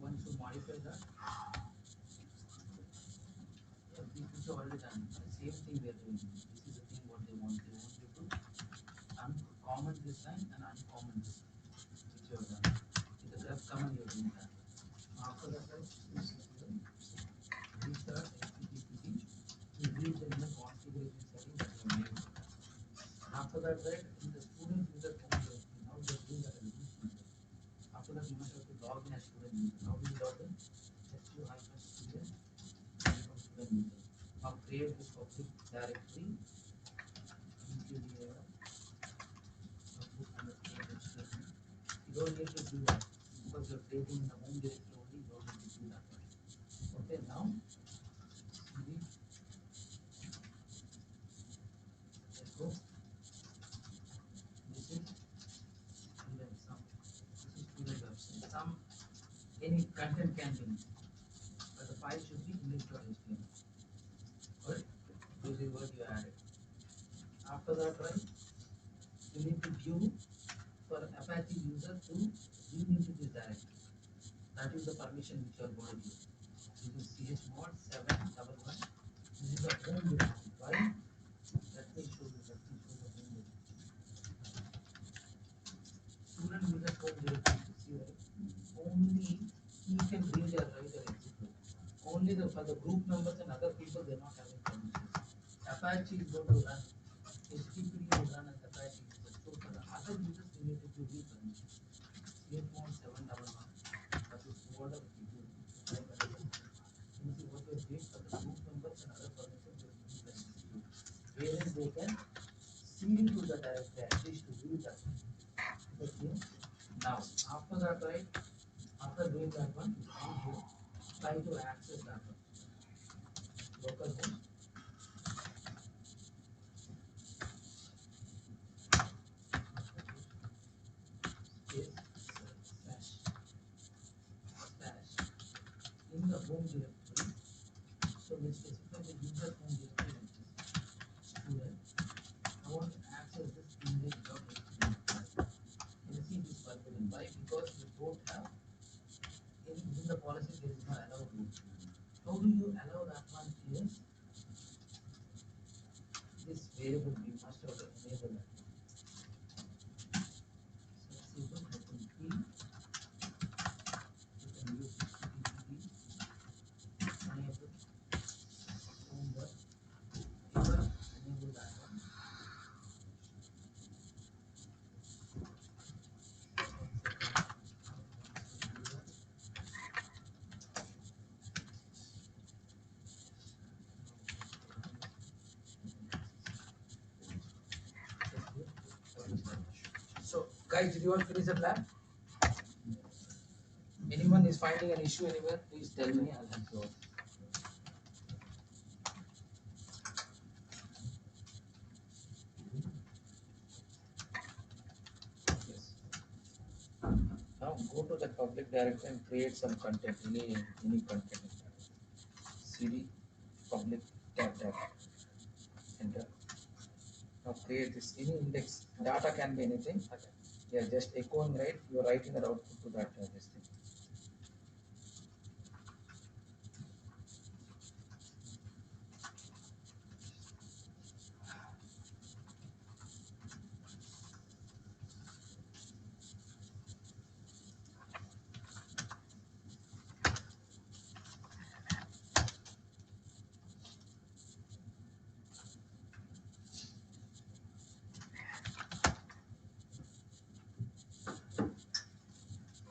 Once you modify that, yeah, this is already done. The same thing we are doing. This is the thing what they want. They want you to uncommon this line and uncommon this, which you have done. With the left command you are doing that. After that, right, restart HTTP. You read the new configuration setting that you have made. After that, right, in the student user config, now you are doing that as a root user. After that, you must have to log in as student user. How do you log in? SU hyphen student become student user. Now create this public directory into the public underscore HTML. You don't need to do that because you're creating in the home directory only. You don't need to do that. Okay, now cd echo. This is student sum. This is student website. Some any content can be, but the file should be index.html. Right? This is what you added. After that, right, you need to view for Apache user to view into this directory. That is the permission which you are going to give. This is chmod 711. This is the home directory. Why? Let me show you. Let me show the home directory. Student user home directory. See, right? Only you can read or write or execute. Only for the group members and other people they are not having permission. Apache is going to run, HTTP will run as Apache user. So for the other users, we need to give me permission. Earphone 711, that is whatever we do. You see what you did for the group members and other permissions you give permission. Wherein they can see to the directory, at least to view that. Okay. Now, after that, right? After doing that one, you come here, try to access that one. Localhost. Space slash in the home directory. So we specify the user home directory like this. Student, I want to access this index.html. You see this forbidden. Why? Because you don't have within the policy there is no allow root. How do you allow that one is this variable we must have to enable that. So it's equal to p. You can use HTTP enable home web enable that one. So guys, did you all finish the plan? Anyone is finding an issue anywhere, please tell me, I'll help you out. Yes. Now go to the public directory and create some content, any content. CD public tab, enter. Now create this any index. Data can be anything. Yeah, just echoing, right? You are writing an output to that this thing.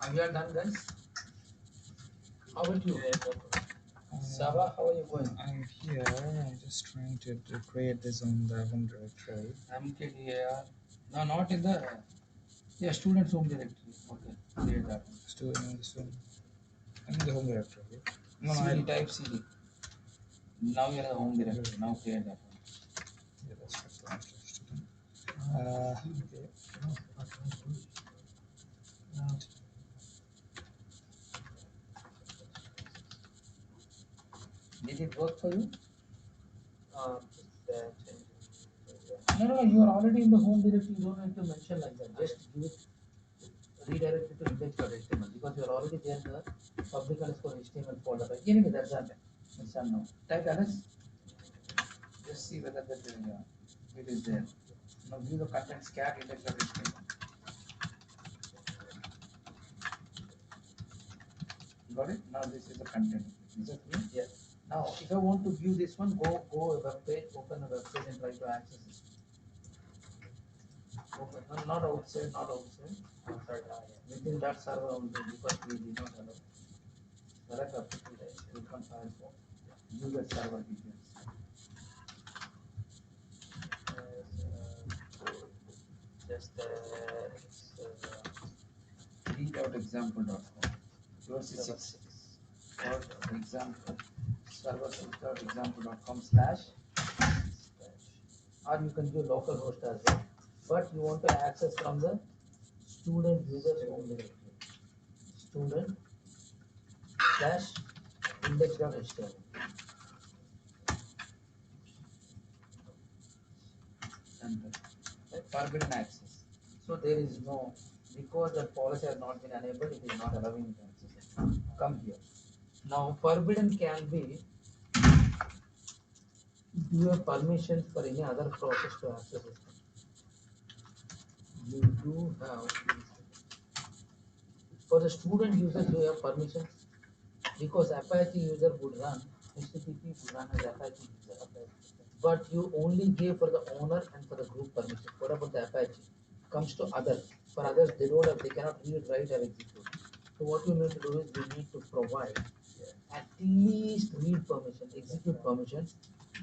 Are you all done, guys? How about you? Saba, how are you going? I'm here. I'm just trying to create this on the home directory. I'm here. No, not in the students home directory. Okay, create that. Still in this one. I'm in the home directory. No, CD, I type CD. Now you're in the home directory. Now create that one. yeah, that's what I'm interested in. Okay. Did it work for you? That No, you are already in the home directory. You don't need to mention like that. Just give it, redirect it to index.html because you are already there in the public underscore HTML folder. Right? Anyway, that's done. It's done now. Type Alice. Just see whether that it is there. Now view the content scat index.html. Got it? Now this is the content. Is that clear? Yeah. Now if I want to view this one, go a web page, open a web page and try to access it. Open, no, not outside. Within that server only because we did not allow. Select application, open Firefox, view that server details. just read.example.com. Yours is 6. Example server6.example.com / or you can do localhost as well. But you want to access from the student users home directory. Student / index.html. And forbidden access. So there is no, because the policy has not been enabled, it is not allowing you to access it. Come here. Now forbidden can be you have permissions for any other process to access it. You do have for the student users you have permissions because Apache user would run HTTP would run as Apache user. but you only give for the owner and for the group permission. What about the Apache? Comes to others. For others, they don't have, they cannot read, write, or execute. So what you need to do is you need to provide at least read permission, execute permission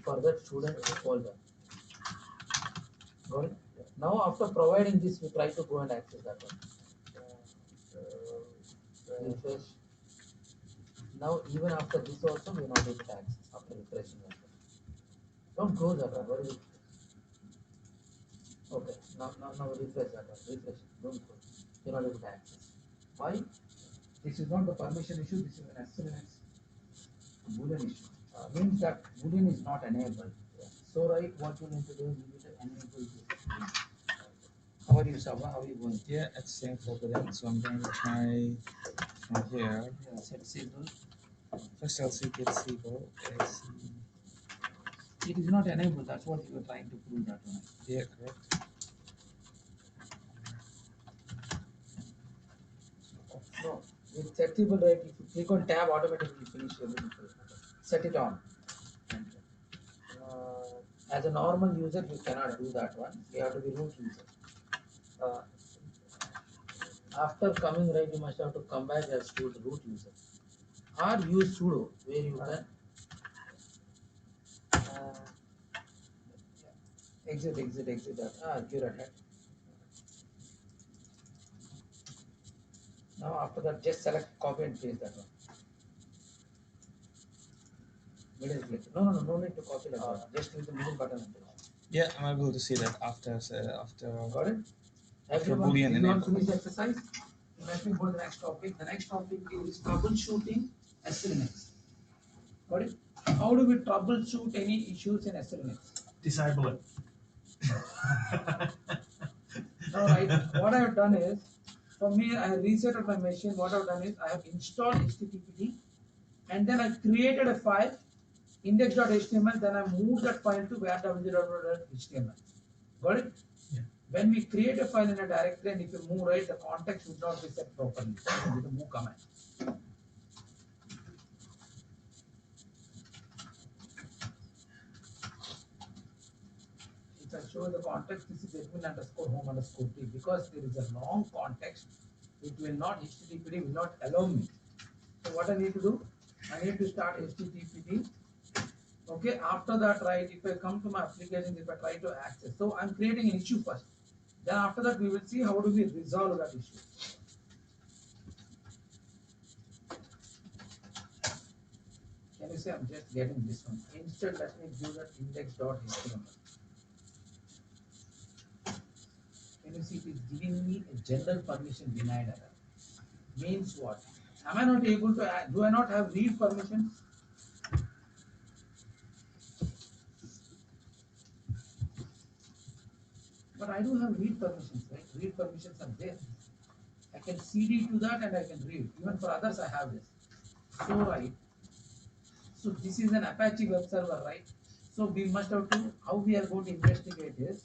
for that student folder. Got it? Now after providing this, we try to go and access that one. Refresh. Now even after this also we are not able to access after refreshing that one. Don't close that one. What is it? Okay. Now refresh that one. Refresh. Don't close. You're not able to access. Why? This is not the permission issue. This is an SLNX Boolean issue. Means that Boolean is not enabled. So right, what you need to do is you need to enable this. How are you, Sava? How are you going? Yeah, it's same for Boolean. So I'm going to try from here. Yeah, set symbol. First I'll see get symbol. It is not enabled. That's what you were trying to prove that one. Yeah, correct. No, with set symbol right, if you click on tab, automatically finish everything. Set it on. As a normal user, you cannot do that one. You have to be root user. After coming right, you must have to come back as to the root user. Or use sudo, where you can exit that. You're ahead. Now after that, just select copy and paste that one. Middle click. No need to copy that one. Just use the middle button. Yeah, I'm able to see that after Got it? After Everyone, Boolean everyone enable. finish the exercise? Let me go to the next topic. The next topic is troubleshooting SLNX. Got it? How do we troubleshoot any issues in SLNX? Disable it. Now, right, what I have done is, for me, I have resetted my machine. What I have done is, I have installed HTTP and then I created a file, index.html, then I moved that file to where.html. Got it? Yeah. When we create a file in a directory and if you move right, the context would not be set properly. With the move command. If I show the context, this is admin_home_t. Because there is a long context, it will not, HTTPD will not allow me. So what I need to do? I need to start HTTPD. Okay, after that, right, if I come to my application, if I try to access, so I'm creating an issue first. Then after that, we will see how do we resolve that issue. Can you say I'm just getting this one? Instead, let me do that index.html. Can you see it is giving me a general permission denied error? Means what? Am I not able to add, do I not have read permissions? But I do have read permissions, right? Read permissions are there. I can CD to that and I can read. Even for others, I have this. So, right. So, this is an Apache web server, right? So, we must have to, how we are going to investigate is,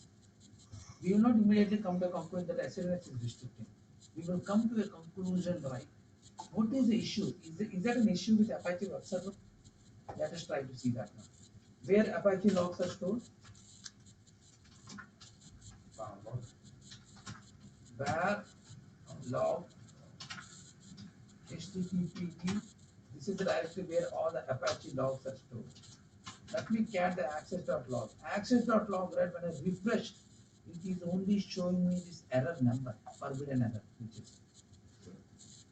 we will not immediately come to a conclusion that SLNX is restricted. We will come to a conclusion, right? What is the issue? Is that an issue with Apache web server? Let us try to see that now. Where Apache logs are stored? Where log HTTP. This is the directory where all the Apache logs are stored. Let me cat the access.log. Access.log, right, when I refresh, it is only showing me this error number, forbidden error, which is.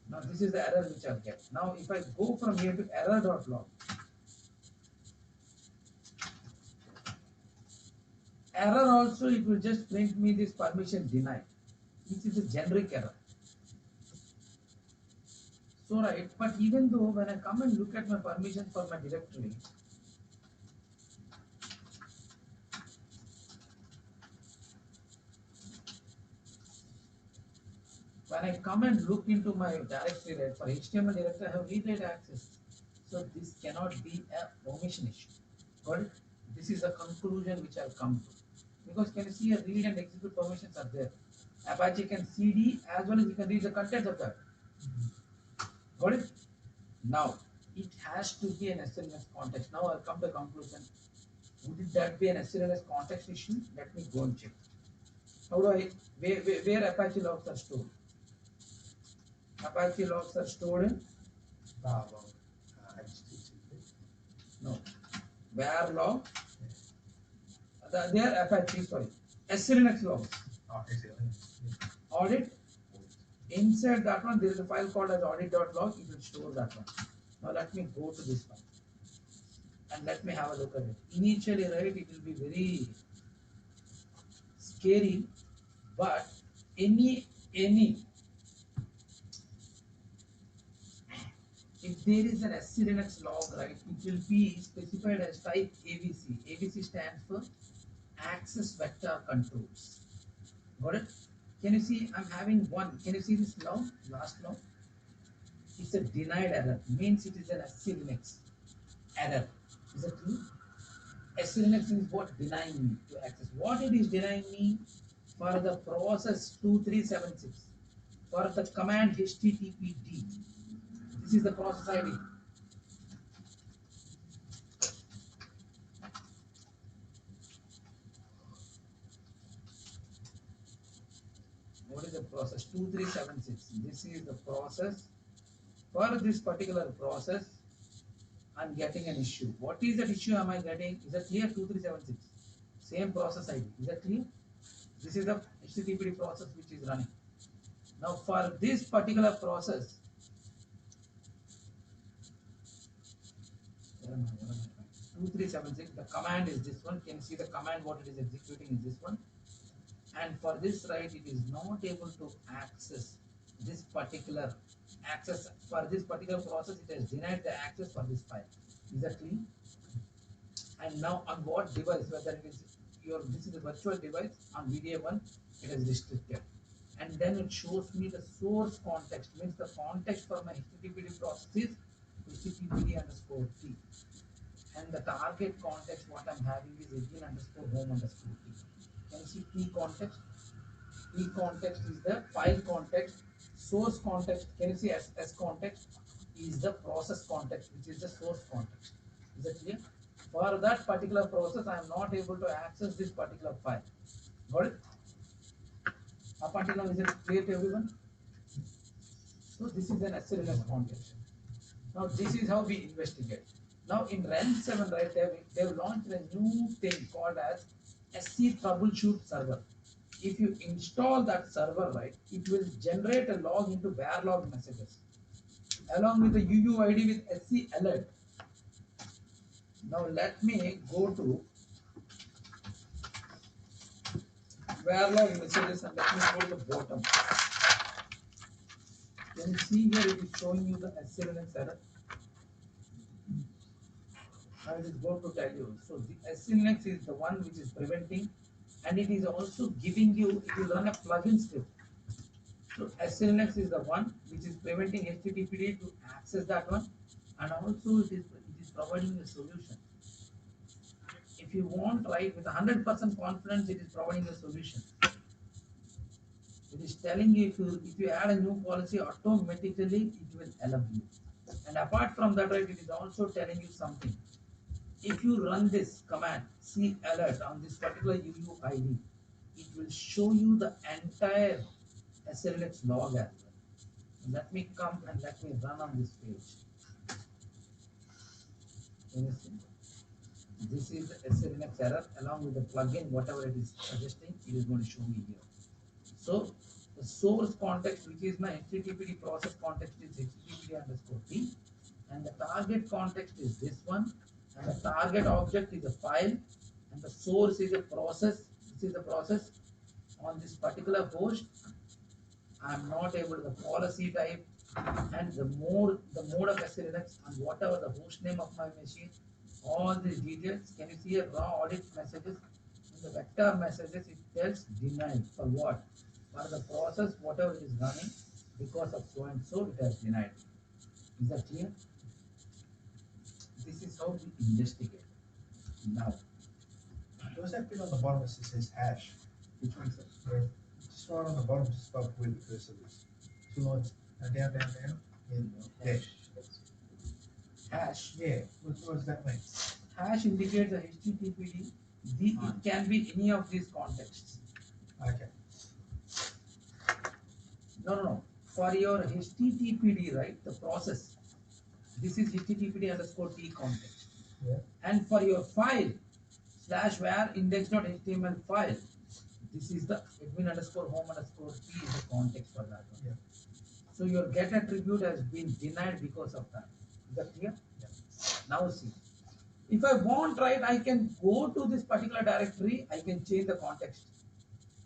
Now this is the error which I'll get. Now if I go from here to error.log, error also it will just print me this permission denied, which is a generic error. So right, but even though when I come and look at my permission for my directory, when I come and look into my directory, right, for HTML directory, I have read-write access. So this cannot be a permission issue. Got it? This is a conclusion which I'll come to. Because can you see a read and execute permissions are there. Apache can CD as well as you can read the contents of that. Got it? Now, it has to be an SLNX context. Now I'll come to a conclusion. Would it that be an SLNS context issue? Let me go and check. How do I, where Apache logs are stored? Apache logs are stored in, Bar log, HTTP. no, where log, they are Apache, sorry, SLNX logs, SLN. audit, inside that one there is a file called as audit.log, it will store that one. Now let me go to this one and let me have a look at it. Initially, right, it will be very scary, but any if there is an SLNX log, right, it will be specified as type ABC. ABC stands for access vector controls. Got it? Can you see? I'm having one. Can you see this log? Last log. It's a denied error. Means it is an SLNX error. Is it true? SLNX is what denying me to access. What it is denying me for the process 2376 for the command httpd. This is the process ID. What is the process 2376? This is the process. For this particular process, I'm getting an issue. What is that issue am I getting? Is that clear? 2376. Same process ID. Is that clear? This is the HTTPD process which is running. Now for this particular process, 2376, the command is this one. Can you see the command what it is executing is this one? And for this, right, it is not able to access this particular access for this particular process. It has denied the access for this file. Is that clear? And now on what device, whether it is this is a virtual device on VDA1, it is restricted. And then it shows me the source context, means the context for my HTTPD process is HTTPD_T. And the target context what I'm having is again_home_T. Can you see T context? T context is the file context. Source context, can you see S context is the process context, which is the source context. Is that clear? For that particular process, I am not able to access this particular file. Got it? Up until now, is it clear to everyone? So this is an SLNS context. Now this is how we investigate. Now in RHEL 7, right, they've launched a new thing called as SC troubleshoot server. If you install that server, right, it will generate a log into Verilog messages along with the UUID with SC alert. Now let me go to Verilog messages and let me go to the bottom. Can you see here it is showing you the SLNX error? Now it is going to tell you. So the SLNX is the one which is preventing, and it is also giving you, it will run a plugin script. So SLNX is the one which is preventing HTTPD to access that one, and also it is providing a solution. If you want, right, with 100% confidence, it is providing a solution. It is telling you if you add a new policy, automatically it will allow you. And apart from that, right, it is also telling you something. If you run this command, see alert on this particular UUID, it will show you the entire SLNX log as well. Let me come and let me run on this page. Can you see? This is the SLNX error along with the plugin, whatever it is suggesting, it is going to show me here. So the source context, which is my HTTPD process context, is HTTPD_T, and the target context is this one, and the target object is a file, and the source is a process. This is the process on this particular host. I am not able to the policy type and the mode of SLNX and whatever the host name of my machine, all these details. Can you see a raw audit messages? In the vector messages, it tells denied for what? For the process, whatever is running, because of so and so, it has denied. Is that clear? This is how we investigate. Now, There was that bit on the bottom that says hash. which means that Just right on the bottom, just above where the cursor is. 2 lines, down, and dash. hash. Yeah, what does that mean? hash indicates the HTTPD. It can be any of these contexts. Okay. No. For your HTTPD, right, the process, this is HTTPD underscore T context. Yeah. And for your file, /var index.html file, this is the admin underscore home underscore P is the context for that one. Yeah. So your get attribute has been denied because of that. Is that clear? Yeah. Now see, if I want, right, I can go to this particular directory, I can change the context,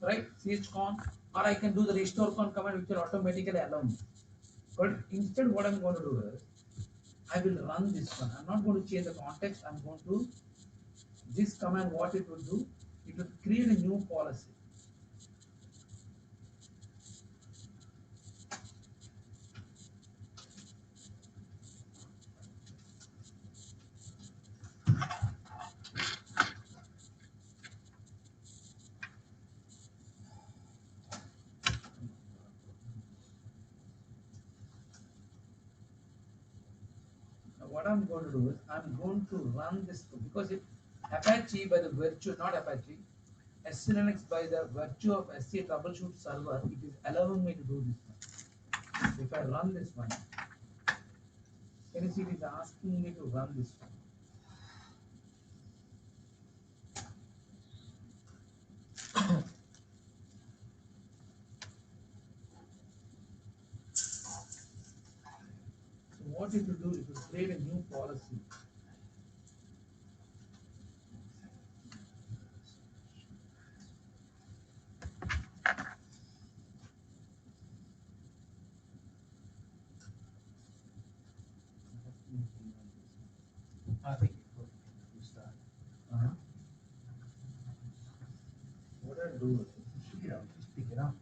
right, chcon, or I can do the restore con command which will automatically allow me. But instead what I'm going to do is, I will run this one. I'm not going to change the context, I'm going to, this command what it will do, it will create a new policy. Now what I'm going to do is I'm going to run this because it Apache by the virtue, not Apache, selinux by the virtue of SC troubleshoot server, it is allowing me to do this one. If I run this one, can you see it is asking me to run this one? So what it will do, it will create a new policy. I think you put it in the start. Uh-huh. What I'll do is, Pick it up. Just pick it up.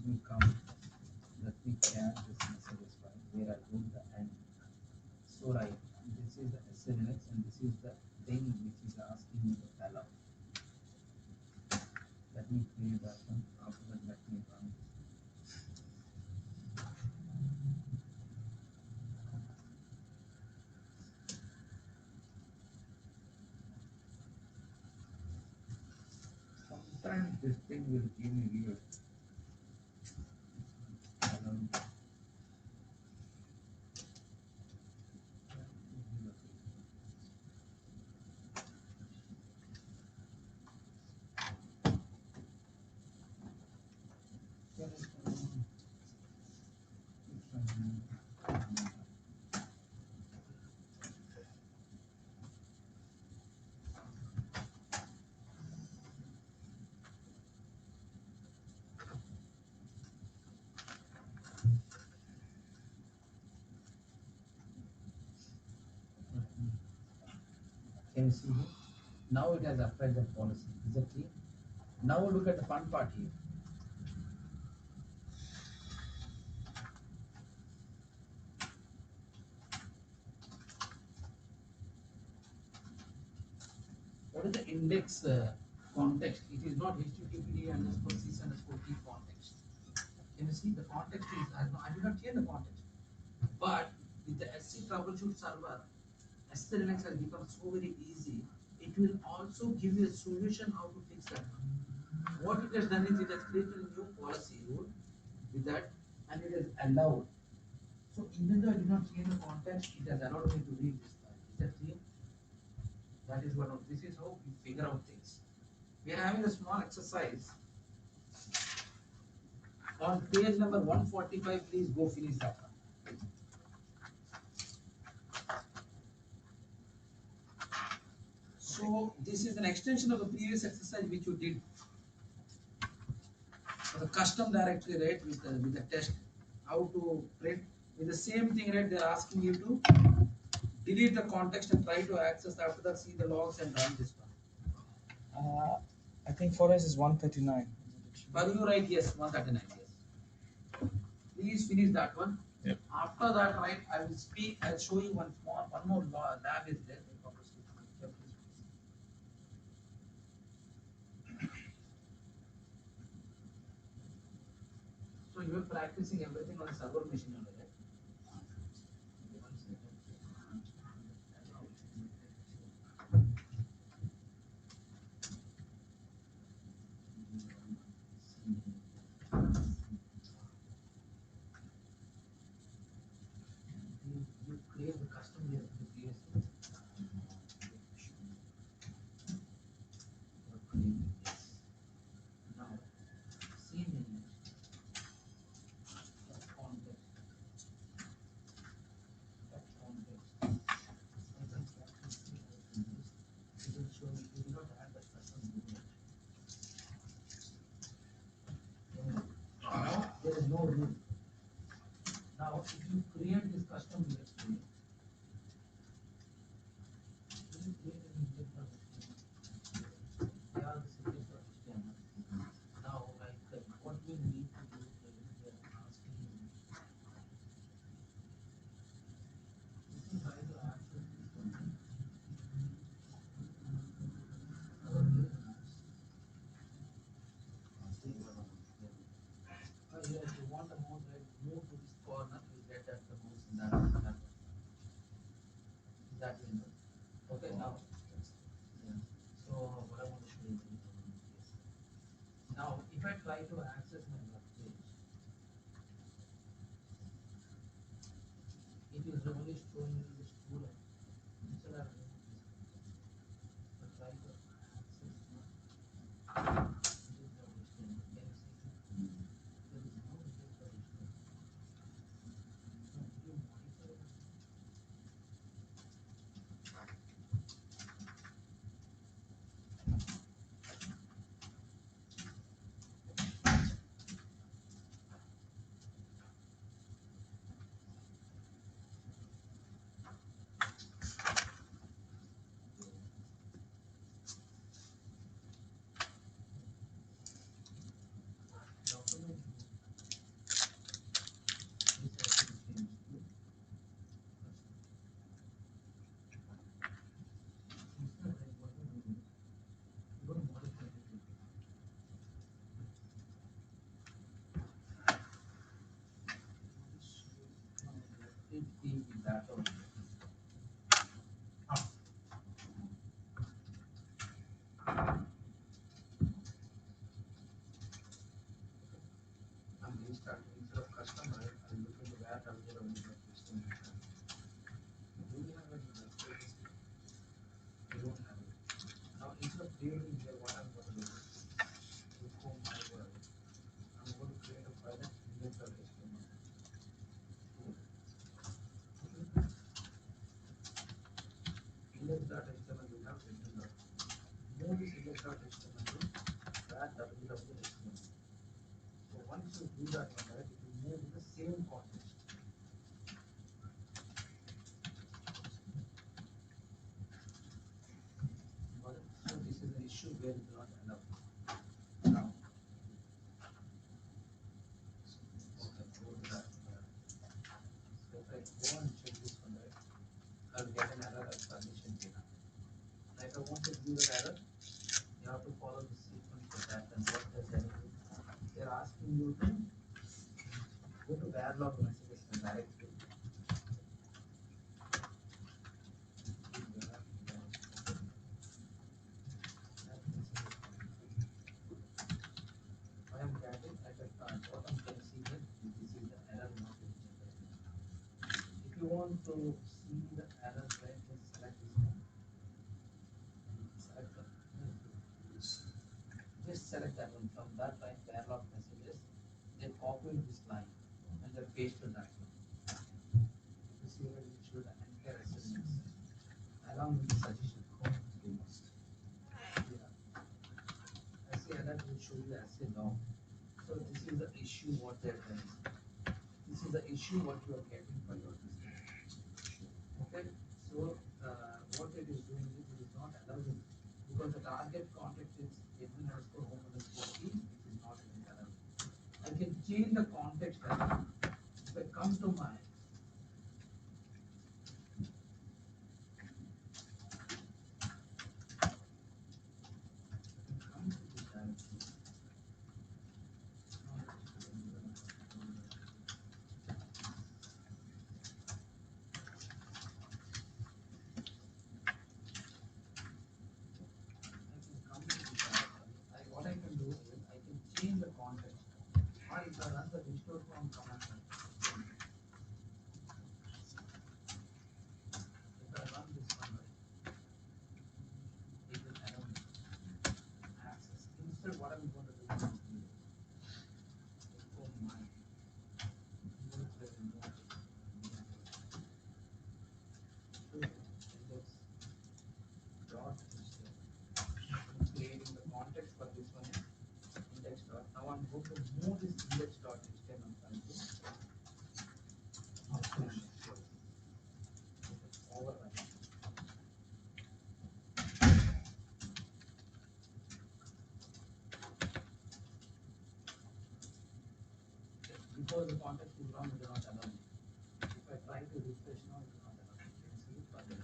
let me come, let me catch this messages file where I put the end. So right, this is the selinux and this is the thing which is asking me to allow. Let me create that one. After that, let me run this. Sometimes this thing will give me weird. Can you see here? Now it has applied the policy. Is that clear? Now look at the fun part here. What is the index context? It is not HTTPD underscore sys underscore T context. Can you see the context is, I did not change the context. But with the SC troubleshoot server, SC Linux has become so very easy. It will also give you a solution how to fix that one. What it has done is it has created a new policy rule with that and it is allowed. So even though I did not change the context, it has allowed me to read this file. Is that clear? That is one of, this is how we figure out things. We are having a small exercise. On page number 145, please go finish that one. So this is an extension of the previous exercise which you did for the custom directory, right, with the test, how to print. With the same thing, right, they're asking you to delete the context and try to access after that, see the logs and run this one. I think for us is 139. For you, right, yes, 139, yes. Please finish that one. Yep. After that, right, I will speak, I'll show you one more lab is there. So you are practicing everything on server machine only, right? You create the custom layer for the previous layer. You have created this. Now, scene image, that context, that context. Sometimes practice see how to use. It will show you, you will not add that custom layer. Now, there is no rule. Now, if you create this custom layer, you create an index for HTML. They are the index for HTML. Now, like what we need to do is we are asking you. If you try to access this one, our business. Yeah, if you want the mouse, right, move to this corner, you get that the mouse in that window. Okay, now. Yeah. So what I want to show you is now if I try to access my web page, it is only showing me the student. Instead of but try to access my digital HTML. Can you see? There is no digital HTML. So you modify it. Document this has to be changed to instead like what you do, you don't modify it. It be that only. I'm restarting instead of customer, I'm looking to that, I'll get only that system. Do you have any messages? You don't have it. Now instead of creating here, what I'm going to do is, to go my world, I'm going to create a file that index.html. Index.html will have written down. Move this index.html to that www.html. So once you do that one, right, it will move in the same context. Got it? So this is an issue where it will not allow. Now, okay, go to that. So if I go and check this one, right, I'll get an error as permission data. Now if I want to view that error, you have to follow the sequence of that and what does that do? They're asking you to go to Verilog messages and directly. I am getting at the bottom can see that this is the error not being generated. If you want to see the error, right, just select this one. Select that. Just select that one. From that line, Verilog messages, they copy this line and they paste to that one. You see where it should enter SMS along with the suggestion code you must. Yeah. I see alert will show you as a log. So this is the issue what they're doing. This is the issue what you are getting for your system. Okay. So what it is doing is it is not allowing because the target context is admin underscore home underscore key, it is not even allowed. I can change the context as well. If I come to my come to this directory. what I'm going to do now. Oh my. Creating the context for this one is index dot. Now I'm going to move this index dot HTML file to override. Before the context is wrong, it will not allow me. If I try to refresh now, it will not allow me. You can see it further.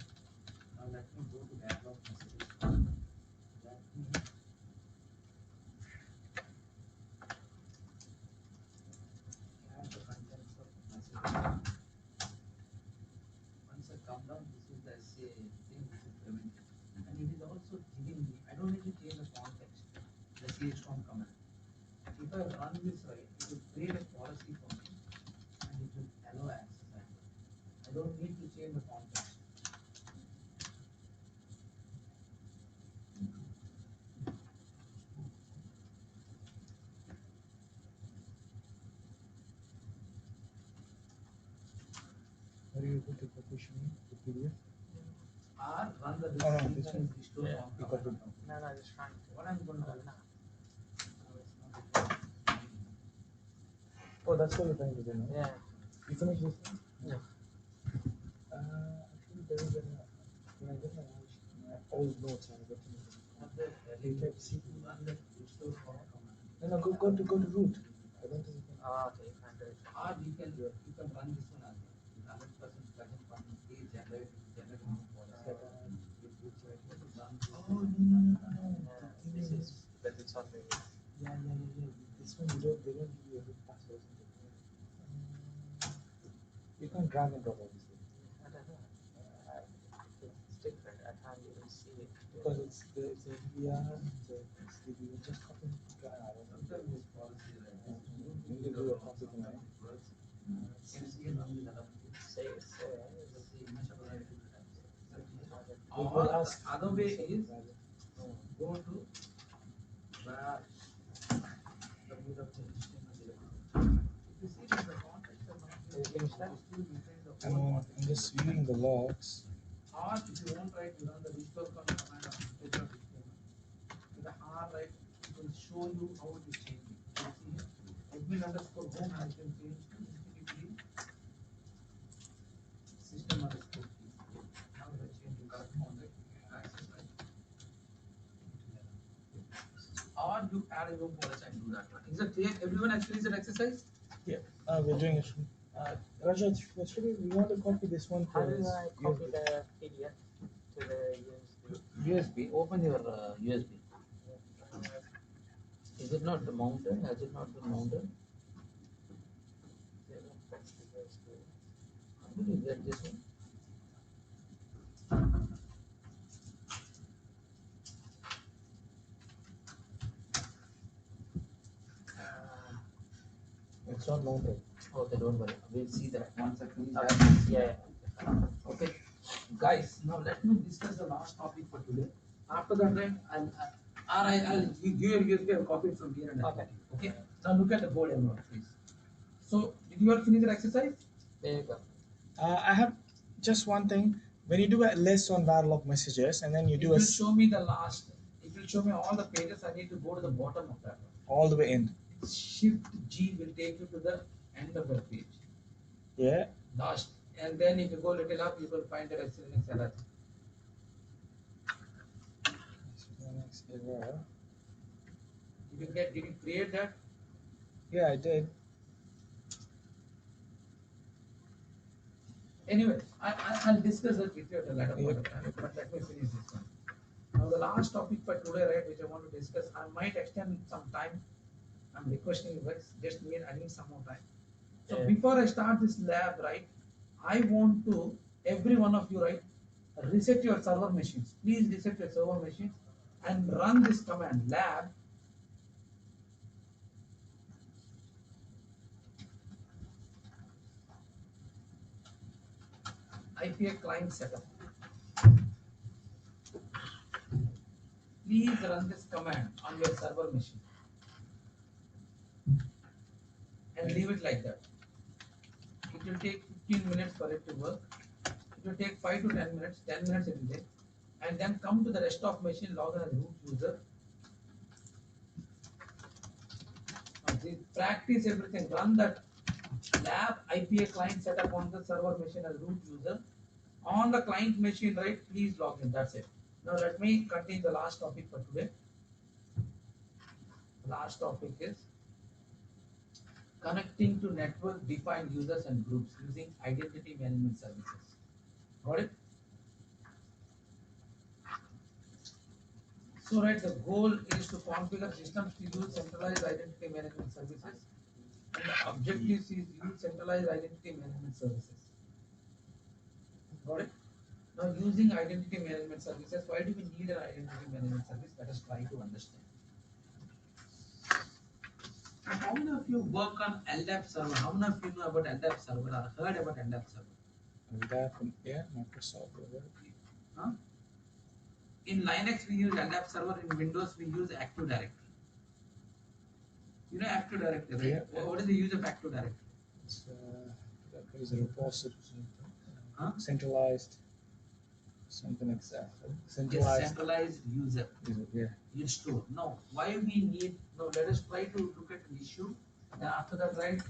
Now let me go to dialog messages. Let me add the contents of messages. Once I come down, this is the SA thing which is preventing. And it is also giving me, I don't need to change the context, the chrom command. If I run this right, it will create a policy for me and it will allow access as well. I don't need to change the context. Are you able to position the PDF? Or run the Oh, no, this this one one. is restore Yeah, from because command. No, no, just trying to. What I'm going to do now. Oh, that's what you're trying to do now? Yeah. You finish this one? Yeah. Actually, there is when I get my old notes, I got You can see run the restore from command. No, go to root. I don't think you can. Okay, you can't do it. Or you can run this one as well. 100% plugin from a generate new policy. Oh, no. This is, but it's already. Yeah. This one, they don't give you a root password. You can't drag and drop obviously. I don't know. It's different. I can't even see it. Because it's a VR, you just copy and drag. Sometimes this policy, right? You can do a copy command. Can you see it now? Say it, say it. Or the other way is go to where the root of the HTML. If you see that the context is not You finish that? still maintain the whole context. I'm just viewing the logs. Or if you won't write, you run the restore command on HTML. In the hard right, it will show you how it is changing. You see here, admin underscore home has been changed to infinity system underscore key. Now it has changed to correct context, access right. Or you add a new policy and do that one. Is it clear? Everyone has finished that exercise? We're doing it. Rajat, we want to copy this one How for do his I copy the PDF to the USB? USB. Open your USB. Is it not mounted? Has it not been mounted? How did you get this one? It's not mounted. Okay, don't worry. We'll see that once I finish Okay. that. Yeah. Okay, guys. Now let me discuss the last topic for today. After that, right, I'll give you a USB. I'll copy it from here and I'll Okay. copy. Okay. Now look at the board, everyone, please. So, did you all finish the exercise? There you go. I have just one thing. When you do a list on dialog messages and then you It do will show me the last. It will show me all the pages. I need to go to the bottom of that one. all the way in. Shift G will take you to the end of the page. Yeah. Last. And then if you go little up, you will find the selinux error. Next error. Did you create that? Yeah, I did. Anyway, I'll discuss that with you at a later point of time, but let me finish this one. Now the last topic for today, right, which I want to discuss, I might extend some time. I'm requesting you guys, I need some more time. So Yeah. before I start this lab, right, I want to, every one of you, right, reset your server machines. Please reset your server machines and run this command, lab IPA client setup. Please run this command on your server machine. leave it like that. It will take 15 minutes for it to work. It will take 5 to 10 minutes, 10 minutes it will take. And then come to the rest of machine, log in as root user. Now this practice everything, run that lab IPA client setup on the server machine as root user. On the client machine, right, please log in, that's it. Now let me continue the last topic for today. Last topic is connecting to network defined users and groups using identity management services. Got it? So right, the goal is to configure systems to use centralized identity management services, and the objectives is use centralized identity management services. Got it? Now using identity management services, why do we need an identity management service? Let us try to understand. And how many of you work on LDAP server? How many of you know about LDAP server or heard about LDAP server? And that, yeah, Microsoft will work. Huh? In Linux we use LDAP server, in Windows we use Active Directory. You know Active Directory, right? Yeah. What is the use of Active Directory? It's that is a repository, Huh? centralized, something exactly. Yes, Centralized. centralized user. Yeah. You store. Now, why we need? Now, let us try to look at an issue. Then after that, right?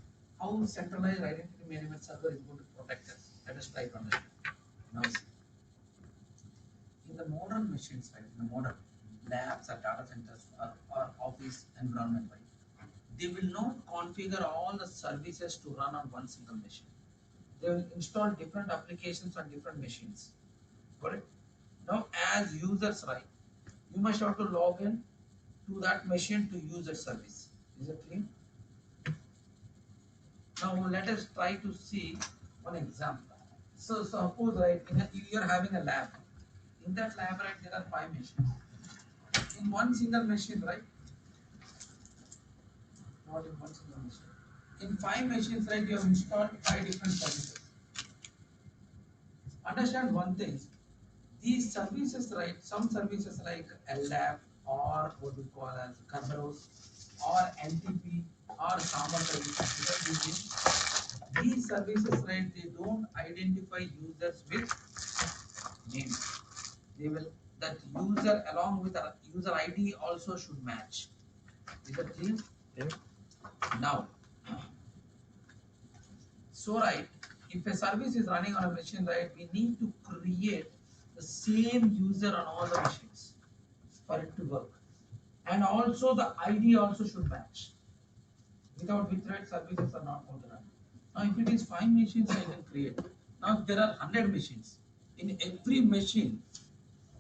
How centralized identity management server is going to protect us? Let us try to understand. Now, see. In the modern machines, right? In the modern labs or data centers or office environment, right? They will not configure all the services to run on one single machine. They will install different applications on different machines. Got it? Now, as users, right? You must have to log in to that machine to use that service. Is it clear? Now let us try to see one example. So suppose right, you are having a lab. In that lab, right, there are 5 machines. In one single machine, right? Not in one single machine. In 5 machines, right, you have installed 5 different services. Understand one thing. These services, right, some services like LDAP or what we call as Kerberos or NTP or Samba services, these services, right, they don't identify users with names. They will, that user along with the user ID also should match. Is that clear? Yeah. Now, so right, if a service is running on a machine, right, we need to create the same user on all the machines for it to work. And also the ID also should match. Without which, right, services are not going to run. Now if it is 5 machines I can create. Now there are 100 machines. In every machine,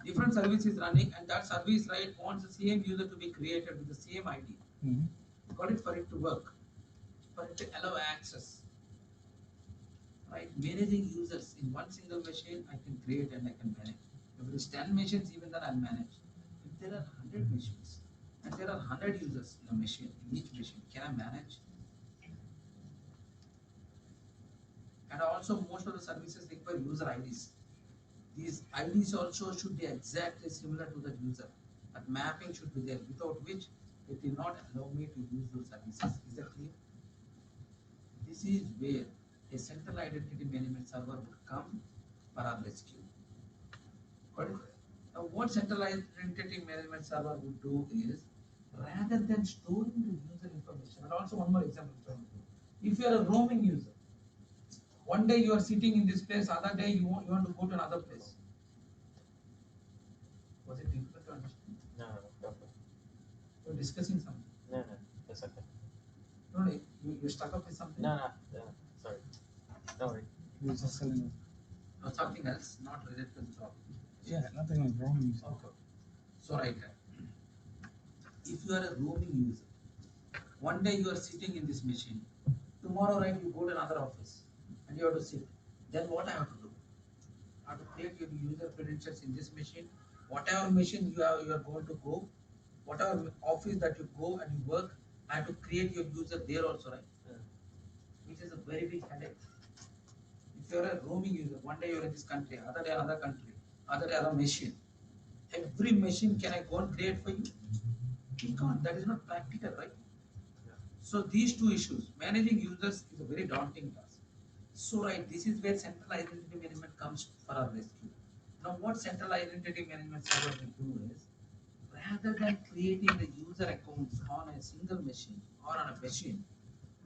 different service is running and that service, right, wants the same user to be created with the same ID. Mm-hmm. Got it? For it to work. For it to allow access. Right, managing users in one single machine, I can create and I can manage. If it is 10 machines, even then I'll manage. If there are 100 machines and there are 100 users in a machine, in each machine, can I manage? And also, most of the services require user IDs. These IDs also should be exactly similar to the user. But mapping should be there, without which it will not allow me to use those services. Is that clear? This is where a central identity management server would come for our rescue. Got it? Now, what central identity management server would do is, rather than storing the user information, and also one more example. If you are a roaming user, one day you are sitting in this place, other day you want to go to another place. Was it difficult to understand? No, no, You are discussing something. no, that's okay. No, you stuck up with something. No, sorry. No worry. Use the selinux. Or something else, not related to the topic. Yeah, nothing was wrong. Okay. So right, if you are a roaming user, one day you are sitting in this machine, tomorrow, right, you go to another office and you have to sit. Then what I have to do? I have to create your user credentials in this machine. Whatever machine you are going to go, whatever office that you go and you work, I have to create your user there also, right? Yeah. Which is a very big headache. If you are a roaming user, one day you are in this country, other day another country, other day another machine. Every machine can I go and create for you? You can't. That is not practical, right? Yeah. So these two issues, managing users is a very daunting task. So right, this is where central identity management comes for our rescue. Now what central identity management server will do is, rather than creating the user accounts on a single machine or on a machine,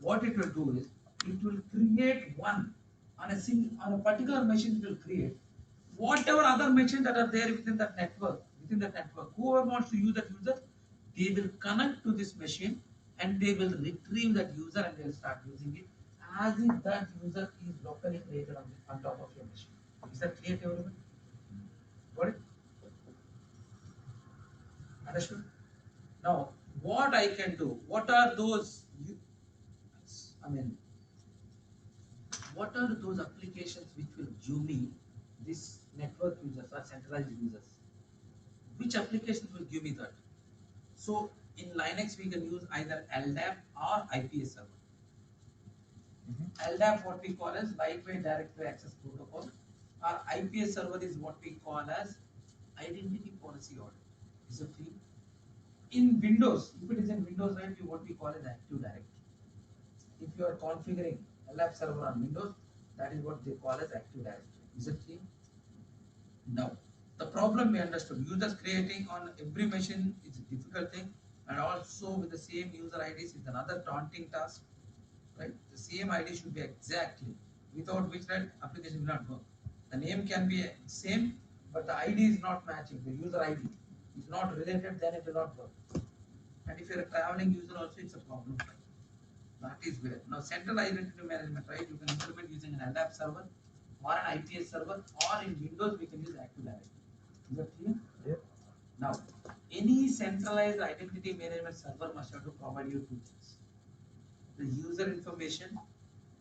what it will do is, it will create one on a particular machine. It will create whatever other machines that are there within that network. Within that network, whoever wants to use that user, they will connect to this machine and they will retrieve that user and they will start using it as if that user is locally created on top of your machine. Is that clear to everyone? Got it? Understood? Now, what I can do? What are those? I mean, what are those applications which will give me this network users or centralized users? Which applications will give me that? So in Linux, we can use either LDAP or IPS server. LDAP, what we call as lightweight directory access protocol, or IPS server is what we call as identity policy order. Is it clear? In Windows, if it is in Windows, right, what we call as Active Directory. If you are configuring LDAP server on Windows, that is what they call as Active Directory. Is it clear? Now, the problem we understood, users creating on every machine is a difficult thing, and also with the same user IDs is another daunting task, right? The same ID should be exactly, without which that application will not work. The name can be same, but the ID is not matching, the user ID is not related, then it will not work. And if you're a traveling user also, it's a problem. That is where. Now, central identity management, right? You can implement using an LDAP server or an IPS server, or in Windows, we can use Active Directory. Is that clear? Yep. Now, any centralized identity management server must have to provide you two things: the user information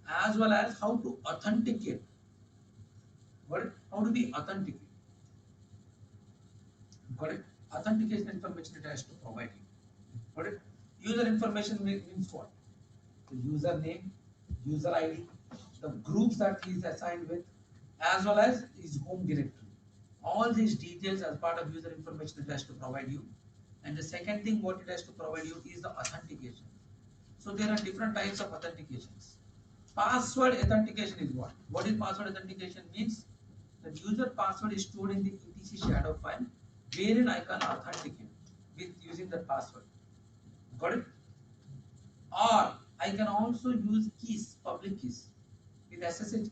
as well as how to authenticate. What? How do we authenticate? Got it? Authentication information it has to provide you. Got it? User information means what? The username, user ID, the groups that he is assigned with, as well as his home directory. All these details as part of user information it has to provide you. And the second thing what it has to provide you is the authentication. So there are different types of authentications. Password authentication is what? What is password authentication means? The user password is stored in the etc shadow file wherein I can authenticate with using the password. Got it? Or I can also use keys, public keys with SSH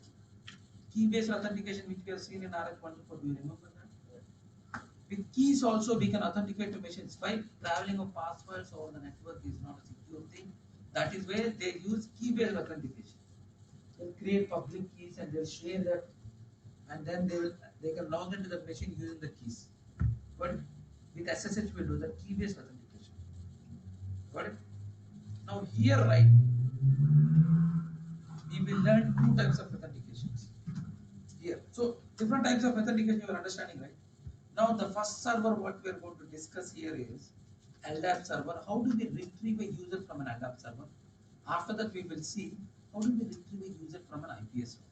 key based authentication which we have seen in RS124. Do you remember that? With keys also we can authenticate to machines. Why? Traveling of passwords over the network is not a secure thing. That is where they use key based authentication. They'll create public keys and they'll share that, and then they can log into the machine using the keys. But with SSH we do the key based authentication. Got it? Now here, right, we will learn two types of authentications here. So different types of authentication you are understanding, right? Now the first server what we are going to discuss here is LDAP server. How do we retrieve a user from an LDAP server? After that we will see how do we retrieve a user from an IPS server.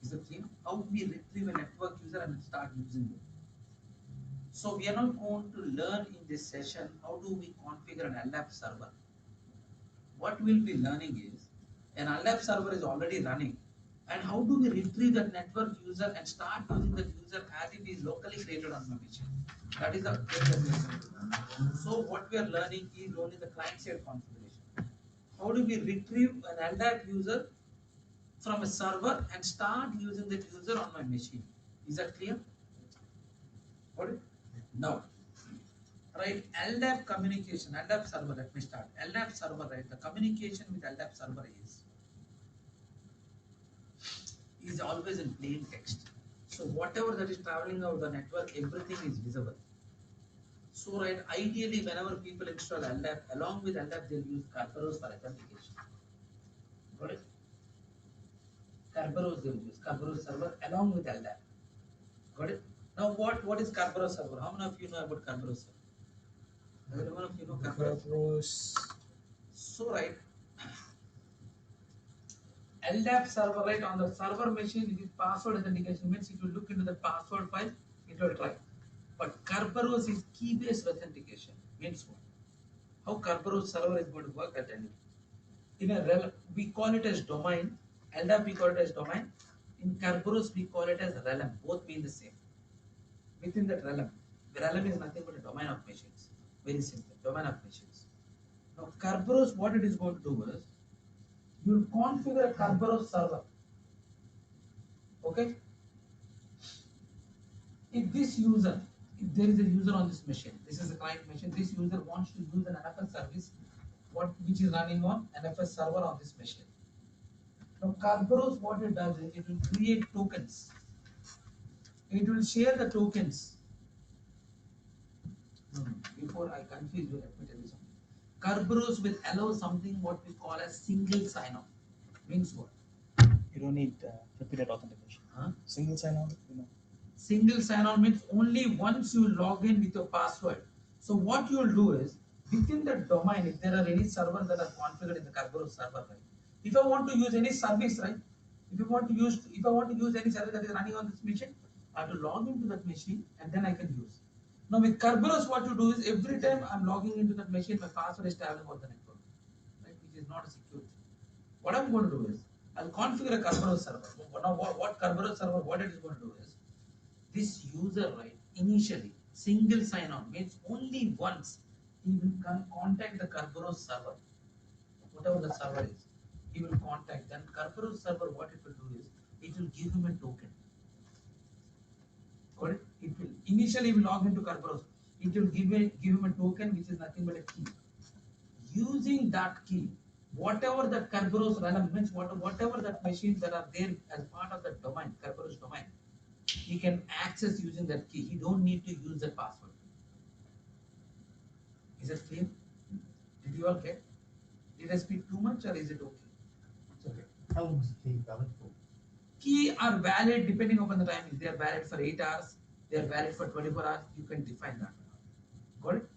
Is it clear? How do we retrieve a network user and start using it? So we are not going to learn in this session how do we configure an LDAP server. What we'll be learning is an LDAP server is already running, and how do we retrieve that network user and start using that user as if he is locally created on the machine. That is the so what we are learning is only the client side configuration. How do we retrieve an LDAP user from a server and start using that user on my machine? Is that clear? Got it? Now, right, LDAP communication, LDAP server, let me start. LDAP server, right, the communication with LDAP server is always in plain text. So whatever that is traveling over the network, everything is visible. So right, ideally whenever people install LDAP, along with LDAP they'll use Kerberos for authentication. Got it? Kerberos they'll use, Kerberos server along with LDAP. Got it? Now what is Kerberos server? How many of you know about Kerberos server? Everyone of you know Kerberos? Kerberos. So right, LDAP server, right, on the server machine with password authentication means it will look into the password file, it will try. But Kerberos is key based authentication. Means what? How Kerberos server is going to work, I tell you. In a rel, we call it as domain. LDAP we call it as domain. In Kerberos we call it as realm. Both mean the same. Within that realm, the realm is nothing but a domain of machines. Very simple, domain of machines. Now Kerberos, what it is going to do is, you will configure a Kerberos server. Okay. If this user, if there is a user on this machine, this is a client machine, this user wants to use an NFS service, which is running on NFS server on this machine. Now Kerberos, what it does is, it will create tokens. It will share the tokens. No, before I confuse you, let me tell you something. Kerberos will allow something what we call a single sign-on. Means what? You don't need repeated authentication. Huh? Single sign-on, you know. Single sign-on means only once you log in with your password. So what you will do is, within the domain, if there are any servers that are configured in the Kerberos server, right? If I want to use any service, right? If I want to use any service that is running on this machine, I have to log into that machine and then I can use. Now with Kerberos, what you do is, every time I'm logging into that machine, my password is traveling over the network, right? Which is not a secure thing. What I'm going to do is, I'll configure a Kerberos server. Now what Kerberos server, what it is going to do is, this user, right, initially single sign-on means only once he will contact the Kerberos server, whatever the server is, he will contact. Then Kerberos server, what it will do is, it will give him a token. Got it? It will initially will log into Kerberos. It will give him a token which is nothing but a key. Using that key, whatever that Kerberos realm means, whatever that machines that are there as part of the domain, Kerberos domain, he can access using that key. He don't need to use the password. Is it clear? Did you all get? Did I speak too much or is it okay? It's okay. How long is the key valid for? Key are valid depending upon the time. If they are valid for 8 hours, they are valid for 24 hours, you can define that. Got it?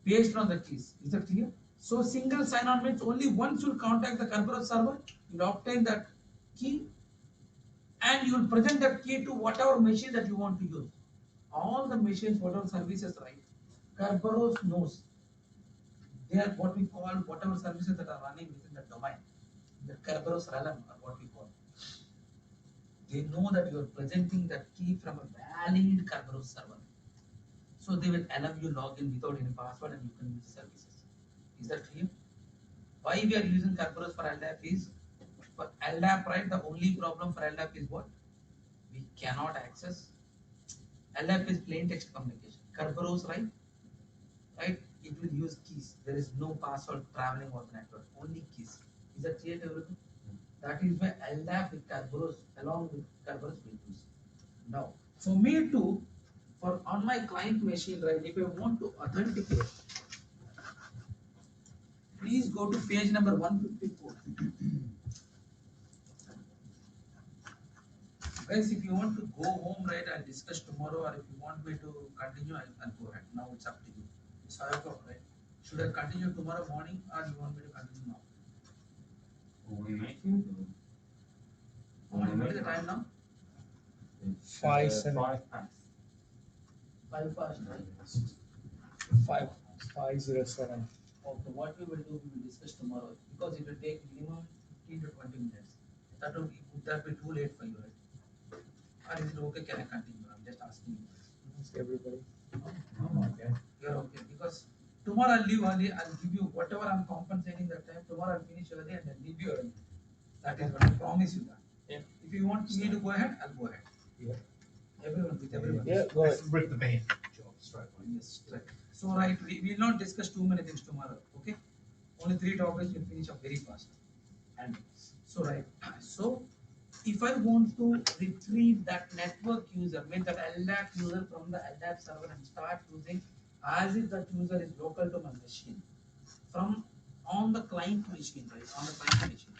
Based on the keys. Is that clear? So single sign-on means only once you contact the Kerberos server, you will obtain that key and you will present that key to whatever machine that you want to use. All the machines, whatever services, right? Kerberos knows. They are what we call whatever services that are running within the domain. The Kerberos realm are what we call. They know that you are presenting that key from a valid Kerberos server. So they will allow you log in without any password and you can use the services. Is that clear? Why we are using Kerberos for LDAP is, for LDAP, right, the only problem for LDAP is what? We cannot access. LDAP is plain text communication. Kerberos, right? Right? It will use keys. There is no password traveling over the network, only keys. Is that clear to everyone? That is why LDAP with Kerberos, along with Kerberos, we use. Now, for me to, for on my client machine, right, if I want to authenticate, please go to page number 154. Guys, if you want to go home, right, I'll discuss tomorrow, or if you want me to continue, I'll go ahead. Now it's up to you. It's 5 o'clock, right? Should I continue tomorrow morning, or you want me to continue now? What is the time now? 5-7. 5 past. 5 past, right? 5:07. Okay, what we will do, we will discuss tomorrow, because it will take minimum 15 to 20 minutes. Would that be too late for you, right? Or is it okay, can I continue? I'm just asking you. Ask everybody. I'm okay. You're okay, because tomorrow I'll leave early, I'll give you whatever I'm compensating that time, tomorrow I'll finish early and I'll leave you early. That is what I promise you that. Yeah. If you want me to go ahead, I'll go ahead. Yeah. Everyone, with everyone. Yeah, go ahead. Let's rip the band job straight away. Yes, right. So right, we will not discuss too many things tomorrow, okay? Only 3 topics, we'll finish up very fast. And so right, so if I want to retrieve that network user, mean that LDAP user from the LDAP server and start using as if that user is local to my machine, from on the client machine, right? On the client machine.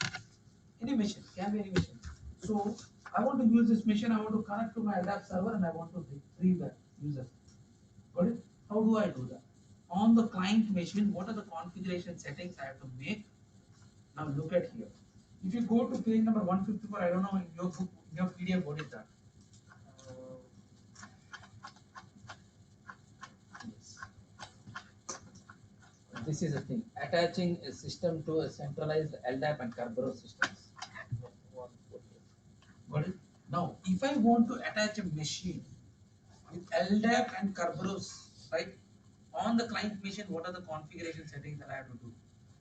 Any machine, can be any machine. So I want to use this machine, I want to connect to my LDAP server and I want to retrieve that user. Got it? How do I do that? On the client machine, what are the configuration settings I have to make? Now look at here. If you go to page number 154, I don't know in your book, in your PDF, what is that? Yes. This is the thing. Attaching a system to a centralized LDAP and Kerberos systems. Got it? Now, if I want to attach a machine with LDAP and Kerberos, right, on the client machine, what are the configuration settings that I have to do?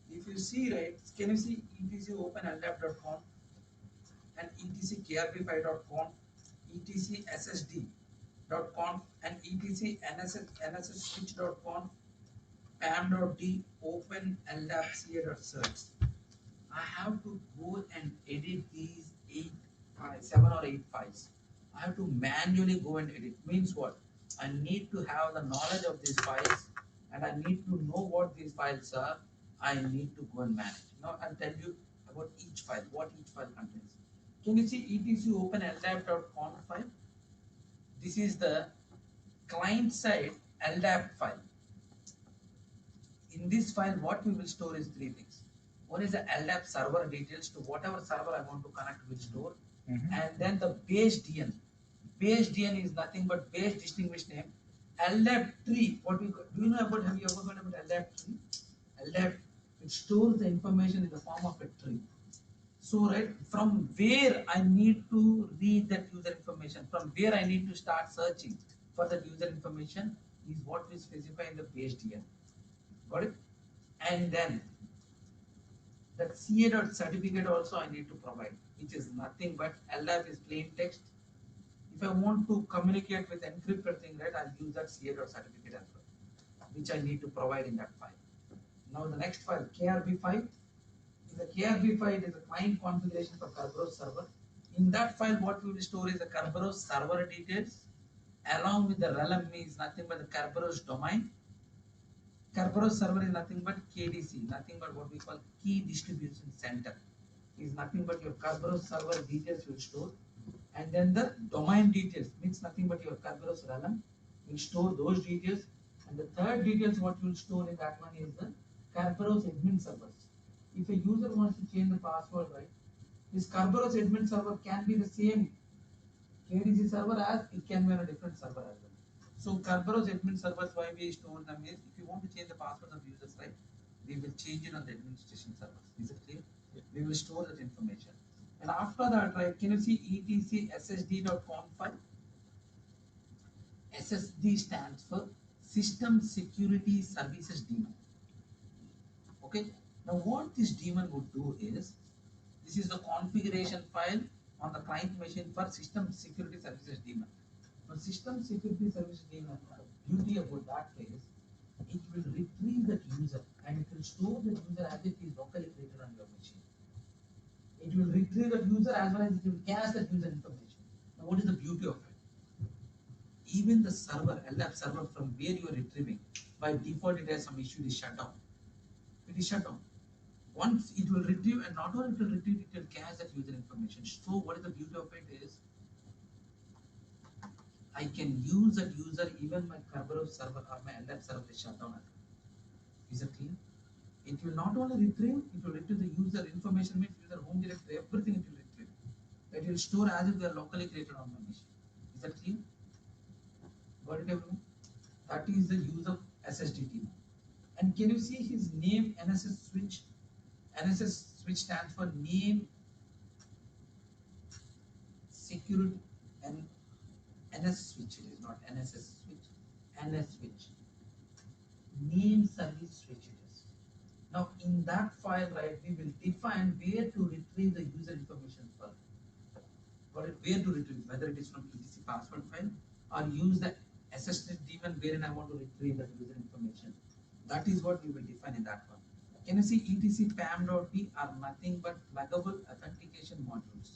If you see, right, can you see etc open ldap.com and etc krb5.com, etc ssd.com and etc nss switch.com, pam.d open ldap.ca.search. I have to go and edit these 7 or 8 files. I have to manually go and edit. Means what? I need to have the knowledge of these files and I need to know what these files are. I need to go and manage. Now I'll tell you about each file, what each file contains. Can you see etc open ldap.conf file? This is the client side LDAP file. In this file, what we will store is 3 things. One is the LDAP server details to whatever server I want to connect will store. And then the base DN. Base DN is nothing but base distinguished name. LDAP tree. What we do you know about? Have you ever heard about LDAP tree? LDAP, it stores the information in the form of a tree. So right from where I need to read that user information, from where I need to start searching for that user information is what we specify in the base DN. Got it? And then that CA certificate also I need to provide, which is nothing but LDAP is plain text. If I want to communicate with encrypted thing, right, I'll use that CA certificate as well, which I need to provide in that file. Now the next file, KRB file. In the KRB file is a client configuration for Kerberos server. In that file, what we will store is the Kerberos server details along with the realm is nothing but the Kerberos domain. Kerberos server is nothing but KDC, nothing but what we call key distribution center. Is nothing but your Kerberos server details will store, and then the domain details means nothing but your Kerberos realm will store those details, and the third details what you will store in that one is the Kerberos admin servers. If a user wants to change the password, right, this Kerberos admin server can be the same KDC server as it can be on a different server as well. So Kerberos admin servers, why we store them is if you want to change the password of users, right, we will change it on the administration servers. Is it clear? We will store that information. And after that, right, can you see etc ssd.conf file? SSD stands for System Security Services Daemon. Okay. Now what this daemon would do is, this is the configuration file on the client machine for System Security Services daemon. Now System Security Services daemon, the beauty about that is, it will retrieve that user and it will store the user as if it is locally created on your machine. It will retrieve that user as well as it will cache that user information. Now what is the beauty of it? Even the server, LDAP server from where you are retrieving, by default it has some issue, it is shut down. It is shut down. Once it will retrieve, and not only it will retrieve, it will cache that user information. So what is the beauty of it is, I can use that user even my Kerberos server or my LDAP server is shut down. Is it clear? It will not only retrieve, it will retrieve the user information, means user home directory, everything it will retrieve. It will store as if they are locally created on my machine. Is that clear? Got it everyone? That is the use of SSDT. And can you see his name NSS switch? NSS switch stands for name security and NS switch. It is not NSS switch, NS switch. Name service switch it is. Now in that file, right, we will define where to retrieve the user information first. Got it? Where to retrieve, whether it is from etc password file or use the SSD daemon wherein I want to retrieve that user information. That is what we will define in that one. Can you see etc pam.p are nothing but pluggable authentication modules.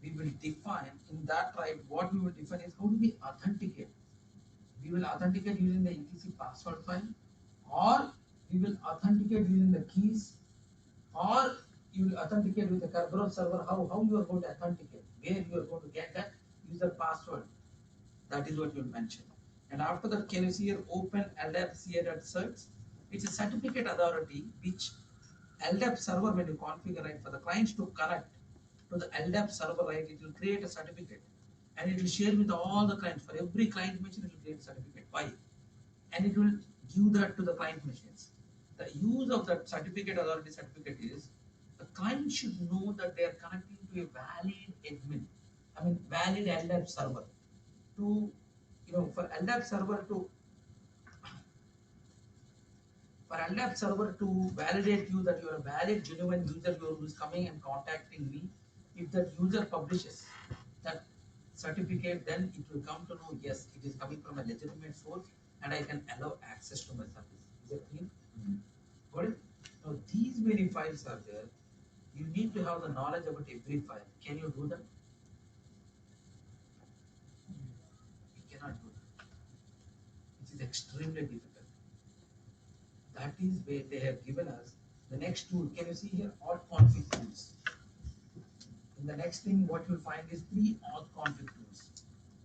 We will define in that, right, what we will define is how do we authenticate. We will authenticate using the etc password file, or we will authenticate using the keys, or you will authenticate with the Kerberos server. How you are going to authenticate, where you are going to get that user password. That is what you will mention. And after that, can you see here open ldap.ca.search? It's a certificate authority which LDAP server, when you configure, right, for the clients to connect to the LDAP server, right, it will create a certificate and it will share with all the clients. For every client mention, it will create a certificate. Why? And it will give that to the client machines. The use of that certificate authority certificate is the client should know that they are connecting to a valid admin, I mean valid LDAP server. To for LDAP server to validate you that you are a valid, genuine user who is coming and contacting me, if that user publishes that certificate, then it will come to know, yes, it is coming from a legitimate source and I can allow access to my service. Is that clear? Got it? Now these many files are there. You need to have the knowledge about every file. Can you do that? You cannot do that. It is extremely difficult. That is where they have given us the next tool. Can you see here auth config tools? And the next thing what you'll find is 3 auth config tools.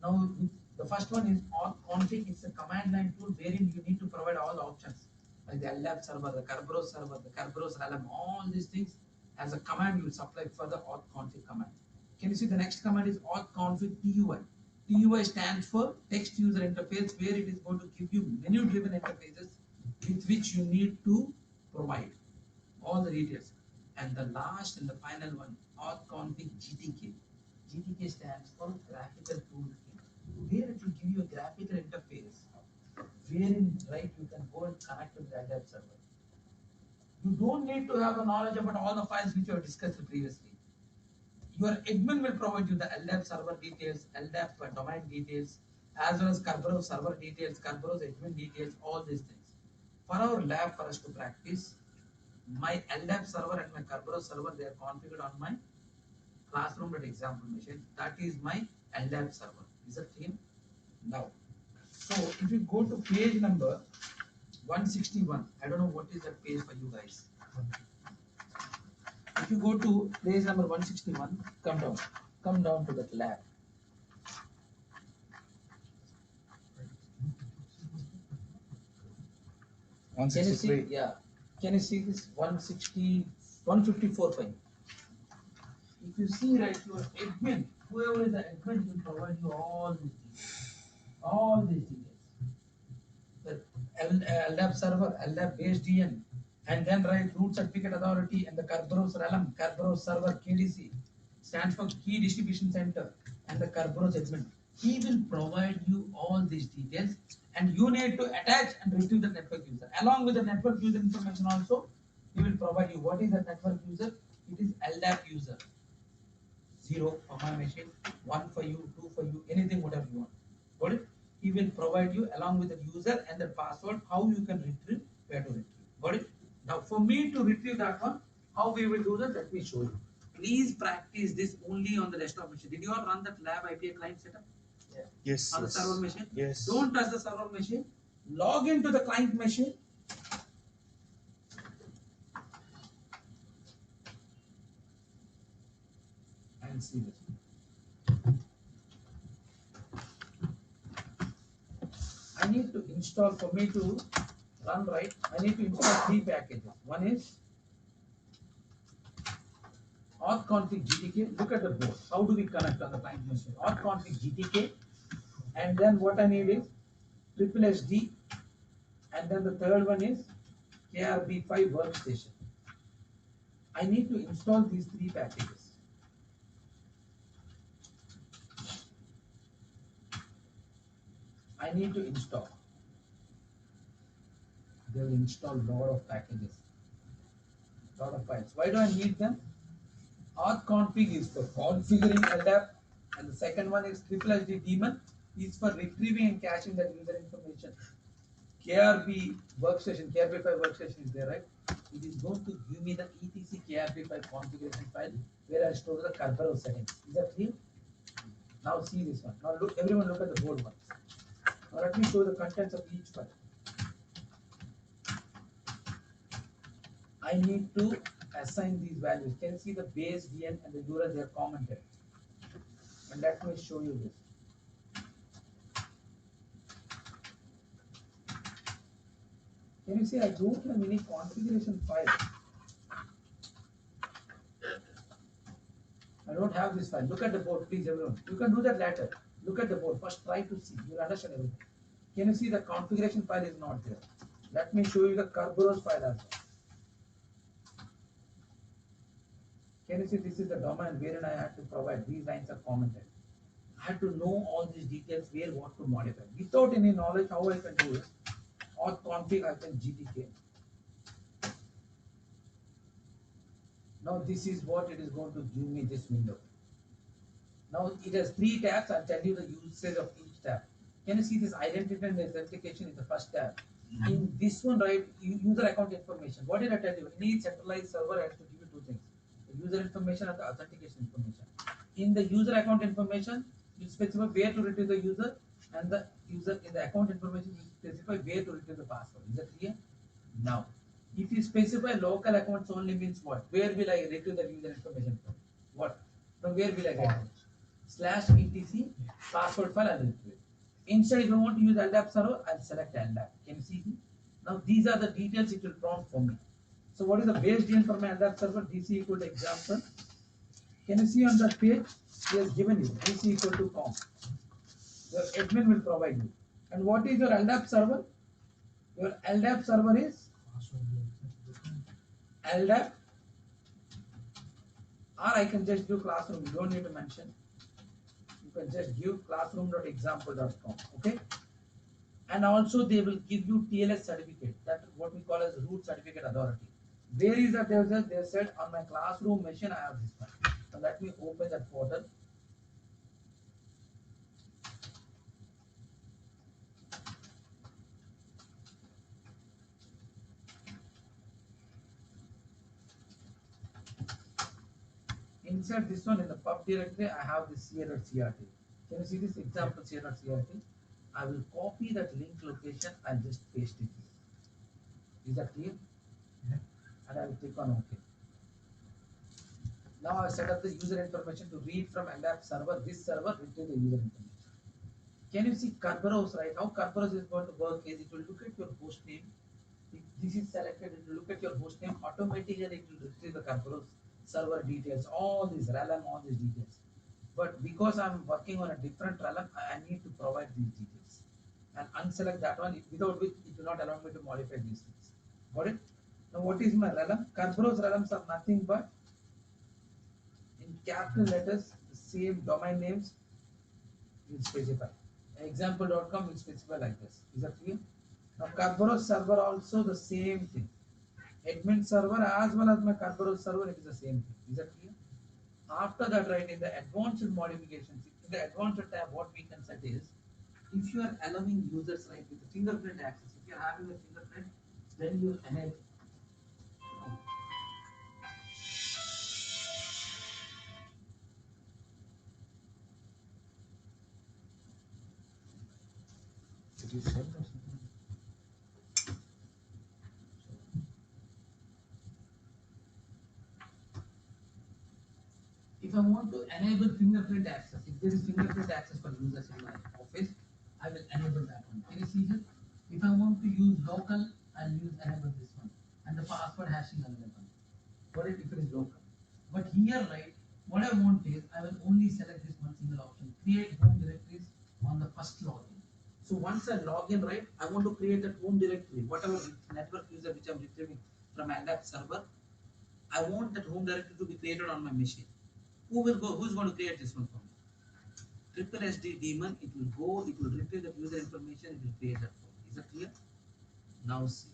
Now the first one is auth config. It's a command line tool wherein you need to provide all the options like the LDAP server, the Kerberos server, the Kerberos realm, all these things as a command you will supply for the auth config command. Can you see the next command is auth config TUI. TUI stands for text user interface, where it is going to give you menu driven interfaces with which you need to provide all the details. And the last and the final one, auth config GTK. GTK stands for graphical toolkit, where it will give you a graphical interface wherein you can go and connect with the LDAP server. You don't need to have the knowledge about all the files which you have discussed previously. Your admin will provide you the LDAP server details, LDAP domain details, as well as Kerberos server details, Kerberos admin details, all these things. For our lab, for us to practice, my LDAP server and my Kerberos server, they are configured on my classroom.example machine. That is my LDAP server. Is that clear? Now, so if you go to page number 161, I don't know what is that page for you guys. If you go to page number 161, come down to that lab. Can you see? Yeah. Can you see this 160, 154 file? If you see your admin, whoever is the admin will provide you all these details. The LDAP server, LDAP base DN, and then root certificate authority and the Kerberos realm, Kerberos server KDC stands for key distribution center, and the Kerberos admin. He will provide you all these details, and you need to attach and retrieve the network user. Along with the network user information also, he will provide you what is the network user. It is LDAP user. 0 for my machine, 1 for you, 2 for you, anything whatever you want. Got it? He will provide you along with the user and the password how you can retrieve, where to retrieve. Got it? Now for me to retrieve that one, how we will do that, let me show you. Please practice this only on the desktop machine. Did you all run that lab IPA client setup? Yeah. Yes. On the server machine? Yes. Don't touch the server machine. Log into the client machine. And see this. I need to install, for me to run I need to install 3 packages. One is auth config GTK. Look at the board. How do we connect on the client machine? Auth config GTK, and then what I need is triple SD, and then the third one is KRB5 workstation. I need to install these 3 packages. I need to install. They will install a lot of packages, lot of files. Why do I need them? Auth config is for configuring LDAP, and the second one is triple HD daemon is for retrieving and caching that user information. KRB workstation, KRB5 workstation is there, right? It is going to give me the etc KRB5 configuration file where I store the Kerberos settings. Is that clear? Now see this one. Now look, everyone look at the board once. Now let me show the contents of each file. I need to assign these values. Can you see the base DN and the URL, they are commented. And let me show you this. Can you see I don't have any configuration file. I don't have this file. Look at the board, please, everyone. You can do that later. Look at the board. First try to see. You'll understand everything. Can you see the configuration file is not there? Let me show you the Kerberos file as well. Can you see this is the domain wherein I had to provide these lines are commented. I had to know all these details where what to modify. Without any knowledge, how I can do it? Auth config I can GTK. Now this is what it is going to give me this window. Now it has 3 tabs. I'll tell you the usage of each tab. Can you see this identity and authentication is the first tab? In this one, right, user account information. What did I tell you? In each centralized server has to give you 2 things: the user information and the authentication information. In the user account information, you specify where to retrieve the user, and the user in the account information you specify where to retrieve the password. Is that clear? Now, if you specify local accounts only means what? Where will I retrieve the user information from? What? From where will I get it? /etc password file and retrieve. Instead, if I want to use LDAP server, I'll select LDAP. Can you see? Now these are the details it will prompt for me. So what is the base DN for my LDAP server? DC equal to example. Can you see on that page? He has given you DC equal to com. Your admin will provide you. And what is your LDAP server? Your LDAP server is LDAP, or I can just do classroom. You don't need to mention. You can just give classroom.example.com. Okay. And also they will give you TLS certificate. That what we call as root certificate authority. Where is that? They said on my classroom machine I have this one. So let me open that portal. Inside this one in the pub directory, I have this CA.crt. Can you see this example CA.crt? I will copy that link location and just paste it here. Is that clear? Yeah. And I will click on OK. Now I set up the user information to read from LDAP server. This server retrieve the user information. Can you see Kerberos, right? How Kerberos is going to work is it will look at your host name. If this is selected, it will look at your host name. Automatically it will retrieve the Kerberos server details, all these realm, all these details. But because I'm working on a different realm, I need to provide these details and unselect that one, without which it will not allow me to modify these things. Got it? Now what is my realm? Kerberos realms are nothing but in capital letters, the same domain names will specify. Example.com will specify like this. Is that clear? Now Kerberos server also the same thing. Admin server as well as my Kerberos server, it is the same thing. Is that clear? After that, right, in the advanced modifications, in the advanced tab, what we can set is, if you are allowing users, right, with the fingerprint access, if you are having a fingerprint, then you enable. Did you send or something? If I want to enable fingerprint access, if there is fingerprint access for users in my office, I will enable that one. Can you see here? If I want to use local, I'll use enable this one. And the password hashing available. Got it? If it is local. But here, right, what I want is, I will only select this one single option. Create home directories on the first login. So once I log in, right, I want to create that home directory, whatever network user which I'm retrieving from LDAP server, I want that home directory to be created on my machine. Who's going to create this one for me? Triple SD daemon, it will go, it will retrieve the user information, it will create that for me. Is that clear? Now see,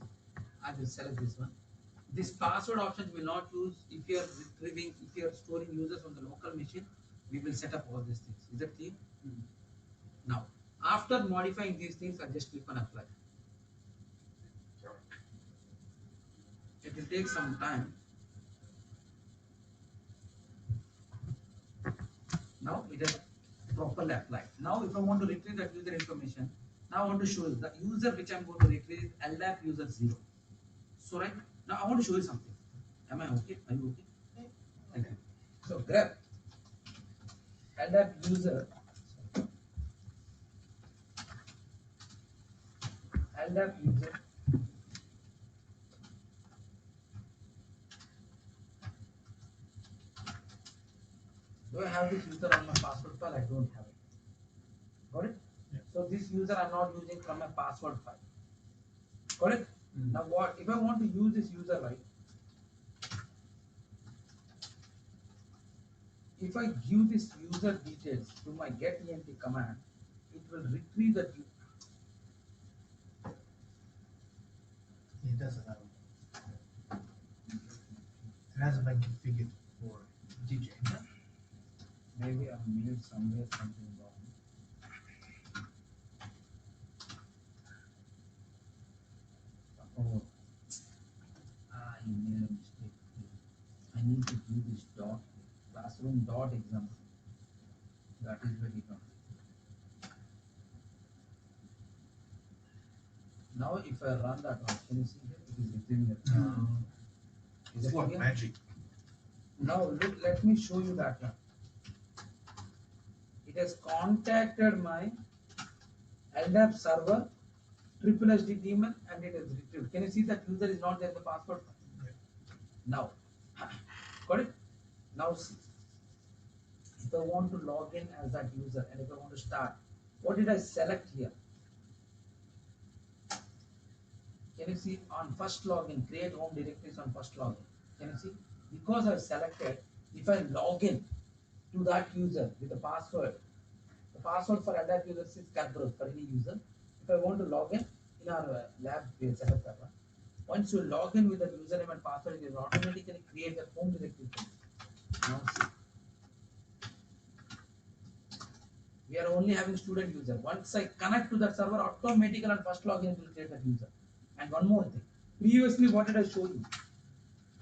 I will select this one. This password option will not use if you are retrieving, if you are storing users on the local machine, we will set up all these things. Is that clear? Now, after modifying these things, I just click on apply. It will take some time. Now it is properly applied. Now if I want to retrieve that user information, now I want to show you the user which I'm going to retrieve is LDAP user 0. So right, now I want to show you something. Am I okay? Are you okay? Thank you. So grab LDAP user, LDAP user. Do I have this user on my password file? I don't have it. Got it? Yeah. So this user I'm not using from my password file. Got it? Now what, if I want to use this user, right? If I give this user details to my get ent command, it will retrieve the It doesn't have. It hasn't been configured for it. Did you enter? maybe I made somewhere something wrong. Oh, I made a mistake. I need to do this dot classroom dot example. That is very wrong. Now if I run that one, can you see here? It is retrieving it. Is It's it like clear? magic. Now look, let me show you that one. It has contacted my LDAP server, triple HD daemon, and it has retrieved. Can you see that user is not there in the password? Yeah. Now, got it? Now see, if I want to log in as that user and if I want to start, what did I select here? Can you see on first login, create home directories on first login? Can you see? Because I've selected, if I log in to that user with the password for LDAP user is Kerberos for any user. If I want to log in our lab, we set up that one. Once you log in with the username and password, it will automatically create a home directory for you. Now see. We are only having student user. Once I connect to that server, automatically on first login it will create that user. And one more thing. Previously, what did I show you?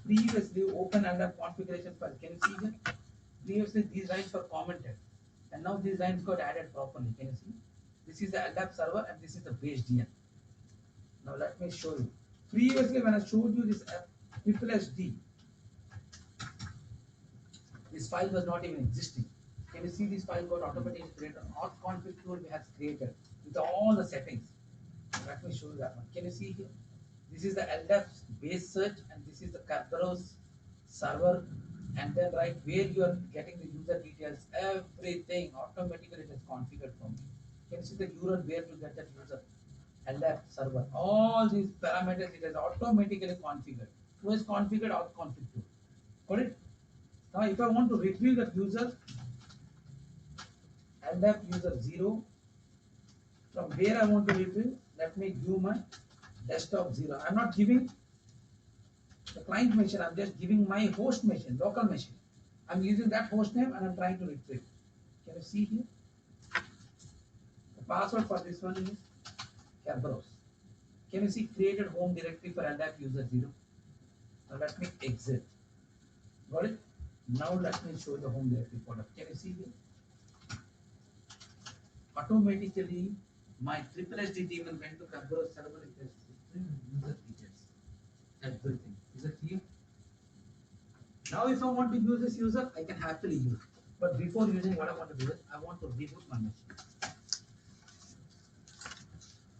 Previously, open LDAP configuration file. Can you see here? Previously, these lines were commented. And now these lines got added properly. Can you see? This is the LDAP server and this is the base DN. Now let me show you. Previously, when I showed you this triple SD, this file was not even existing. Can you see this file got automatically created? Auth config tool we have created with all the settings. Let me show you that one. Can you see here? This is the LDAP base search and this is the Kerberos server, and then right where you are getting the user details, everything automatically it is configured for me. Can you see the URL where to get that user? LDAP server. All these parameters it is automatically configured. Who is configured? Auth config tool. Got it? Now if I want to retrieve that user, LDAP user 0, from where I want to retrieve, let me give my desktop 0. I'm not giving the client machine, I'm just giving my host machine, local machine. I'm using that host name and I'm trying to retrieve. Can you see here? The password for this one is Kerberos. Can you see created home directory for LDAP user 0? Now let me exit. Got it? Now let me show the home directory folder. Can you see here? Automatically, my triple SD daemon went to Kerberos server. It has user details. Everything. Is it clear? Now, if I want to use this user, I can happily use it. But before using, what I want to do is, I want to reboot my machine.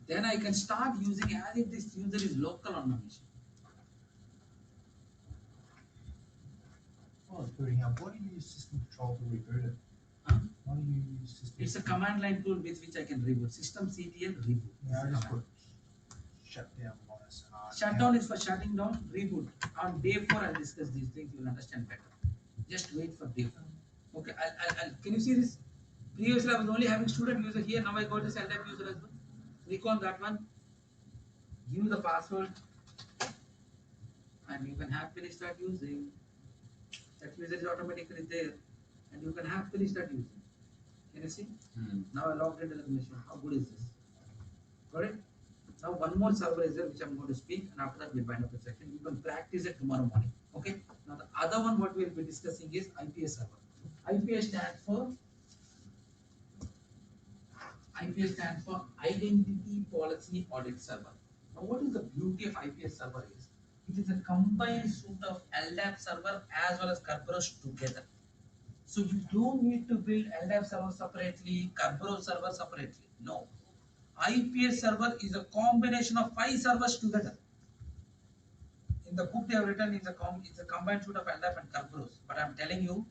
Then I can start using as if this user is local on my machine. Oh, it's booting up. Why do you use system control to reboot it? Huh? Why do you use system? It's a command line tool with which I can reboot. System CTL reboot. Yeah, I It's a just command. put shut down minus R. Shutdown is for shutting down, reboot. On day 4, I'll discuss these things, you'll understand better. Just wait for day 4. Okay, can you see this? Previously, I was only having student user here, now I got this LDAP user as well. Click on that one, give the password, and you can happily start using. That user is automatically there, and you can happily start using. Can you see? Now I logged into the machine. How good is this? Got it? Now one more server is there which I'm going to speak, and after that we'll wind up the section. You can practice it tomorrow morning. Okay? Now the other one what we'll be discussing is IPS server. IPS stands for Identity Policy Audit Server. Now what is the beauty of IPS server is? It is a combined suite of LDAP server as well as Kerberos together. So you don't need to build LDAP server separately, Kerberos server separately. No. IPS server is a combination of 5 servers together. In the book they have written it's a combined suite of LDAP and Kerberos. But I'm telling you,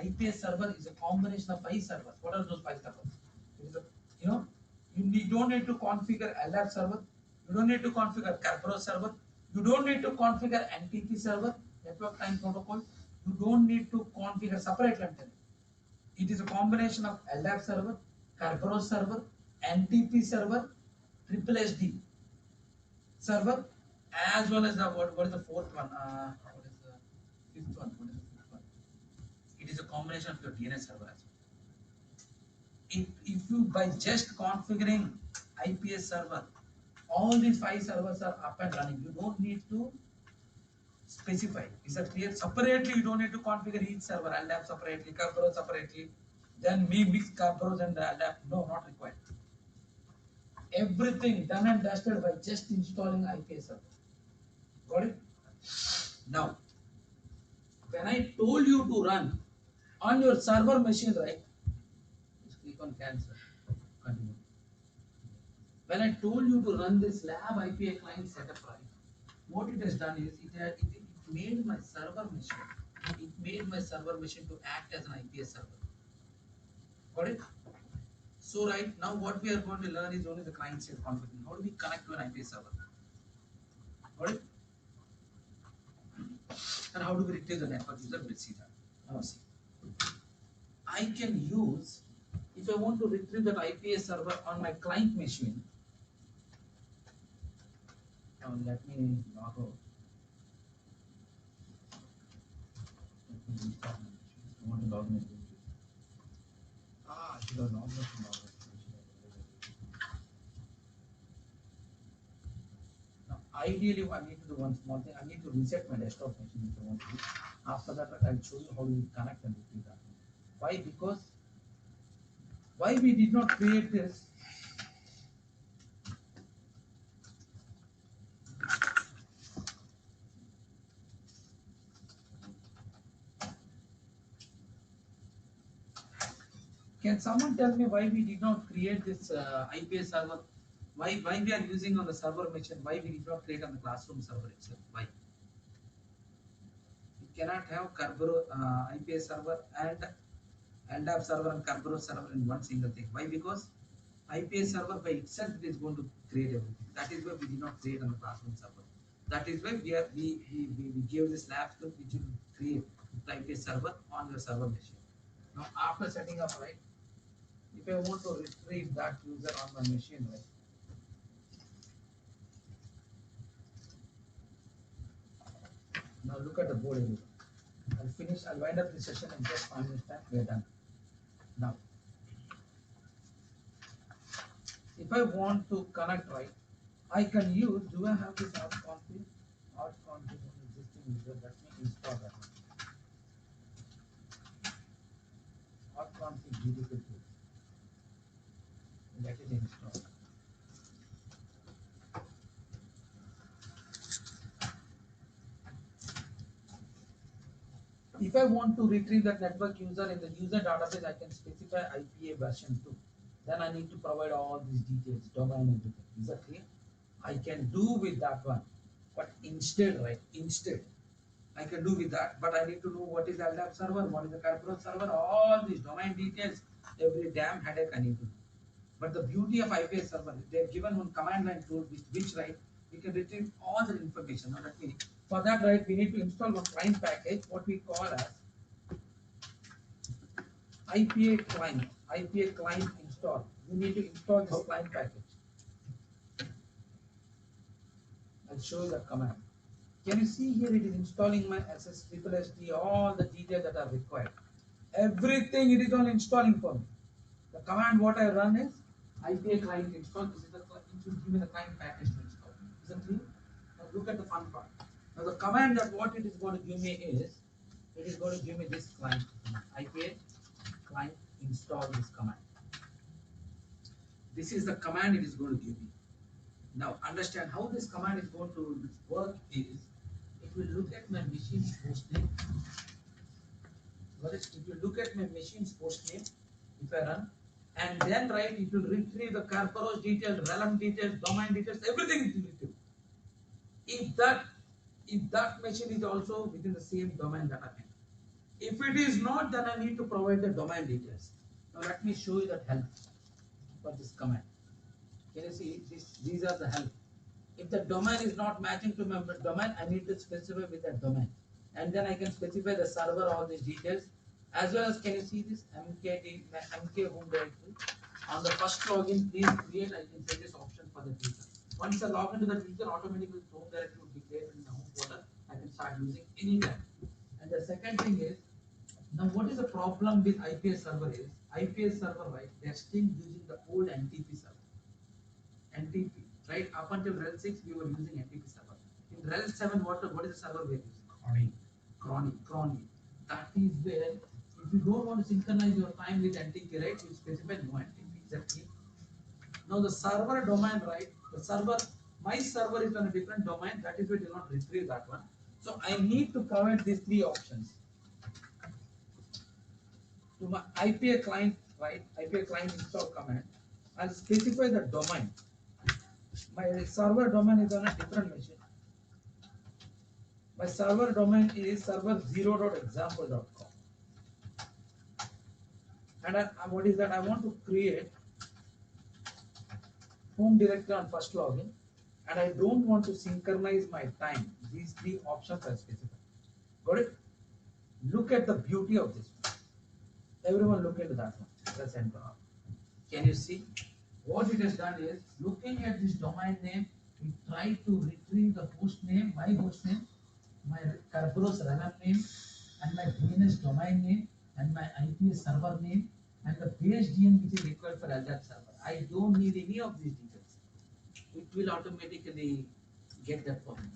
IPS server is a combination of 5 servers. What are those 5 servers? It is a, you don't need to configure LDAP server. You don't need to configure Kerberos server. You don't need to configure NTP server, network client protocol. You don't need to configure separately. I'm telling you. It is a combination of LDAP server, Kerberos server, NTP server, triple SD server, as well as the what is the fourth one? What is the fifth one? What is the fifth one? It is a combination of your DNS server as well. If you by just configuring IPS server, all these 5 servers are up and running. You don't need to specify. Is that clear? Separately, you don't need to configure each server, LDAP separately, Kerberos separately, then me mix Kerberos and LDAP. No, not required. Everything done and dusted by just installing IPS server. Got it? Now, when I told you to run on your server machine, right? Just click on cancel. Continue. When I told you to run this lab IPA client setup, right? What it has done is it made my server machine. It made my server machine to act as an IPS server. Got it? So right now, what we are going to learn is only the client side configuration. How do we connect to an IPS server? Got it? And how do we retrieve the network user? We'll see that. Now see. I can use, if I want to retrieve that IPS server on my client machine. Now let me log out. Let me restart my machine. I want to log in. I should have logged out. Now, ideally, I need to do one small thing. I need to reset my desktop machine if I want to. After that, I'll show you how we connect and retrieve that. Why? Because why we did not create this? Can someone tell me why we did not create this IPS server? Why we are using on the server machine? Why we did not create on the classroom server itself? Why? You cannot have Kerberos IPS server and LDAP server and Kerberos server in one single thing. Why? Because IPS server by itself is going to create everything. That is why we did not create on the classroom server. That is why we gave this lab script which will create the IPS server on your server machine. Now after setting up, right? If I want to retrieve that user on my machine, right? Now look at the board area. I'll wind up this session in just 5 minutes time. We are done. Now, if I want to connect, right, I can use, do I have this auth config? Auth config on existing user, let me install that one. Auth config GDP tool. Let it install. If I want to retrieve that network user in the user database, I can specify IPA version 2. Then I need to provide all these details, domain, everything. Is that clear? I can do with that one. But instead, right, I can do with that, but I need to know what is the LDAP server, what is the Kerberos server, all these domain details, every damn headache I need to do. But the beauty of IPS server, they are given one command line tool, which right, we can retrieve all the information. Now let me, for that, right, we need to install one client package, what we call as IPA client install. You need to install this client package. I'll show you the command. Can you see here it is installing my SS triple SD, all the details that are required. Everything it is all installing for me. The command what I run is IPA client install. This is the it will give me the client package to install. Is that clear? Now look at the fun part. Now the command that what it is going to give me is it is going to give me this client IPA client install this command. This is the command it is going to give me. Now understand how this command is going to work is it will look at my machine's host name. If you look at my machine's host name, if I run, and then right, it will retrieve the Kerberos details, realm details, domain details, everything it will retrieve. If that machine is also within the same domain data type. If it is not, then I need to provide the domain details. Now let me show you that help for this command. Can you see this? These are the help. If the domain is not matching to my domain, I need to specify with that domain. And then I can specify the server, all these details. As well as, can you see this MK home directory? On the first login, please create, I can set this option for the user. Once I log into the user, automatically home directory will be created in the home folder. I can start using anytime. And the second thing is, now what is the problem with IPS server is, IPS server, right, they're still using the old NTP server. NTP, right? Up until RHEL 6, we were using NTP server. In RHEL 7, what is the server we are using? Chrony. That is where, if you don't want to synchronize your time with NTP, right, you specify no NTP. Is that clear? Now the server domain, right? The server, my server is on a different domain. That is why it will not retrieve that one. So I need to provide these three options. To my IPA client, right? IPA client install command. I'll specify the domain. My server domain is on a different machine. My server domain is server0.example.com. And what is that? I want to create home directory on first login, and I don't want to synchronize my time. These three options are specified. Got it? Look at the beauty of this one. Everyone look into that one. Press enter. Can you see? What it has done is, looking at this domain name, we try to retrieve the host name, my host name, my Kerberos runner name, and my DNS domain name, and my IPS server name, and the base DN which is required for LDAP server. I don't need any of these details. It will automatically get that for me.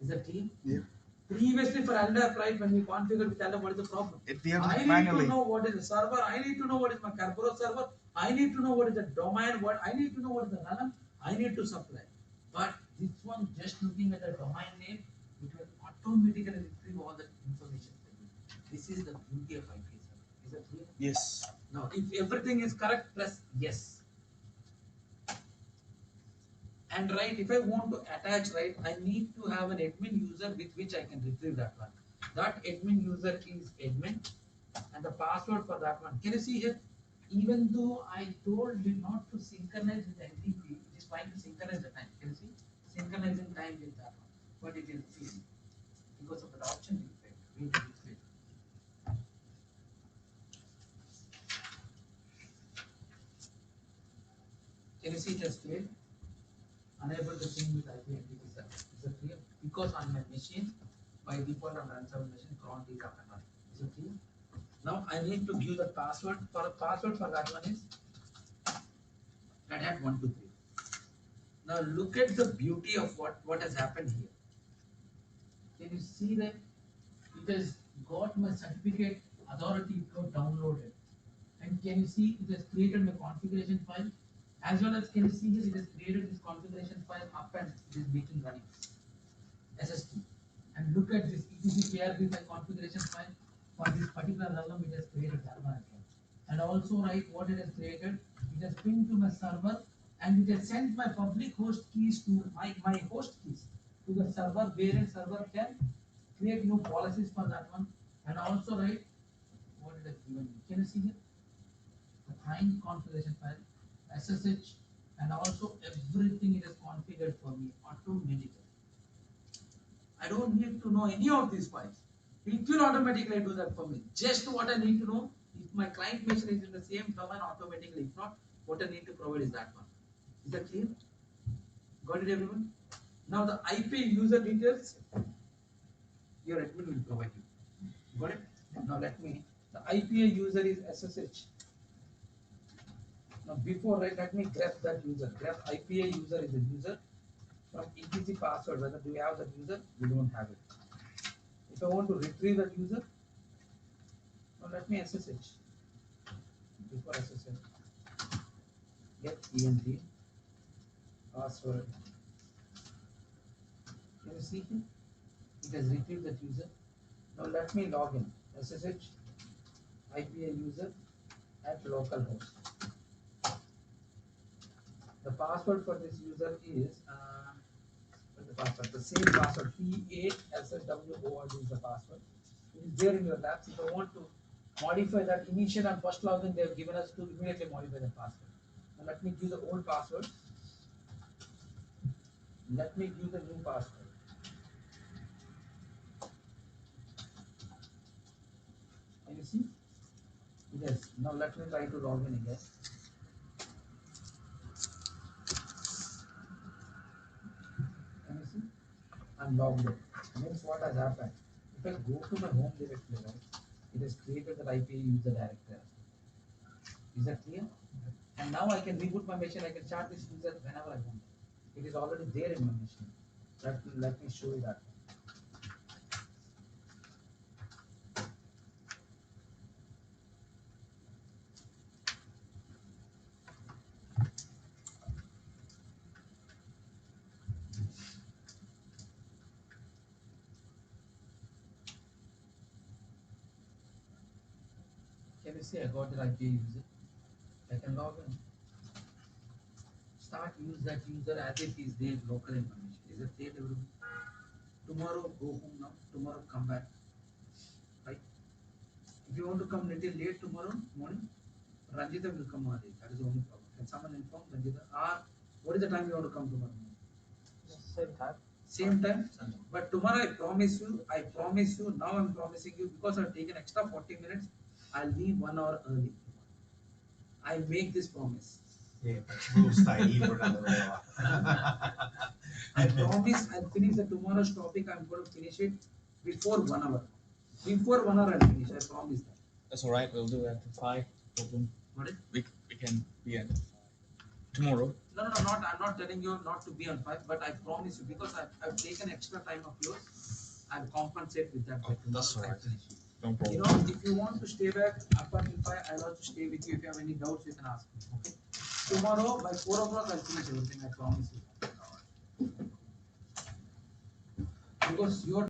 Is that clear? Yeah. Previously for LDAP, right, when we configured with LDAP, what is the problem? We have I to need manually. to know what is the server, I need to know what is my Kerberos server, I need to know what is the domain, what I need to know what is the runner, I need to supply. But this one, just looking at the domain name, it will automatically retrieve all the information. This is the beauty of IPS server. Is that clear? Yes. Now, if everything is correct, press yes. And right, if I want to attach, right, I need to have an admin user with which I can retrieve that one. That admin user is admin, and the password for that one. Can you see here? Even though I told you not to synchronize with NTP, it is trying to synchronize the time. Can you see? Synchronizing time with that one. But it is fail because of the option we failed. We need to fail. Can you see it has failed? Unable to sync with IP NTP server. Is it clear? Because on my machine, by default on run server machine, cron is up and running. Is it clear? Now I need to give the password. For password for that one is Red Hat 123. Now look at the beauty of what has happened here. Can you see that it has got my certificate authority code downloaded? And can you see it has created my configuration file? As well as, can you see here, it has created this configuration file up and it is making running SST. And look at this etc KRB file configuration file for this particular realm, it has created that one as well. And also, right, what it has created, it has pinged to my server and it has sent my public host keys to my host keys to the server, wherein server can create new policies for that one. And also, right, what it has given me. Can you see here? The client configuration file, SSH, and also everything it is configured for me automatically. I don't need to know any of these files. It will automatically do that for me. Just what I need to know, if my client machine is in the same domain, automatically. If not, what I need to provide is that one. Is that clear? Got it, everyone? Now the IP user details, your admin will provide you. Got it? Now let me, the IPA user is SSH. Now before, right, let me grab that user. Grab IPA user is a user. From etc password, whether do we have that user? We don't have it. If I want to retrieve that user, now let me SSH. Before SSH, get ENT password. Can you see here? It has retrieved that user. Now let me log in. SSH IPA user at localhost. The password for this user is the same password, PASSWORD is the password. It is there in your labs. If I want to modify that initial and first login, they have given us to immediately modify the password. Now let me give the old password. Let me give the new password. Can you see? Yes. Now let me try to log in again. Can you see? I'm logged in. Means what has happened? If I go to my home directory, right, it has created that IP user directory. Is that clear? And now I can reboot my machine. I can start this user whenever I want. It is already there in my machine. Let me show you that. Can you see I got the IP user? I can log in. Start use that user as if is there local information. Is it there everybody? Tomorrow go home now. Tomorrow come back. Right? If you want to come little late tomorrow morning, Ranjita will come early. That is the only problem. Can someone inform Ranjita? Or what is the time you want to come tomorrow morning? Same time. Same time. But tomorrow I promise you, now I'm promising you because I've taken extra 40 minutes, I'll leave 1 hour early. I make this promise. Yeah, but we'll stay here for another hour. I promise I'll finish the tomorrow's topic. I'm going to finish it before 1 hour. Before 1 hour I'll finish. I promise that. That's all right. We'll do it at 5. Problem. What is? We can be at 5 tomorrow. No, not. I'm not telling you not to be on 5, but I promise you because I've taken extra time of yours. I'll compensate with that. Oh, that's all right. Don't You problem. know, if you want to stay back up until 5, I'll also stay with you. If you have any doubts, you can ask me. Okay. Tomorrow by 4 o'clock, I'll finish everything. I promise you. Because your